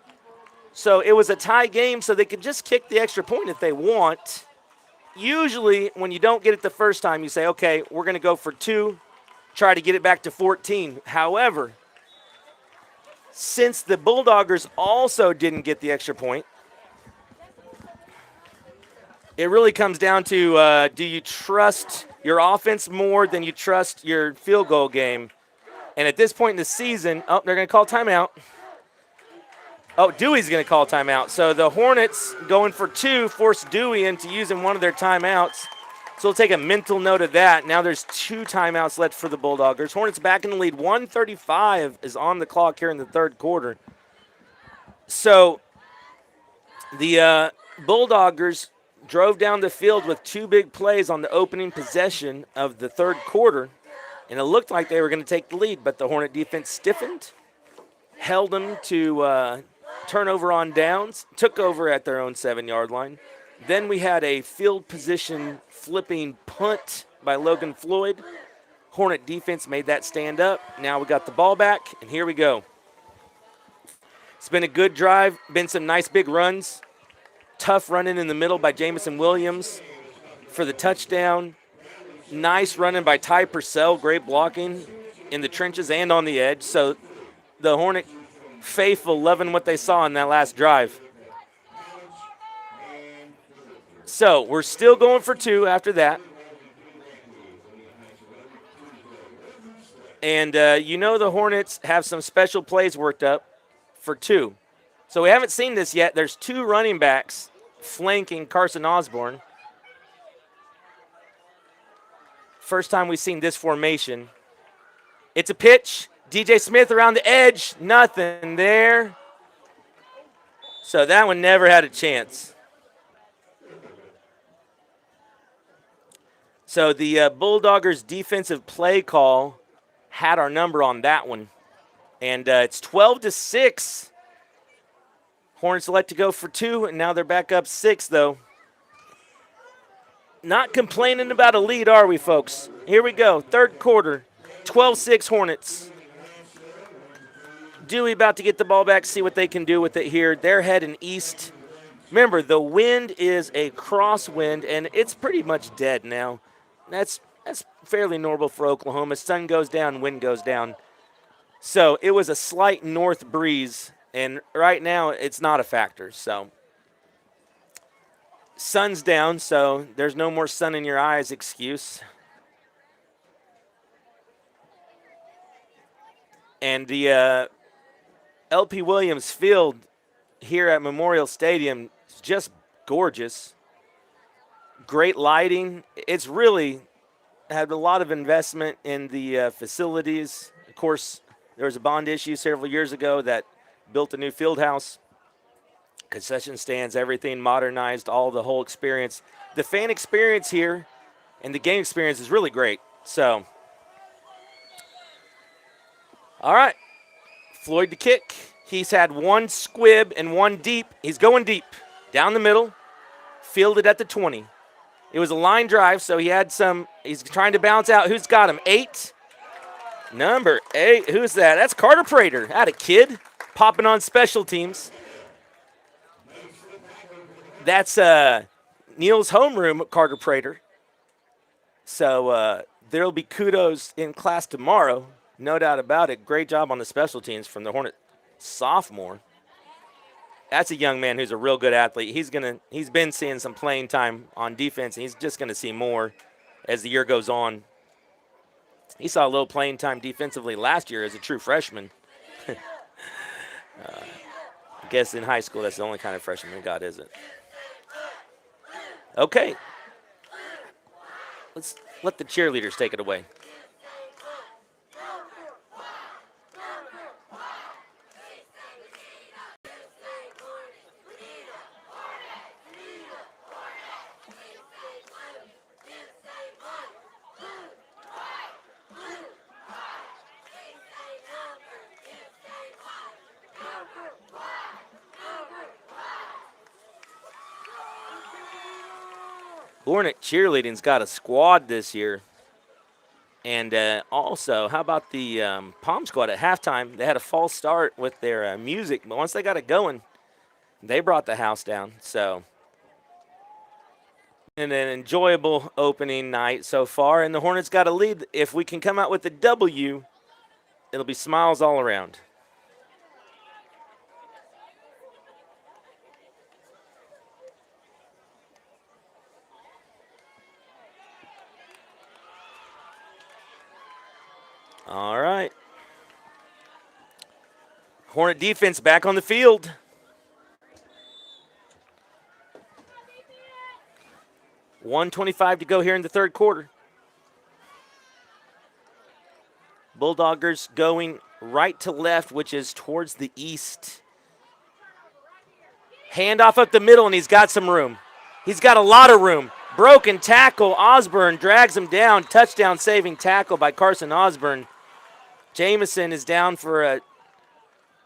Speaker 4: – so it was a tie game, so they could just kick the extra point if they want. Usually when you don't get it the first time, you say, okay, we're going to go for 2, try to get it back to 14. However, since the Bulldoggers also didn't get the extra point, it really comes down to do you trust your offense more than you trust your field goal game? And at this point in the season, they're going to call timeout. Oh, Dewey's going to call timeout. So the Hornets going for 2 forced Dewey into using one of their timeouts. So we'll take a mental note of that. Now there's 2 timeouts left for the Bulldoggers. Hornets back in the lead. 1:35 is on the clock here in the third quarter. So the Bulldoggers drove down the field with 2 big plays on the opening possession of the third quarter, and it looked like they were going to take the lead, but the Hornet defense stiffened, held them to turnover on downs, took over at their own 7-yard line. Then we had a field position flipping punt by Logan Floyd. Hornet defense made that stand up. Now we got the ball back, and here we go. It's been a good drive, been some nice big runs. Tough running in the middle by Jamison Williams for the touchdown. Nice running by Ty Purcell, great blocking in the trenches and on the edge. So the Hornet faithful loving what they saw in that last drive. So we're still going for 2 after that. And you know the Hornets have some special plays worked up for 2. So we haven't seen this yet. There's 2 running backs flanking Carson Osborne. First time we've seen this formation. It's a pitch. DJ Smith around the edge. Nothing there. So that one never had a chance. So the Bulldoggers defensive play call had our number on that one. And it's 12-6. Hornets elect to go for 2, and now they're back up 6, though. Not complaining about a lead, are we, folks? Here we go, third quarter, 12-6 Hornets. Dewey about to get the ball back, see what they can do with it here. They're heading east. Remember, the wind is a crosswind, and it's pretty much dead now. That's fairly normal for Oklahoma. Sun goes down, wind goes down. So it was a slight north breeze. And right now, it's not a factor. So sun's down, so there's no more sun in your eyes excuse. And the LP Williams Field here at Memorial Stadium is just gorgeous. Great lighting. It's really had a lot of investment in the facilities. Of course, there was a bond issue several years ago that built a new field house, concession stands, everything modernized, all the whole experience. The fan experience here and the game experience is really great. So, all right, Floyd to kick. He's had 1 squib and 1 deep. He's going deep, down the middle, fielded at the 20. It was a line drive, so he's trying to bounce out. Who's got him? 8. Number 8, who's that? That's Carter Prater. That a kid. Popping on special teams. That's Neil's homeroom, Carter Prater. So there'll be kudos in class tomorrow, no doubt about it. Great job on the special teams from the Hornet sophomore. That's a young man who's a real good athlete. He's been seeing some playing time on defense, and he's just going to see more as the year goes on. He saw a little playing time defensively last year as a true freshman. I guess in high school, that's the only kind of freshman we got, is it? Okay. Let's let the cheerleaders take it away. Hornet cheerleading's got a squad this year. And also, how about the Palm Squad at halftime? They had a false start with their music, but once they got it going, they brought the house down. So, and an enjoyable opening night so far. And the Hornets got a lead. If we can come out with a W, it'll be smiles all around. All right. Hornet defense back on the field. 1:25 to go here in the third quarter. Bulldoggers going right to left, which is towards the east. Handoff up the middle, and he's got some room. He's got a lot of room. Broken tackle. Osborne drags him down. Touchdown saving tackle by Carson Osborne. Jamison is down for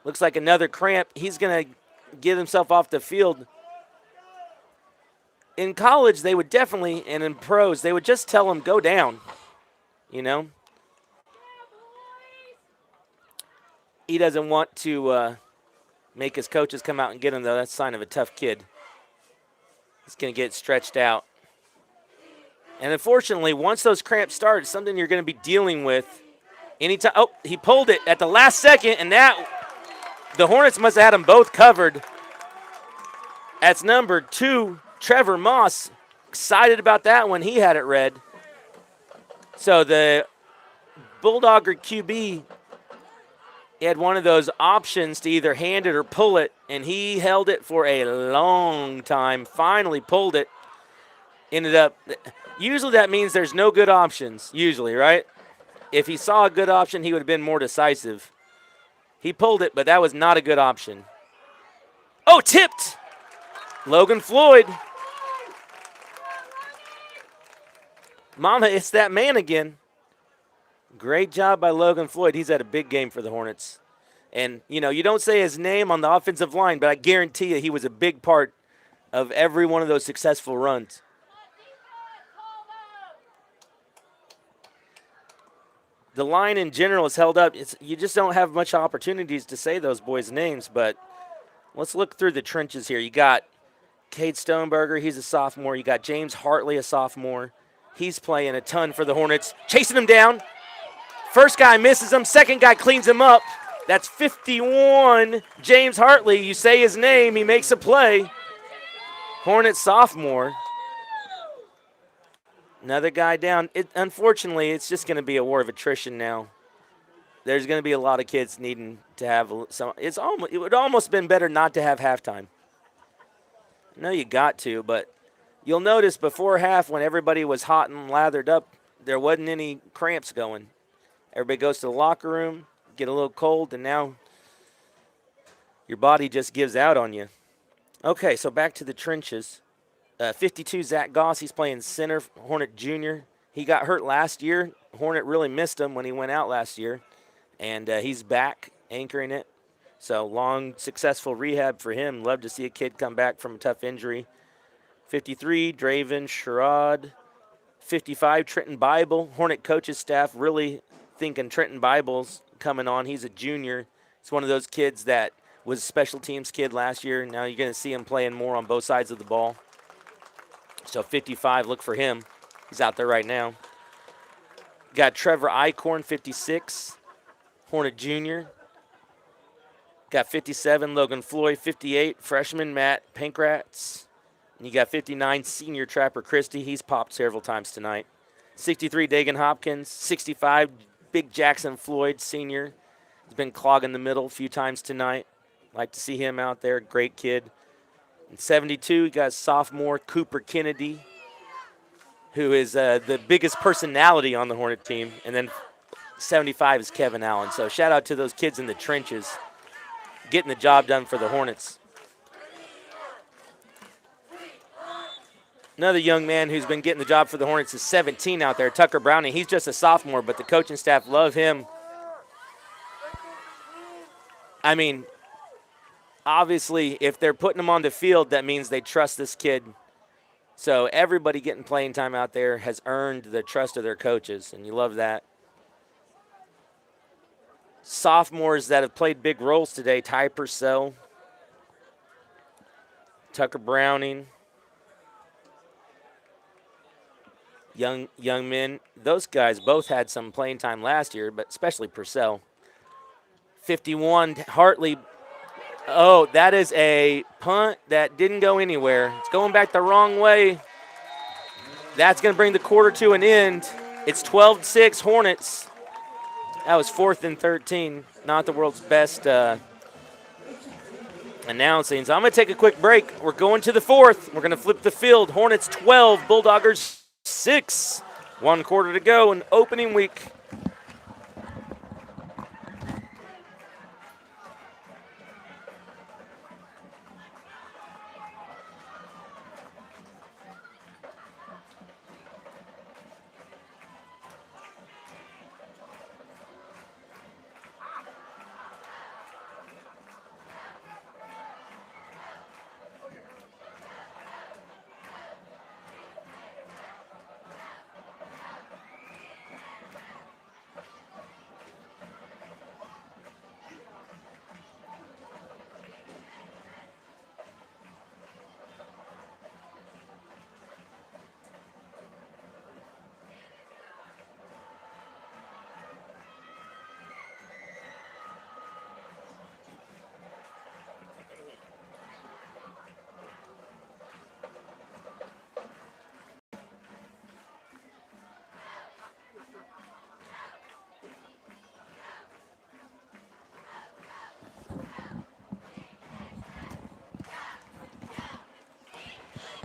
Speaker 4: looks like another cramp. He's going to get himself off the field. In college, they would definitely, and in pros, they would just tell him, go down, you know. He doesn't want to make his coaches come out and get him, though. That's a sign of a tough kid. He's going to get stretched out. And unfortunately, once those cramps start, it's something you're going to be dealing with anytime. Oh, he pulled it at the last second, and the Hornets must have had them both covered. That's number 2, Trevor Moss. Excited about that one. He had it read. So the Bulldogger QB had one of those options to either hand it or pull it, and he held it for a long time, finally pulled it. Ended up, usually that means there's no good options, usually, right? If he saw a good option, he would have been more decisive. He pulled it, but that was not a good option. Oh, tipped! Logan Floyd. Mama, it's that man again. Great job by Logan Floyd. He's had a big game for the Hornets. And, you know, you don't say his name on the offensive line, but I guarantee you he was a big part of every one of those successful runs. The line in general is held up. You just don't have much opportunities to say those boys' names, but let's look through the trenches here. You got Cade Stoneberger, he's a sophomore. You got James Hartley, a sophomore. He's playing a ton for the Hornets. Chasing him down. First guy misses him. Second guy cleans him up. That's 51, James Hartley. You say his name, he makes a play. Hornets sophomore. Another guy down. Unfortunately, it's just going to be a war of attrition now. There's going to be a lot of kids needing to have some. It would almost been better not to have halftime. I know you got to, but you'll notice before half when everybody was hot and lathered up, there wasn't any cramps going. Everybody goes to the locker room, get a little cold, and now your body just gives out on you. Okay, so back to the trenches. 52, Zach Goss, he's playing center, Hornet Jr. He got hurt last year. Hornet really missed him when he went out last year, and he's back anchoring it. So long, successful rehab for him. Love to see a kid come back from a tough injury. 53, Draven Sherrod. 55, Trenton Bible. Hornet coaches staff really thinking Trenton Bible's coming on. He's a junior. He's one of those kids that was a special teams kid last year. Now you're going to see him playing more on both sides of the ball. So 55, look for him. He's out there right now. Got Trevor Eichhorn, 56, Hornet Jr. Got 57, Logan Floyd, 58, freshman Matt Pankratz. And you got 59, senior Trapper Christie. He's popped several times tonight. 63, Dagan Hopkins. 65, Big Jackson Floyd, senior. He's been clogging the middle a few times tonight. Like to see him out there. Great kid. And 72, you got sophomore Cooper Kennedy, who is the biggest personality on the Hornet team. And then 75 is Kevin Allen. So shout out to those kids in the trenches getting the job done for the Hornets. Another young man who's been getting the job for the Hornets is 17 out there, Tucker Browning. He's just a sophomore, but the coaching staff love him. I mean, obviously, if they're putting him on the field, that means they trust this kid. So everybody getting playing time out there has earned the trust of their coaches, and you love that. Sophomores that have played big roles today, Ty Purcell, Tucker Browning, young men. Those guys both had some playing time last year, but especially Purcell. 51, Hartley. Oh, that is a punt that didn't go anywhere. It's going back the wrong way. That's going to bring the quarter to an end. It's 12-6 Hornets. That was 4th and 13. Not the world's best announcing. So I'm going to take a quick break. We're going to the fourth. We're going to flip the field. Hornets 12, Bulldoggers 6. 1 quarter to go in opening week.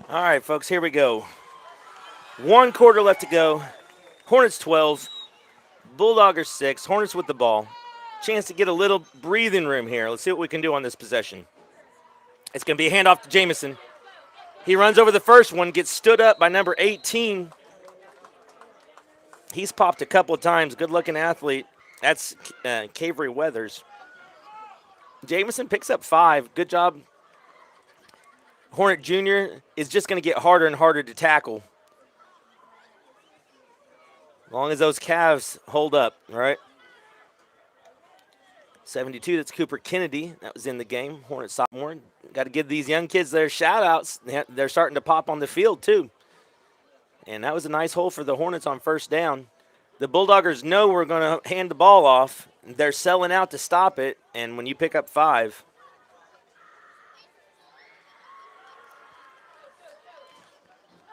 Speaker 4: All right, folks, here we go. 1 quarter left to go. Hornets 12, Bulldoggers 6. Hornets with the ball. Chance to get a little breathing room here. Let's see what we can do on this possession. It's going to be a handoff to Jamison. He runs over the first one, gets stood up by number 18. He's popped a couple of times. Good-looking athlete. That's Cavery Weathers. Jamison picks up 5. Good job. Hornet Jr. is just going to get harder and harder to tackle. As long as those calves hold up, all right? 72, that's Cooper Kennedy. That was in the game. Hornet sophomore. Got to give these young kids their shout-outs. They're starting to pop on the field, too. And that was a nice hole for the Hornets on first down. The Bulldoggers know we're going to hand the ball off. They're selling out to stop it, and when you pick up 5.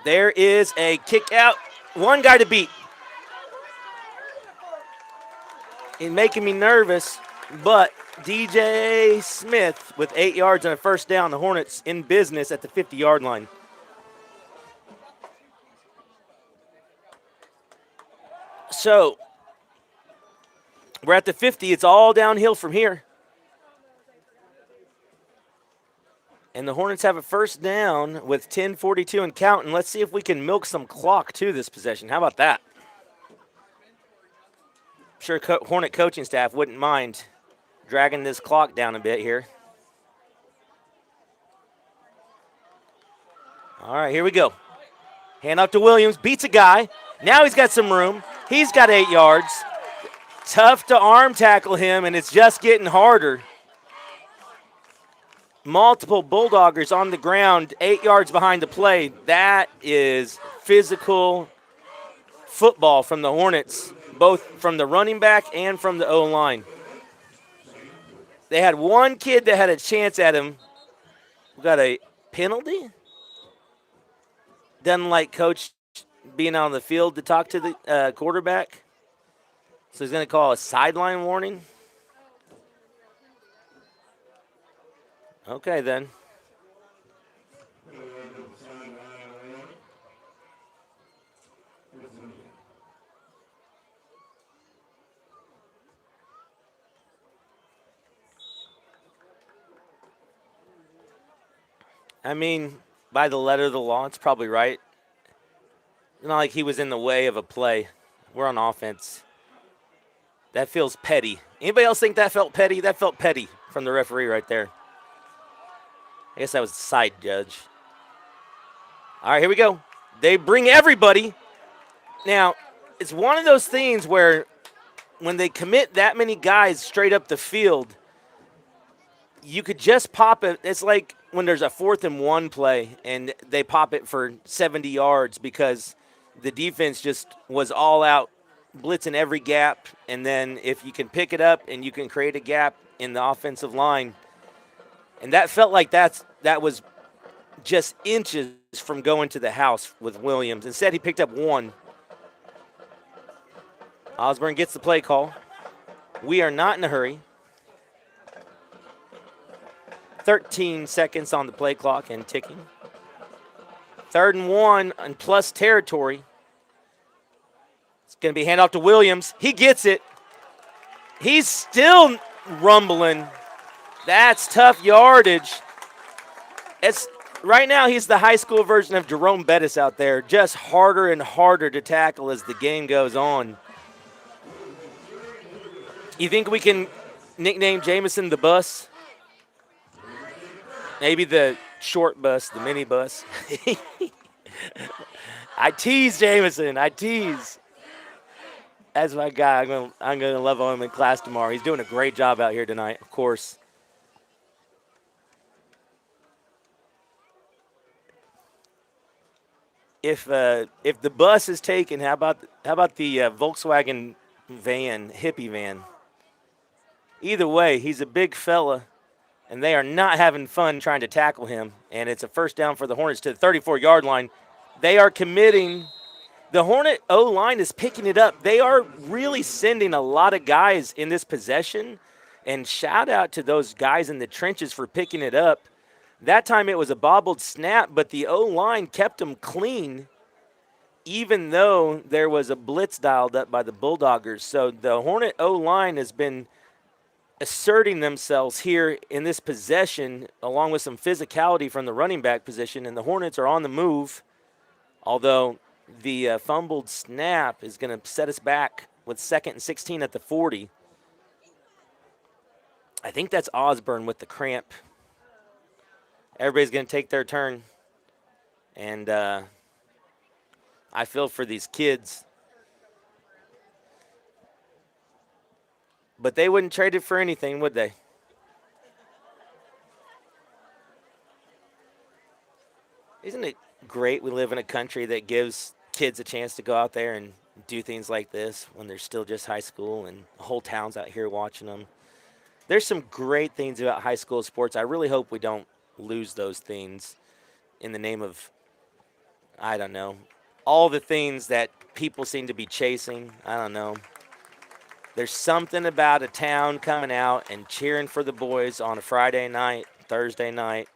Speaker 4: There is a kick out. One guy to beat. It's making me nervous, but DJ Smith with 8 yards and a first down. The Hornets in business at the 50-yard line. So we're at the 50. It's all downhill from here. And the Hornets have a first down with 10:42 and counting. Let's see if we can milk some clock to this possession. How about that? I'm sure Hornet coaching staff wouldn't mind dragging this clock down a bit here. All right, here we go. Hand off to Williams. Beats a guy. Now he's got some room. He's got 8 yards. Tough to arm tackle him, and it's just getting harder. Multiple Bulldoggers on the ground, 8 yards behind the play. That is physical football from the Hornets, both from the running back and from the O-line. They had one kid that had a chance at him. We got a penalty? Doesn't like coach being on the field to talk to the quarterback. So he's going to call a sideline warning. Okay, then. I mean, by the letter of the law, it's probably right. It's not like he was in the way of a play. We're on offense. That feels petty. Anybody else think that felt petty? That felt petty from the referee right there. I guess that was the side judge. All right, here we go. They bring everybody. Now, it's one of those things where when they commit that many guys straight up the field, you could just pop it. It's like when there's a 4th and 1 play and they pop it for 70 yards because the defense just was all out blitzing every gap. And then if you can pick it up and you can create a gap in the offensive line, and that felt like that was just inches from going to the house with Williams. Instead, he picked up 1. Osborne gets the play call. We are not in a hurry. 13 seconds on the play clock and ticking. 3rd and 1 in plus territory. It's going to be handoff to Williams. He gets it. He's still rumbling. That's tough yardage. Right now, he's the high school version of Jerome Bettis out there, just harder and harder to tackle as the game goes on. You think we can nickname Jamison the bus? Maybe the short bus, the mini bus. I tease Jamison. I tease. That's my guy. I'm gonna love him in class tomorrow. He's doing a great job out here tonight, of course. If the bus is taken, how about the Volkswagen van, hippie van? Either way, he's a big fella, and they are not having fun trying to tackle him. And it's a first down for the Hornets to the 34-yard line. They are committing. The Hornet O-line is picking it up. They are really sending a lot of guys in this possession, and shout out to those guys in the trenches for picking it up. That time it was a bobbled snap, but the O-line kept them clean, even though there was a blitz dialed up by the Bulldoggers. So the Hornet O-line has been asserting themselves here in this possession, along with some physicality from the running back position, and the Hornets are on the move, although the fumbled snap is going to set us back with 2nd and 16 at the 40. I think that's Osborne with the cramp. Everybody's going to take their turn, and I feel for these kids. But they wouldn't trade it for anything, would they? Isn't it great we live in a country that gives kids a chance to go out there and do things like this when they're still just high school and the whole town's out here watching them? There's some great things about high school sports. I really hope we don't lose those things in the name of, I don't know, all the things that people seem to be chasing. I don't know. There's something about a town coming out and cheering for the boys on a Friday night, Thursday night,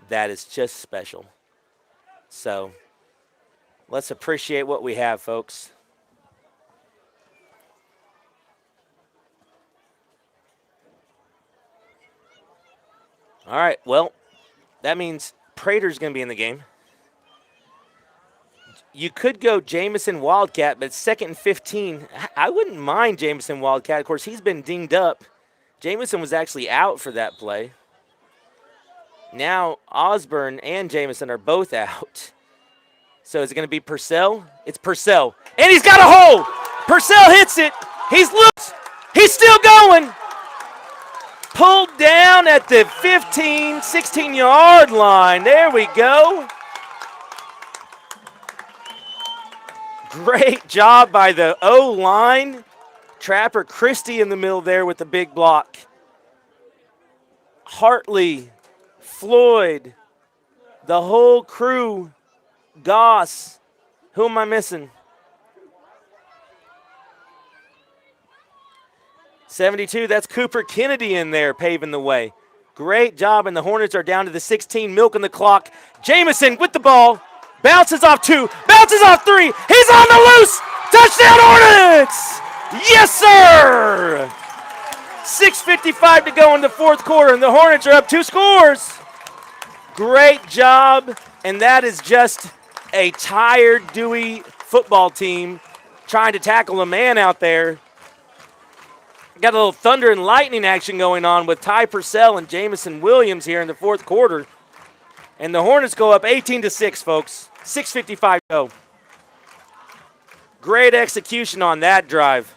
Speaker 4: that is just special. So let's appreciate what we have, folks. All right, well, that means Prater's going to be in the game. You could go Jamison Wildcat, but 2nd and 15. I wouldn't mind Jamison Wildcat. Of course, he's been dinged up. Jamison was actually out for that play. Now Osborne and Jamison are both out. So is it going to be Purcell? It's Purcell. And he's got a hole. Purcell hits it. He's loose. He's still going. Pulled down at the 15, 16-yard line. There we go. Great job by the O-line. Trapper Christie in the middle there with the big block. Hartley, Floyd, the whole crew, Goss. Who am I missing? 72, that's Cooper Kennedy in there paving the way. Great job, and the Hornets are down to the 16, milking the clock. Jamison with the ball. Bounces off 2, bounces off 3. He's on the loose. Touchdown Hornets! Yes, sir! 6:55 to go in the 4th quarter, and the Hornets are up 2 scores. Great job, and that is just a tired Dewey football team trying to tackle a man out there. Got a little thunder and lightning action going on with Ty Purcell and Jamison Williams here in the 4th quarter. And the Hornets go up 18-6, folks. 6:55 to go. Great execution on that drive.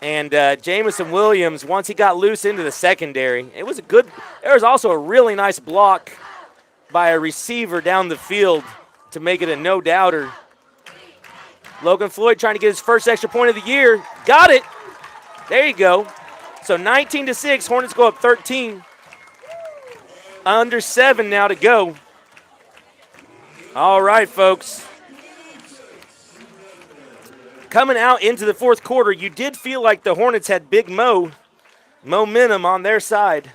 Speaker 4: And Jamison Williams, once he got loose into the secondary, there was also a really nice block by a receiver down the field to make it a no-doubter. Logan Floyd trying to get his first extra point of the year. Got it. There you go. So 19-6, Hornets go up 13. Under 7 now to go. All right, folks. Coming out into the 4th quarter, you did feel like the Hornets had big momentum on their side.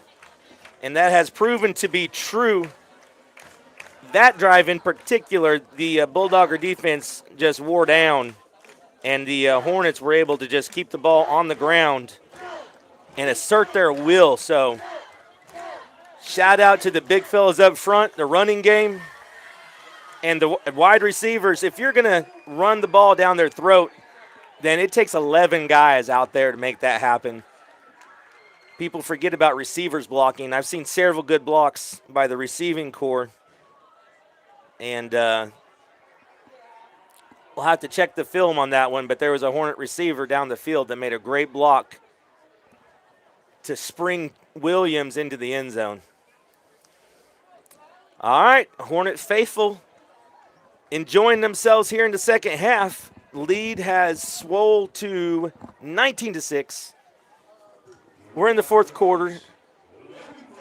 Speaker 4: and that has proven to be true. That drive in particular, the Bulldogger defense just wore down, and the Hornets were able to just keep the ball on the ground and assert their will. So shout out to the big fellas up front, the running game, and the wide receivers. If you're going to run the ball down their throat, then it takes 11 guys out there to make that happen. People forget about receivers blocking. I've seen several good blocks by the receiving core. And we'll have to check the film on that one, but there was a Hornet receiver down the field that made a great block to spring Williams into the end zone. All right, Hornet faithful enjoying themselves here in the second half. Lead has swole to 19-6. We're in the fourth quarter.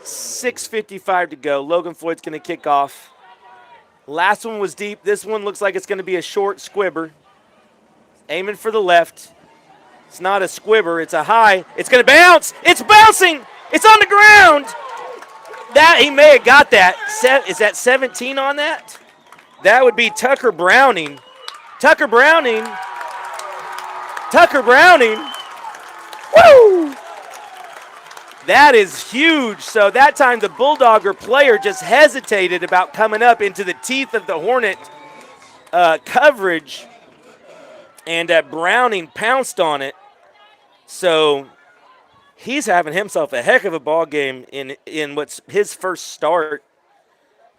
Speaker 4: 6:55 to go. Logan Floyd's going to kick off. Last one was deep. This one looks like it's going to be a short squibber. Aiming for the left. It's not a squibber. It's a high. It's going to bounce. It's bouncing. It's on the ground. That he may have got that. Is that 17 on that? That would be Tucker Browning. Tucker Browning. Tucker Browning. Woo! That is huge. So that time the Bulldogger player just hesitated about coming up into the teeth of the Hornet coverage, and Browning pounced on it. So he's having himself a heck of a ball game in what's his first start.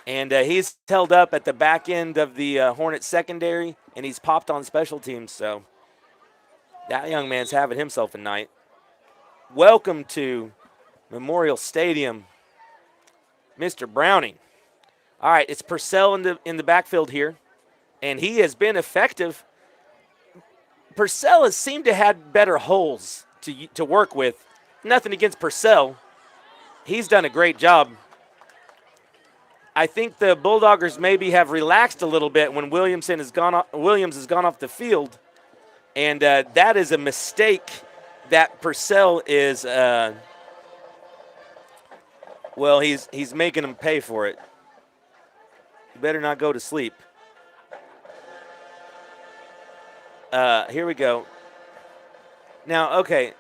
Speaker 4: And he's held up at the back end of the Hornet secondary, and he's popped on special teams. So that young man's having himself a night. Welcome to Memorial Stadium, Mr. Browning. All right, it's Purcell in the backfield here, and he has been effective. Purcell has seemed to have better holes to work with. Nothing against Purcell. He's done a great job. I think the Bulldoggers maybe have relaxed a little bit when Williams has gone off the field, and that is a mistake that Purcell is well, he's making him pay for it. You better not go to sleep. Here we go. Now, okay.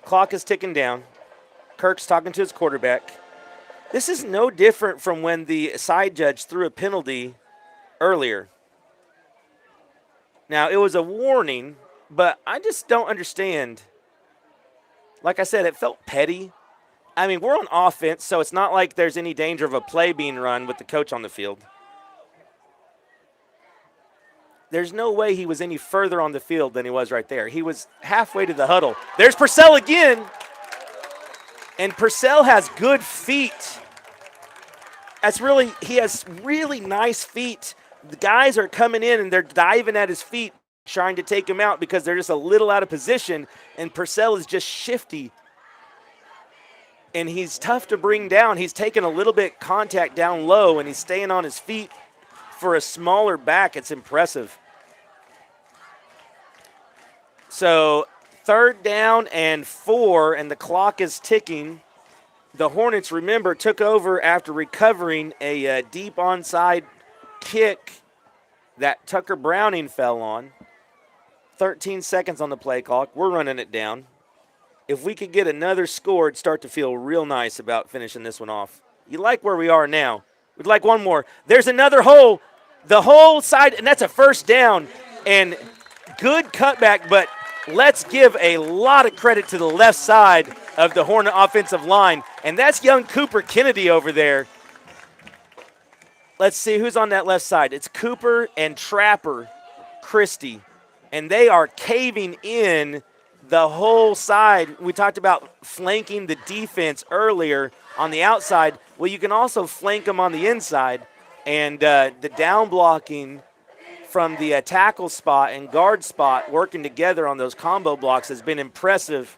Speaker 4: Clock is ticking down. Kirk's talking to his quarterback. This is no different from when the side judge threw a penalty earlier. Now, it was a warning, but I just don't understand. Like I said, it felt petty. I mean, we're on offense, so it's not like there's any danger of a play being run with the coach on the field. There's no way he was any further on the field than he was right there. He was halfway to the huddle. There's Purcell again. And Purcell has good feet. He has really nice feet. The guys are coming in and they're diving at his feet, trying to take him out because they're just a little out of position, and Purcell is just shifty. And he's tough to bring down. He's taking a little bit contact down low, and he's staying on his feet. For a smaller back, it's impressive. So 3rd down and 4, and the clock is ticking. The Hornets, remember, took over after recovering a deep onside kick that Tucker Browning fell on. 13 seconds on the play clock. We're running it down. If we could get another score, it'd start to feel real nice about finishing this one off. You like where we are now. We'd like one more. There's another hole. The whole side, and that's a 1st down. And good cutback, but let's give a lot of credit to the left side of the Hornet offensive line. And that's young Cooper Kennedy over there. Let's see who's on that left side. It's Cooper and Trapper Christie. And they are caving in the whole side. We talked about flanking the defense earlier on the outside. Well, you can also flank them on the inside. And the down blocking from the tackle spot and guard spot working together on those combo blocks has been impressive.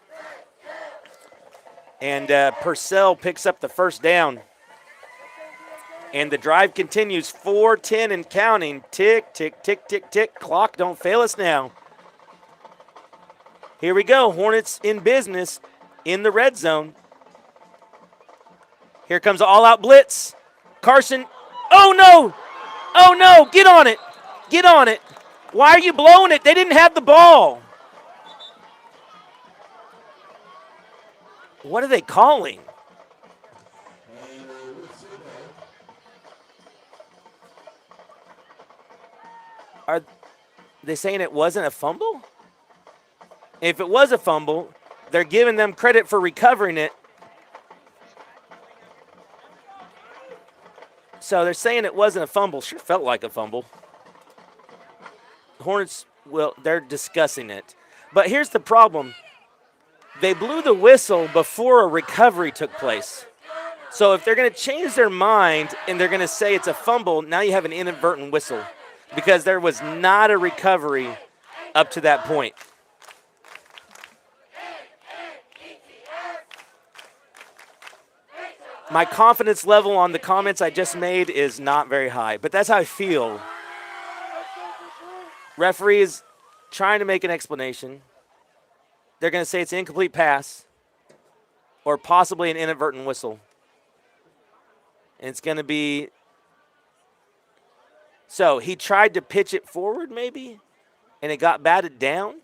Speaker 4: And Purcell picks up the 1st down. And the drive continues, 4:10 and counting. Tick, tick, tick, tick, tick. Clock, don't fail us now. Here we go. Hornets in business in the red zone. Here comes an all-out blitz. Carson. Oh, no. Oh, no. Get on it. Get on it. Why are you blowing it? They didn't have the ball. What are they calling? Are they saying it wasn't a fumble? If it was a fumble, they're giving them credit for recovering it. So they're saying it wasn't a fumble. Sure felt like a fumble. Hornets, well, they're discussing it. But here's the problem. They blew the whistle before a recovery took place. So if they're going to change their mind and they're going to say it's a fumble, now you have an inadvertent whistle because there was not a recovery up to that point. My confidence level on the comments I just made is not very high, but that's how I feel. Referee is trying to make an explanation. They're going to say it's an incomplete pass or possibly an inadvertent whistle. And it's going to be, so he tried to pitch it forward maybe, and it got batted down.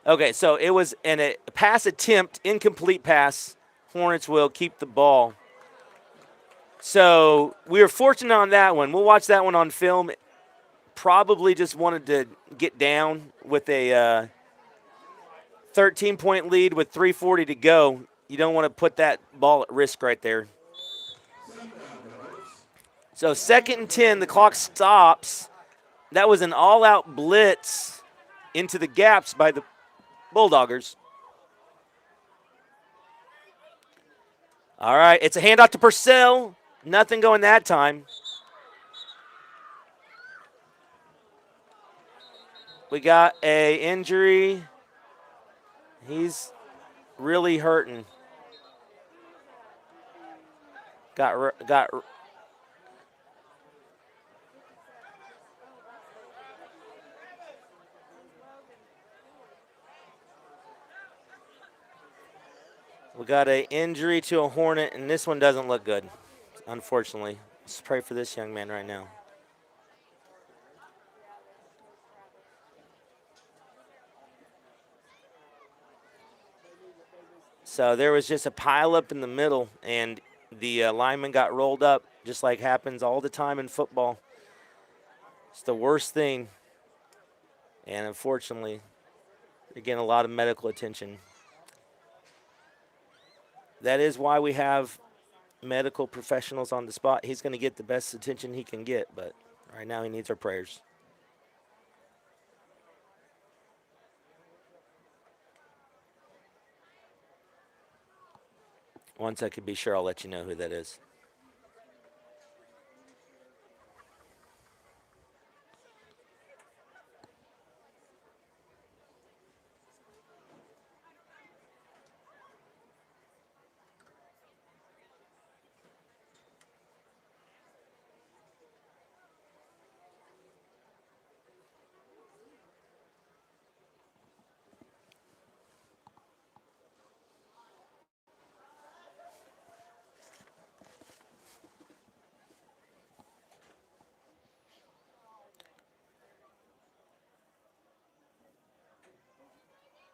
Speaker 4: Okay, so it was a pass attempt, incomplete pass. Hornets will keep the ball. So we were fortunate on that one. We'll watch that one on film. Probably just wanted to get down with a 13-point lead with 3:40 to go. You don't want to put that ball at risk right there. So 2nd and 10, the clock stops. That was an all-out blitz into the gaps by the Bulldoggers. All right, it's a handoff to Purcell. Nothing going that time. We got a injury. He's really hurting. We got an injury to a Hornet, and this one doesn't look good, unfortunately. Let's pray for this young man right now. So there was just a pileup in the middle, and the lineman got rolled up, just like happens all the time in football. It's the worst thing, and unfortunately, you're getting a lot of medical attention. That is why we have medical professionals on the spot. He's going to get the best attention he can get, but right now he needs our prayers. Once I can be sure, I'll let you know who that is.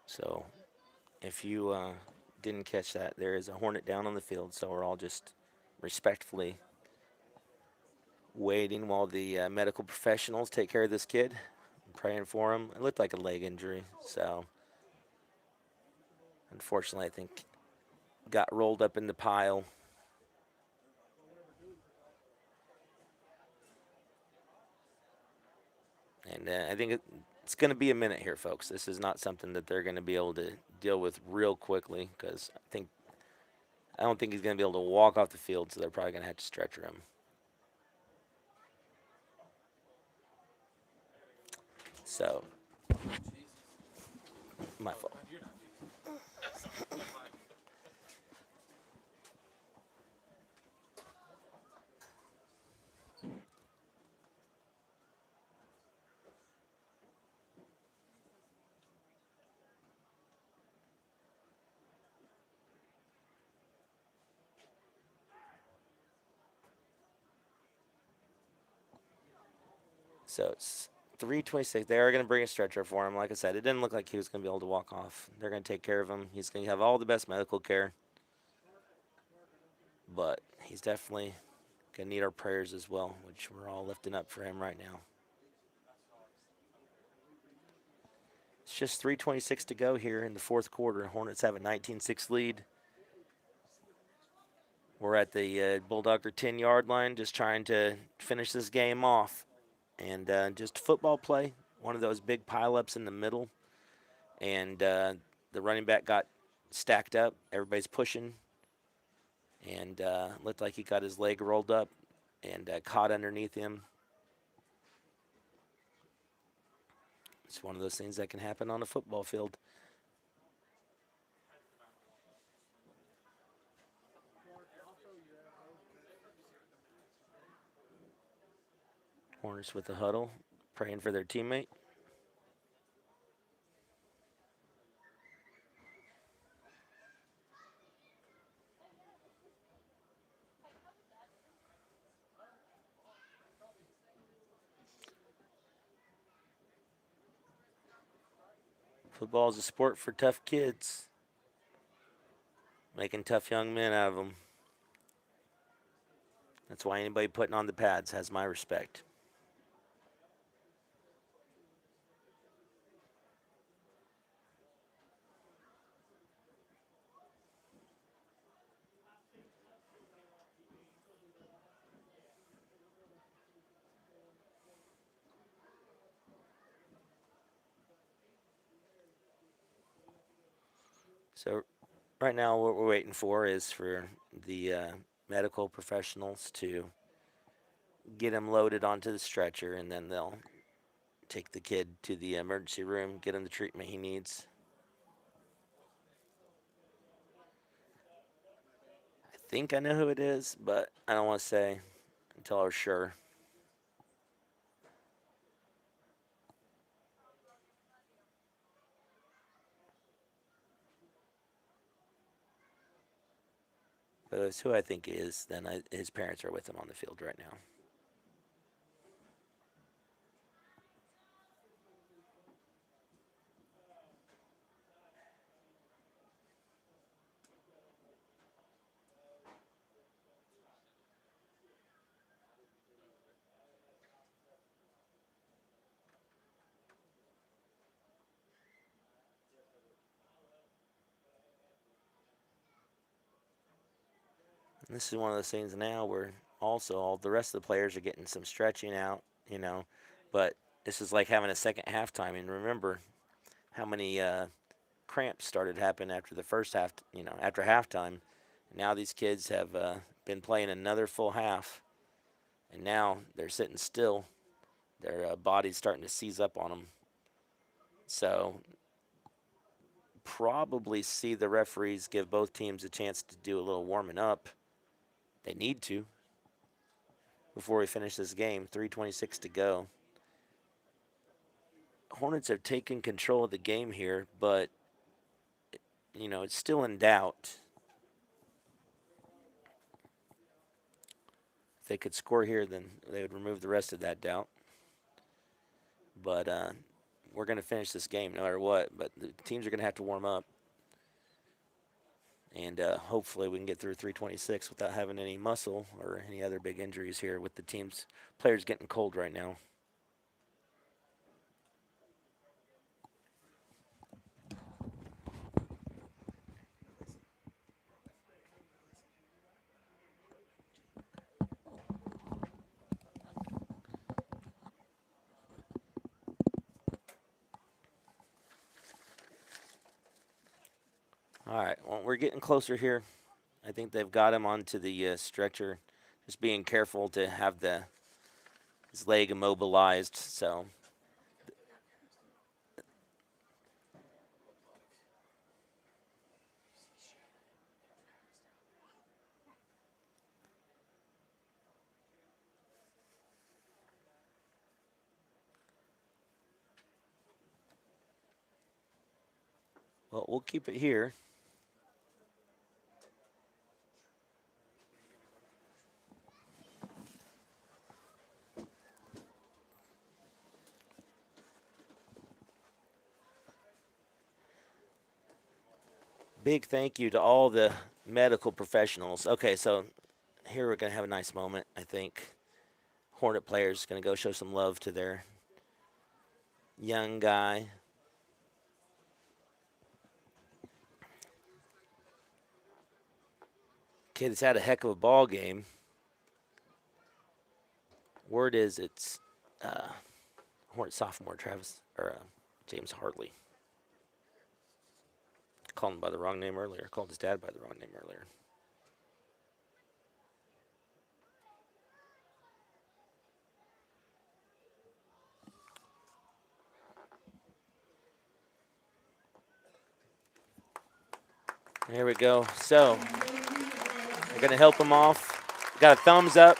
Speaker 4: So if you didn't catch that, there is a Hornet down on the field, so we're all just respectfully waiting while the medical professionals take care of this kid. I'm praying for him. It looked like a leg injury, so unfortunately I think got rolled up in the pile. And I think it's going to be a minute here, folks. This is not something that they're going to be able to deal with real quickly because I don't think he's going to be able to walk off the field, so they're probably going to have to stretcher him. So, my fault. So it's 3:26. They are going to bring a stretcher for him. Like I said, it didn't look like he was going to be able to walk off. They're going to take care of him. He's going to have all the best medical care. But he's definitely going to need our prayers as well, which we're all lifting up for him right now. It's just 3:26 to go here in the fourth quarter. Hornets have a 19-6 lead. We're at the Bulldogger 10-yard line, just trying to finish this game off. And just football play, one of those big pileups in the middle. And the running back got stacked up. Everybody's pushing. And looked like he got his leg rolled up and caught underneath him. It's one of those things that can happen on a football field. Hornets with the huddle, praying for their teammate. Football is a sport for tough kids, making tough young men out of them. That's why anybody putting on the pads has my respect. So right now what we're waiting for is for the medical professionals to get him loaded onto the stretcher, and then they'll take the kid to the emergency room, get him the treatment he needs. I think I know who it is, but I don't want to say until I was sure. But it's who I think it is. Then his parents are with him on the field right now. And this is one of those things now where also all the rest of the players are getting some stretching out, but this is like having a second halftime. And remember how many cramps started happening after the first half, after halftime. Now these kids have been playing another full half, and now they're sitting still. Their body's starting to seize up on them. So probably see the referees give both teams a chance to do a little warming up. They need to before we finish this game. 3:26 to go. Hornets have taken control of the game here, but it's still in doubt. If they could score here, then they would remove the rest of that doubt. But we're going to finish this game no matter what. But the teams are going to have to warm up. And hopefully we can get through 3:26 without having any muscle or any other big injuries here with the team's players getting cold right now. All right, well, we're getting closer here. I think they've got him onto the stretcher. Just being careful to have his leg immobilized. So well, we'll keep it here. Big thank you to all the medical professionals. Okay, so here we're going to have a nice moment, I think. Hornet players going to go show some love to their young guy. Kid has had a heck of a ball game. Word is it's Hornet sophomore James Hartley. Called him by the wrong name earlier. Called his dad by the wrong name earlier. There we go. So, we're going to help him off. Got a thumbs up.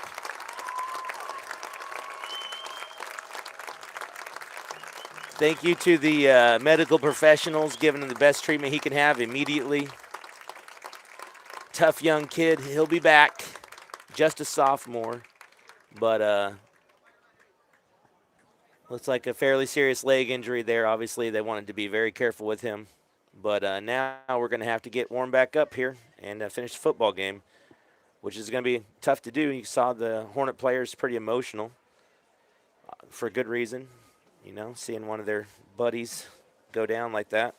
Speaker 4: Thank you to the medical professionals giving him the best treatment he can have immediately. Tough young kid. He'll be back. Just a sophomore. But looks like a fairly serious leg injury there. Obviously, they wanted to be very careful with him. But now we're going to have to get warmed back up here and finish the football game, which is going to be tough to do. You saw the Hornet players pretty emotional for good reason, you know, seeing one of their buddies go down like that.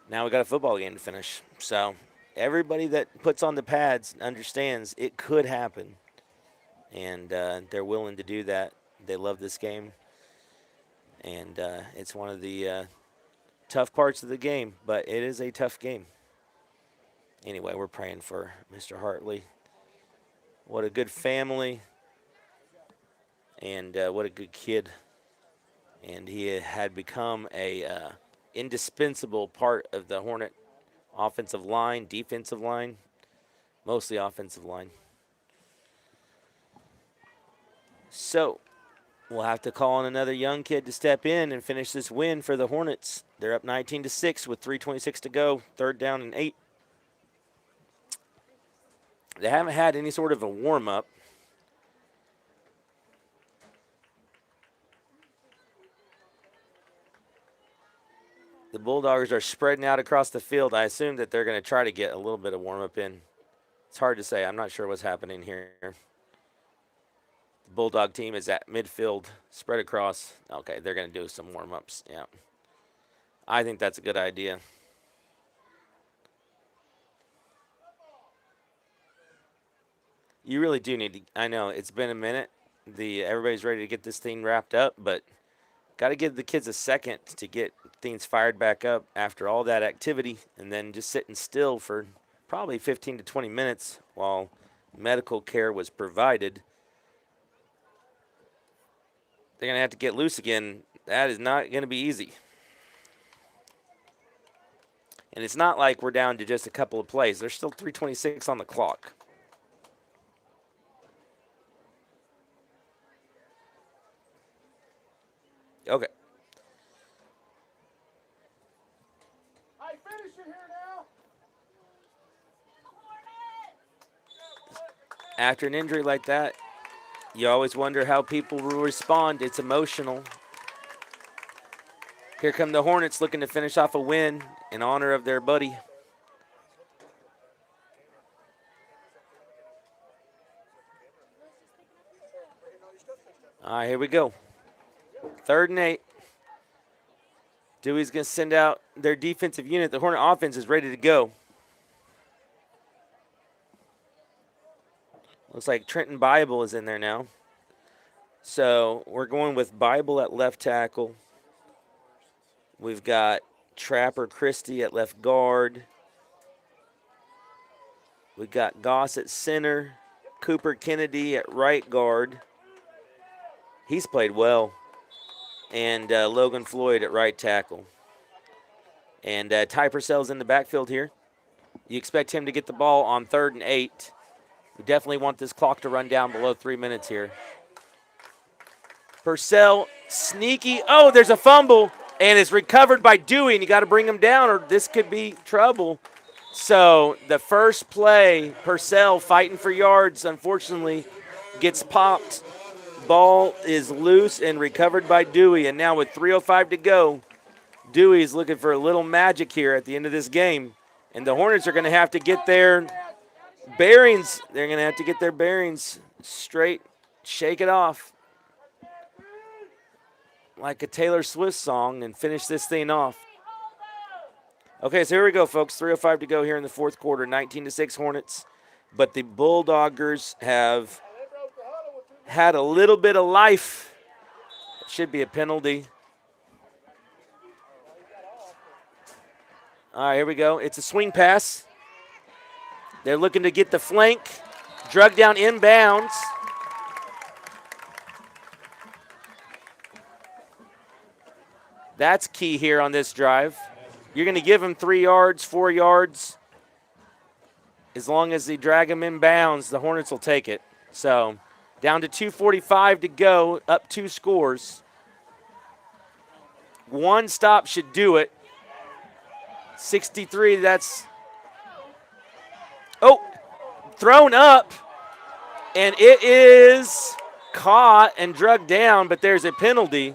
Speaker 4: Now we got a football game to finish. So everybody that puts on the pads understands it could happen, and they're willing to do that. They love this game. And it's one of the tough parts of the game, but it is a tough game. Anyway, we're praying for Mr. Hartley. What a good family, and what a good kid. And he had become a indispensable part of the Hornet offensive line, defensive line, mostly offensive line. So we'll have to call on another young kid to step in and finish this win for the Hornets. They're up 19-6 with 3:26 to go, 3rd down and 8. They haven't had any sort of a warm-up. The Bulldogs are spreading out across the field. I assume that they're going to try to get a little bit of warm-up in. It's hard to say. I'm not sure what's happening here. The Bulldog team is at midfield, spread across. Okay, they're going to do some warm-ups. Yeah. I think that's a good idea. You really do need to. I know it's been a minute. Everybody's ready to get this thing wrapped up, but got to give the kids a second to get things fired back up after all that activity, and then just sitting still for probably 15 to 20 minutes while medical care was provided. They're going to have to get loose again. That is not going to be easy. And it's not like we're down to just a couple of plays. There's still 3:26 on the clock. Okay.
Speaker 1: Hey, finish it here now.
Speaker 4: After an injury like that, you always wonder how people will respond. It's emotional. Here come the Hornets looking to finish off a win in honor of their buddy. All right, here we go. 3rd and 8. Dewey's going to send out their defensive unit. The Hornet offense is ready to go. Looks like Trenton Bible is in there now. So we're going with Bible at left tackle. We've got Trapper Christie at left guard. We've got Goss at center. Cooper Kennedy at right guard. He's played well. And Logan Floyd at right tackle. And Ty Purcell's in the backfield here. You expect him to get the ball on 3rd and 8. We definitely want this clock to run down below 3 minutes here. Purcell, sneaky. Oh, there's a fumble, and it's recovered by Dewey, and you got to bring him down or this could be trouble. So the first play, Purcell fighting for yards, unfortunately, gets popped. Ball is loose and recovered by Dewey, and now with 3:05 to go, Dewey's looking for a little magic here at the end of this game. And the Hornets are going to have to get their bearings. They're going to have to get their bearings straight, shake it off like a Taylor Swift song and finish this thing off. Okay, so here we go, folks. 3:05 to go here in the fourth quarter. 19-6 Hornets. But the Bulldoggers have had a little bit of life. It should be a penalty. All right, here we go. It's a swing pass. They're looking to get the flank. Drug down inbounds. That's key here on this drive. You're going to give them 3 yards, 4 yards. As long as they drag them inbounds, the Hornets will take it. So down to 2:45 to go, up 2 scores. 1 stop should do it. 63, that's, oh, thrown up, and it is caught and drugged down, but there's a penalty.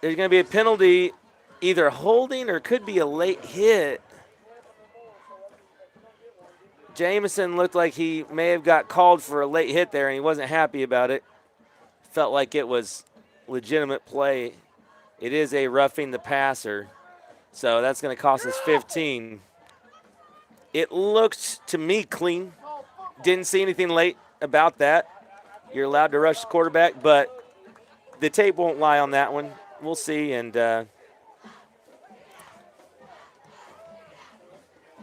Speaker 4: There's going to be a penalty, either holding or could be a late hit. Jameson looked like he may have got called for a late hit there, and he wasn't happy about it. Felt like it was legitimate play. It is a roughing the passer, so that's going to cost us 15. It looked to me clean. Didn't see anything late about that. You're allowed to rush the quarterback, but the tape won't lie on that one. We'll see, and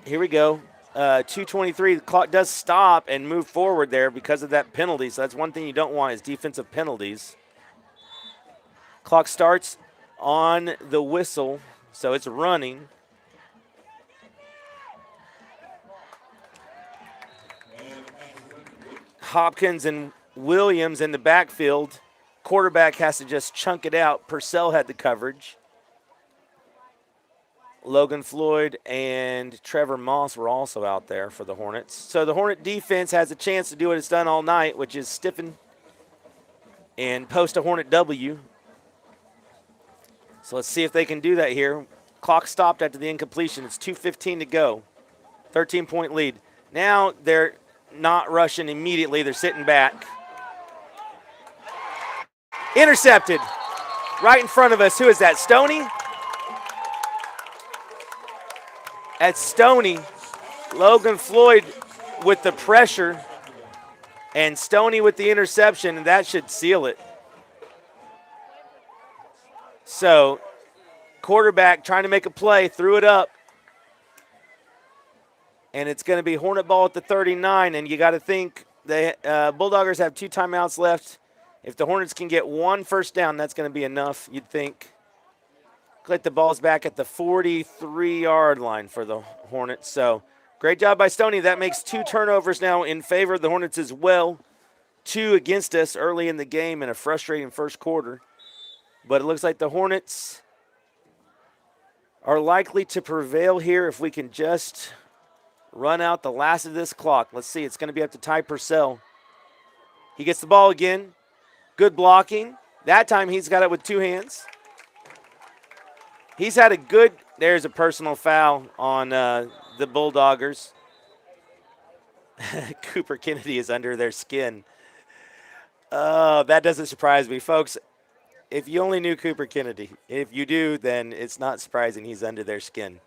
Speaker 4: here we go. 2:23, the clock does stop and move forward there because of that penalty, so that's one thing you don't want is defensive penalties. Clock starts on the whistle, so it's running. Hopkins and Williams in the backfield. Quarterback has to just chunk it out. Purcell had the coverage. Logan Floyd and Trevor Moss were also out there for the Hornets. So the Hornet defense has a chance to do what it's done all night, which is stiffen and post a Hornet W. So let's see if they can do that here. Clock stopped after the incompletion. It's 2:15 to go. 13-point lead. Now they're not rushing immediately. They're sitting back. Intercepted. Right in front of us. Who is that? Stoney? At Stoney. Logan Floyd with the pressure. And Stoney with the interception, and that should seal it. So, quarterback trying to make a play, threw it up. And it's going to be Hornet ball at the 39, and you got to think the Bulldoggers have 2 timeouts left. If the Hornets can get 1 first down, that's going to be enough, you'd think. Looks like the ball's back at the 43-yard line for the Hornets. So, great job by Stoney. That makes 2 turnovers now in favor of the Hornets as well. 2 against us early in the game in a frustrating first quarter. But it looks like the Hornets are likely to prevail here if we can just run out the last of this clock. Let's see. It's going to be up to Ty Purcell. He gets the ball again. Good blocking. That time he's got it with 2 hands. He's had a good – there's a personal foul on the Bulldoggers. Cooper Kennedy is under their skin. Oh, that doesn't surprise me. Folks, if you only knew Cooper Kennedy, if you do, then it's not surprising he's under their skin.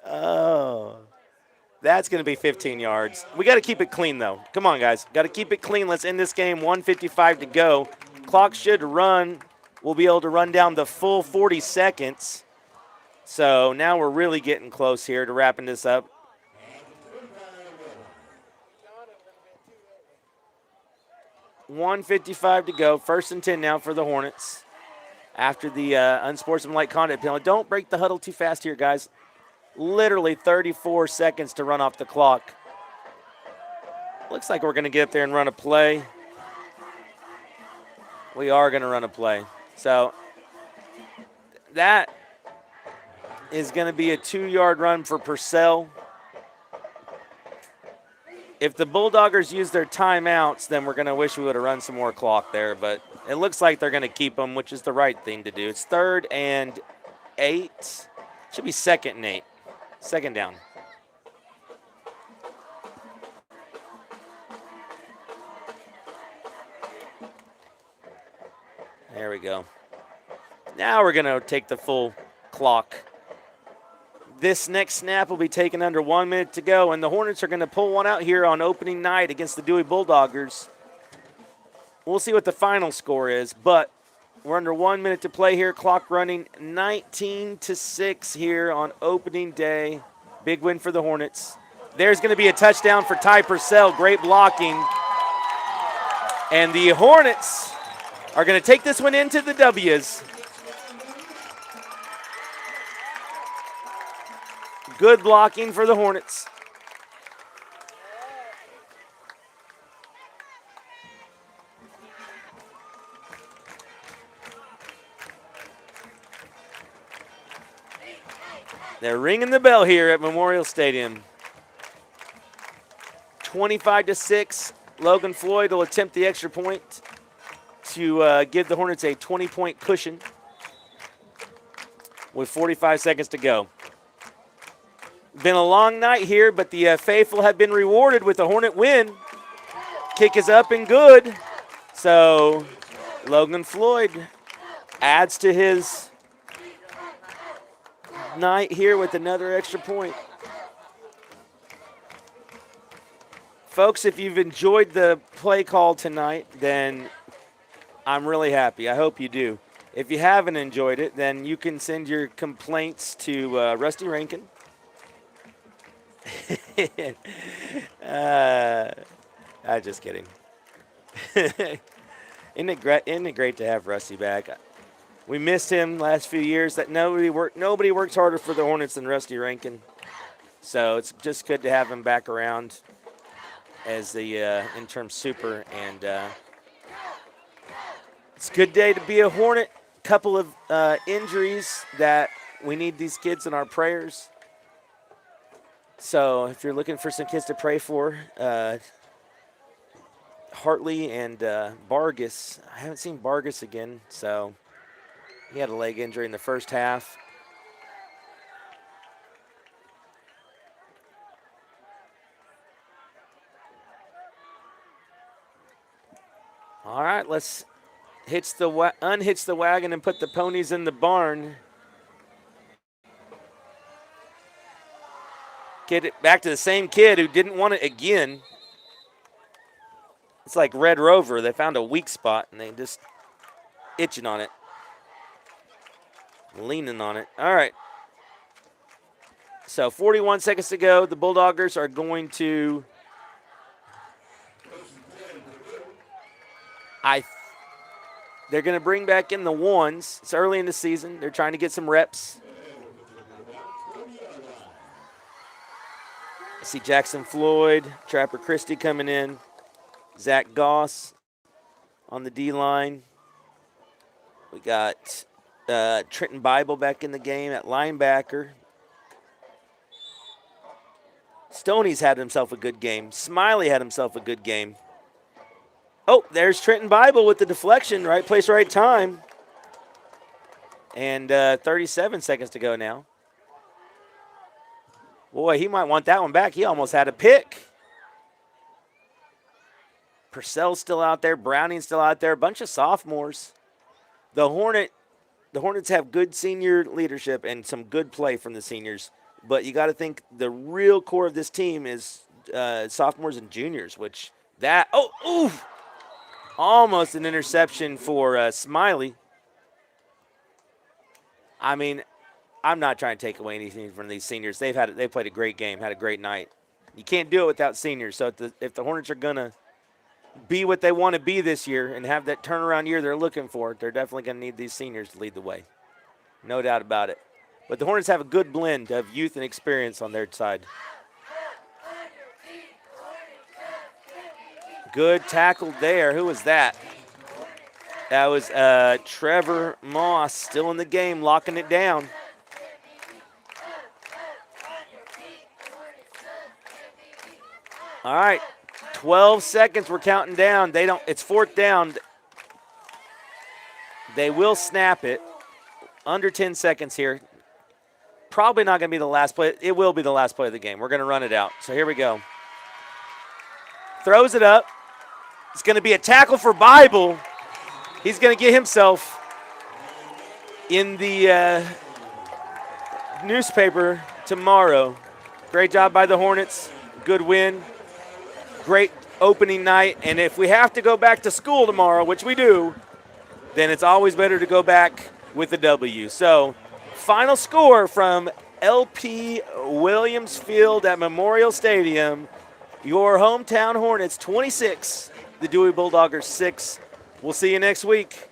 Speaker 4: Oh, that's going to be 15 yards. We got to keep it clean, though. Come on, guys. Got to keep it clean. Let's end this game. 1:55 to go. Clock should run. We'll be able to run down the full 40 seconds. So now we're really getting close here to wrapping this up. $1:55 to go. 1st and 10 now for the Hornets after the unsportsmanlike conduct penalty. Don't break the huddle too fast here, guys. Literally 34 seconds to run off the clock. Looks like we're going to get up there and run a play. We are going to run a play. So that is going to be a 2-yard run for Purcell. If the Bulldoggers use their timeouts, then we're going to wish we would have run some more clock there, but It looks like they're going to keep them, which is the right thing to do. It's 3rd and 8. Should be 2nd and 8. 2nd down. There we go. Now we're going to take the full clock. This next snap will be taken under 1 minute to go, and the Hornets are going to pull one out here on opening night against the Dewey Bulldoggers. We'll see what the final score is, but we're under 1 minute to play here. Clock running 19-6 here on opening day. Big win for the Hornets. There's going to be a touchdown for Ty Purcell. Great blocking. And the Hornets are going to take this one into the W's. Good blocking for the Hornets. They're ringing the bell here at Memorial Stadium. 25-6. Logan Floyd will attempt the extra point to give the Hornets a 20-point cushion with 45 seconds to go. Been a long night here, but the faithful have been rewarded with a Hornet win. Kick is up and good. So Logan Floyd adds to his night here with another extra point. Folks, if you've enjoyed the play call tonight, then I'm really happy. I hope you do. If you haven't enjoyed it, then you can send your complaints to Rusty Rankin. I'm just kidding. Isn't it great to have Rusty back? We missed him last few years. That nobody works harder for the Hornets than Rusty Rankin. So it's just good to have him back around as the interim super. And it's a good day to be a Hornet. Couple of injuries that we need these kids in our prayers. So if you're looking for some kids to pray for, Hartley and Vargas. I haven't seen Vargas again, so he had a leg injury in the first half. All right, let's unhitch the wagon and put the ponies in the barn. Get it back to the same kid who didn't want it again. It's like Red Rover. They found a weak spot, and they just itching on it. Leaning on it. All right. So 41 seconds to go. The Bulldoggers are going to they're going to bring back in the ones. It's early in the season. They're trying to get some reps. I see Jackson Floyd, Trapper Christie coming in, Zach Goss on the D-line. We got Trenton Bible back in the game at linebacker. Stoney's had himself a good game. Smiley had himself a good game. Oh, there's Trenton Bible with the deflection. Right place, right time. And 37 seconds to go now. Boy, he might want that one back. He almost had a pick. Purcell's still out there. Browning's still out there. A bunch of sophomores. The Hornets have good senior leadership and some good play from the seniors. But you got to think the real core of this team is sophomores and juniors, which that – oh, oof! Almost an interception for Smiley. I mean – I'm not trying to take away anything from these seniors. They played a great game, had a great night. You can't do it without seniors. So if the Hornets are gonna be what they want to be this year and have that turnaround year they're looking for, they're definitely gonna need these seniors to lead the way. No doubt about it. But the Hornets have a good blend of youth and experience on their side. Good tackle there. Who was that? That was Trevor Moss, still in the game, locking it down. All right, 12 seconds. We're counting down. It's 4th down. They will snap it. Under 10 seconds here. Probably not going to be the last play. It will be the last play of the game. We're going to run it out. So here we go. Throws it up. It's going to be a tackle for Bible. He's going to get himself in the newspaper tomorrow. Great job by the Hornets. Good win. Great opening night. And if we have to go back to school tomorrow, which we do, then it's always better to go back with the W. So, final score from LP Williams Field at Memorial Stadium. Your hometown Hornets 26, the Dewey Bulldoggers 6. We'll see you next week.